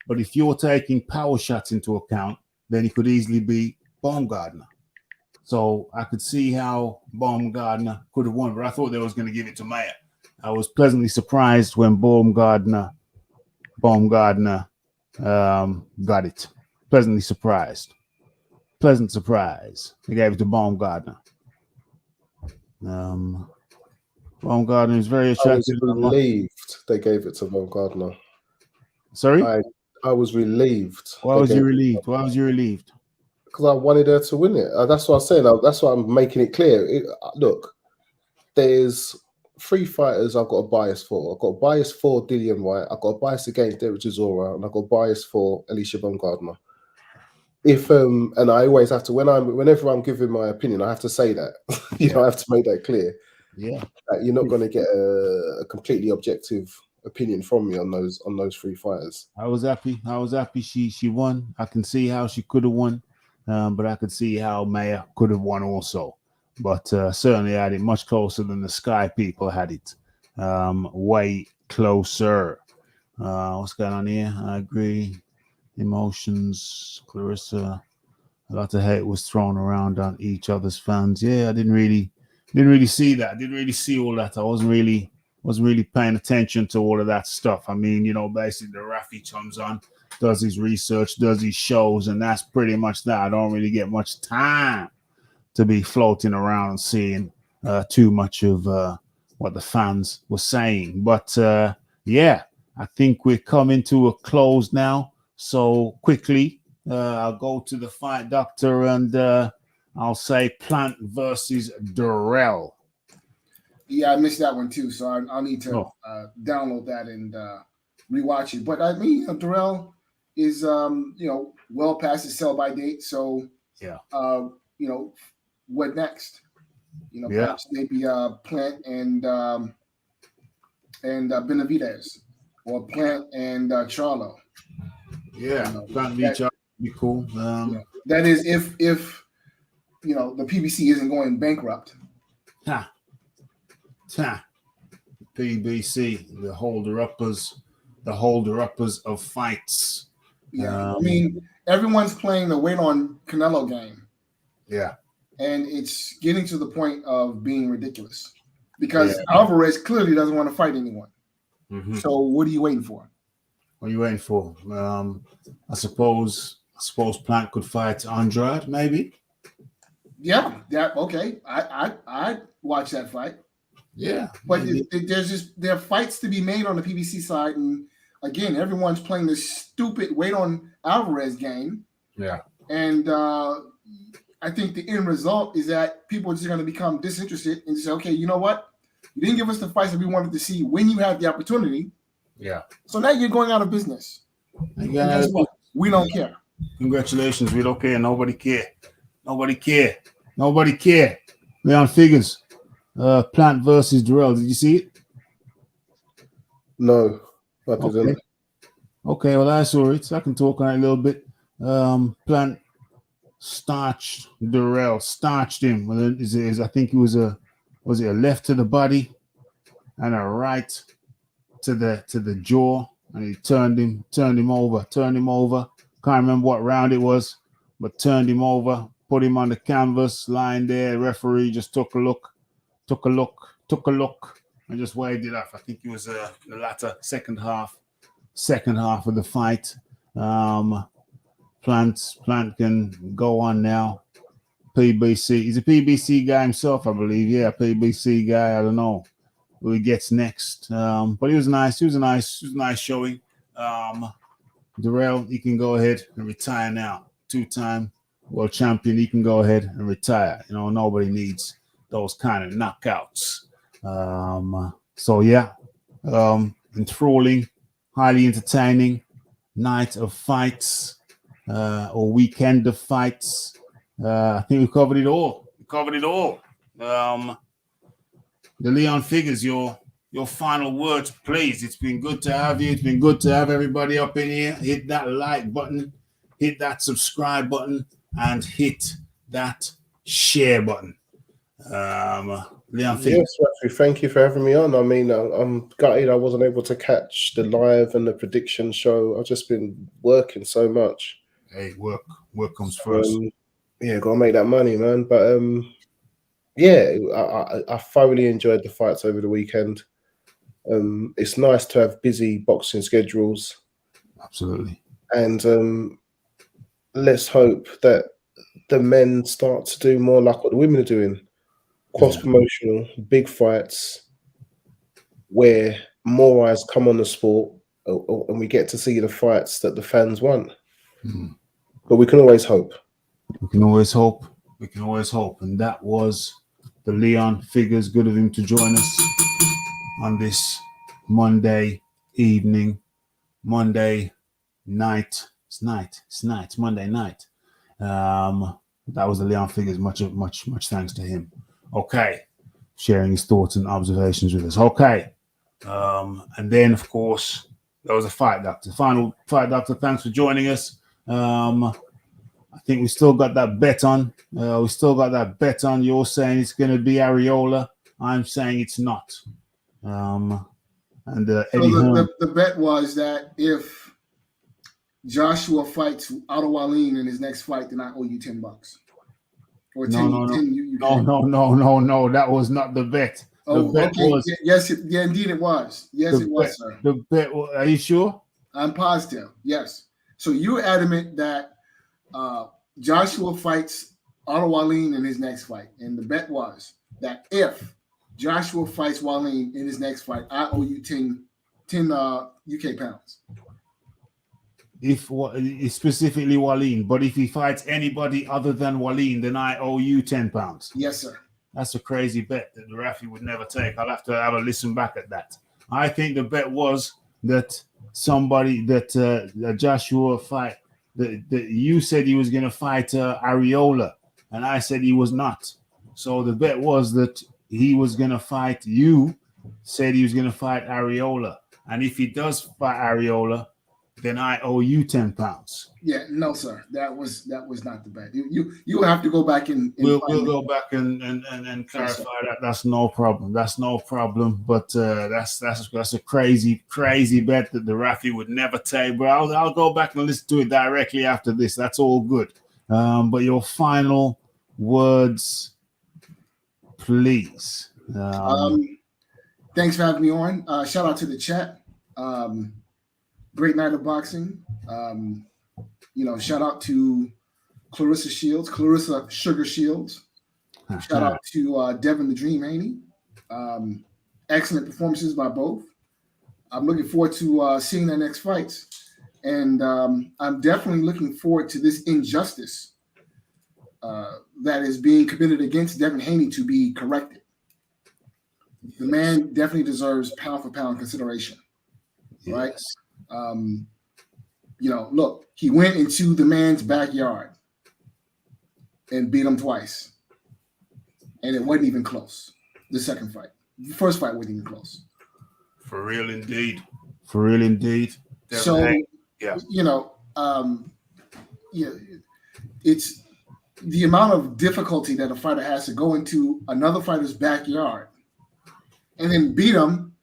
But if you're taking power shots into account, then it could easily be Baumgartner. So I could see how Baumgartner could have won, but I thought they was going to give it to Mayer. I was pleasantly surprised when Baumgartner got it. Pleasantly surprised. Pleasant surprise. They gave it to Baumgartner. Baumgartner is very attractive. I was relieved they gave it to Baumgartner. Sorry? I was relieved. Why was you relieved? Why was you relieved? Because I wanted her to win it. That's what I'm saying. That's why I'm making it clear. Look, there's 3 fighters I've got a bias for. I've got a bias for Dillian White. I've got a bias against Derek Chisora, and I've got a bias for Alicia Baumgartner. And I always have to, whenever I'm giving my opinion, I have to say that. I have to make that clear. Yeah, that you're not going to get a completely objective opinion from me on those 3 fighters. I was happy. She won. I can see how she could have won, but I could see how Maya could have won also. But certainly I had it much closer than the Sky people had it. Way closer. What's going on here? I agree. Emotions, Clarissa. A lot of hate was thrown around on each other's fans. Yeah, I didn't really see that. I didn't really see all that. I wasn't really paying attention to all of that stuff. I mean, basically the Rafi comes on, does his research, does his shows, and that's pretty much that. I don't really get much time to be floating around and seeing too much of what the fans were saying. But yeah, I think we're coming to a close now. So quickly, I'll go to the fight, Doctor, and I'll say Plant versus Durrell. Yeah, I missed that one too, so I'll need to download that and rewatch it. But I mean, Durrell is well past his sell-by date, so yeah, what next? Perhaps maybe Plant and Benavidez, or Plant and Charlo. Yeah, Plant v. Charlo would be cool. That is if the PBC isn't going bankrupt. PBC, the holder-uppers of fights. Yeah, I mean, everyone's playing the wait on Canelo game. Yeah, and it's getting to the point of being ridiculous because Alvarez clearly doesn't want to fight anyone. Mm-hmm. So what are you waiting for? What are you waiting for? I suppose Plant could fight Andrade, maybe. Yeah. Okay. I'd watch that fight. Yeah, but there are fights to be made on the PBC side, and again, everyone's playing this stupid wait on Alvarez game. Yeah, and I think the end result is that people are just going to become disinterested and say, okay, you know what? You didn't give us the fights that we wanted to see when you had the opportunity. Yeah. So now you're going out of business. And guess what? We don't care. Congratulations. We don't care. Nobody care. We're on figures. Plant versus Durrell. Did you see it? No, I didn't. Okay, well, I saw it. So I can talk on it a little bit. Plant starched him. I think it was a left to the body and a right to the jaw, and he turned him over. Can't remember what round it was, but turned him over, put him on the canvas, lying there. Referee just took a look, and just waved it off. I think it was the latter second half of the fight. Plant can go on now. PBC. He's a PBC guy himself, I believe. Yeah, PBC guy. I don't know who he gets next. But it was nice. It was a nice showing. Darrell, he can go ahead and retire now. 2-time world champion. He can go ahead and retire. You know, nobody needs those kind of knockouts. So yeah, enthralling, highly entertaining night of fights, or weekend of fights. I think we covered it all. The Leon Figures, your final words, please. It's been good to have you. It's been good to have everybody up in here. Hit that like button, hit that subscribe button, and hit that share button. Leon Figures. Yes, Rafi, thank you for having me on. I mean, I'm gutted I wasn't able to catch the live and the prediction show. I've just been working so much. Hey, work comes first. Yeah, gotta make that money, man. But yeah, I thoroughly enjoyed the fights over the weekend. It's nice to have busy boxing schedules. Absolutely. And let's hope that the men start to do more like what the women are doing. Cross-promotional, big fights where more eyes come on the sport, and we get to see the fights that the fans want. Mm. But we can always hope. We can always hope. And that was the Leon Figures. Good of him to join us on this Monday evening, Monday night. It's Monday night. That was the Leon Figures. Much thanks to him. Okay. Sharing his thoughts and observations with us. Okay. And then, of course, there was a Fight Doctor. Final Fight Doctor, thanks for joining us. I think we still got that bet on. You're saying it's going to be Areola. I'm saying it's not. And Eddie So the bet was that if Joshua fights Otto Wallin in his next fight, then I owe you $10. Or 10. No. 10 you No. That was not the bet. Oh, bet okay. was, yes, indeed it was. Yes, it was, sir. The bet. Are you sure? I'm positive. Yes. So you're adamant that Joshua fights Otto Wallin in his next fight, and the bet was that if Joshua fights Wallin in his next fight, I owe you 10 UK pounds. If specifically Wallin, but if he fights anybody other than Wallin, then I owe you £10. Yes, sir. That's a crazy bet that the Rafi would never take. I'll have to have a listen back at that. I think the bet was that Joshua fight. That you said he was going to fight Areola, and I said he was not. So the bet was that he was going to fight. You said he was going to fight Areola, and if he does fight Areola, then I owe you £10. Yeah, no, sir. That was not the bet. You have to go back and we'll go back and clarify that. That's no problem. But that's a crazy bet that the Rafi would never take. But I'll go back and listen to it directly after this. That's all good. But your final words, please. Thanks for having me on. Shout out to the chat. Great night of boxing. Shout out to Clarissa Sugar Shields. Shout out to Devin the Dream Haney. Excellent performances by both. I'm looking forward to seeing their next fights. And I'm definitely looking forward to this injustice that is being committed against Devin Haney to be corrected. The man definitely deserves pound for pound consideration. Yes. Right? Look, he went into the man's backyard and beat him twice. And it wasn't even close. The second fight. The first fight wasn't even close. For real indeed. So, yeah. it's the amount of difficulty that a fighter has to go into another fighter's backyard and then beat them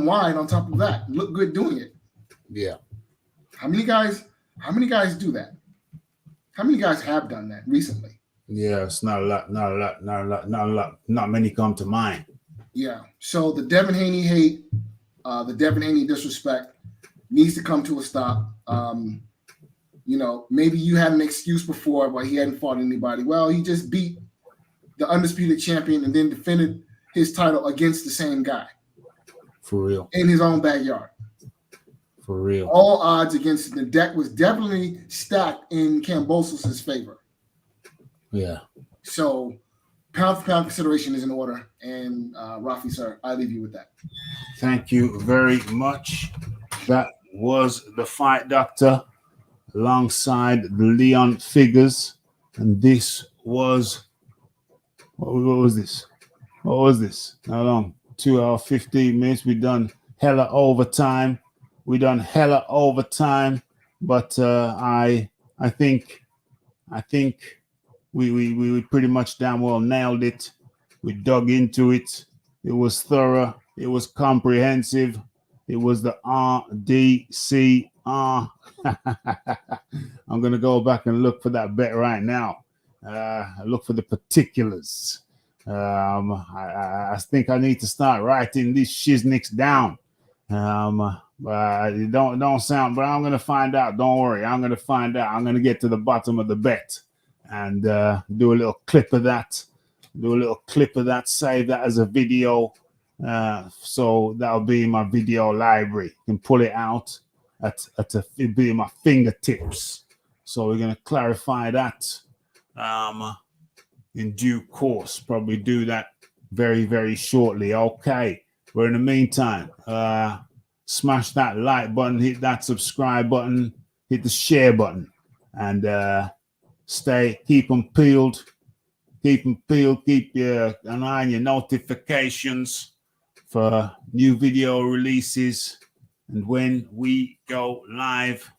wide on top of that. Look good doing it. Yeah. How many guys do that? How many guys have done that recently? Yeah, it's not a lot. Not many come to mind. Yeah. So the Devin Haney hate, the Devin Haney disrespect needs to come to a stop. Maybe you had an excuse before why he hadn't fought anybody. Well, he just beat the undisputed champion and then defended his title against the same guy. For real. In his own backyard. For real. All odds against him. The deck was definitely stacked in Kambosos' favor. Yeah. So pound for pound consideration is in order. And Rafi, sir, I leave you with that. Thank you very much. That was the Fight Doctor alongside the Leon Figures. And this was, what was this? What was this? How long? 2 hours, 15 minutes. We done hella overtime. But I think we pretty much damn well nailed it. We dug into it. It was thorough. It was comprehensive. It was the RDCR. I'm gonna go back and look for that bet right now. Look for the particulars. I think I need to start writing these shiznicks down. It don't sound, but I'm gonna find out. Don't worry, I'm gonna find out. I'm gonna get to the bottom of the bet and do a little clip of that. Save that as a video. So that'll be in my video library. You can pull it out it'll be in my fingertips. So we're gonna clarify that in due course. Probably do that very, very shortly. Okay. But in the meantime, smash that like button, hit that subscribe button, hit the share button, and keep them peeled. Keep an eye on your notifications for new video releases and when we go live.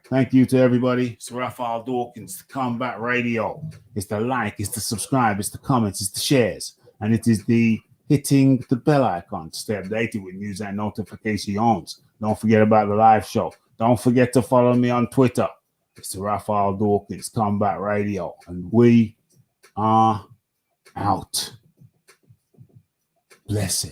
Thank you to everybody. It's Raphael Dawkins, the Combat Radio. It's the like, it's the subscribe, it's the comments, it's the shares, and it is the hitting the bell icon to stay updated with news and notifications. Don't forget about the live show. Don't forget to follow me on Twitter. It's the Raphael Dawkins Combat Radio, and we are out. Blessed.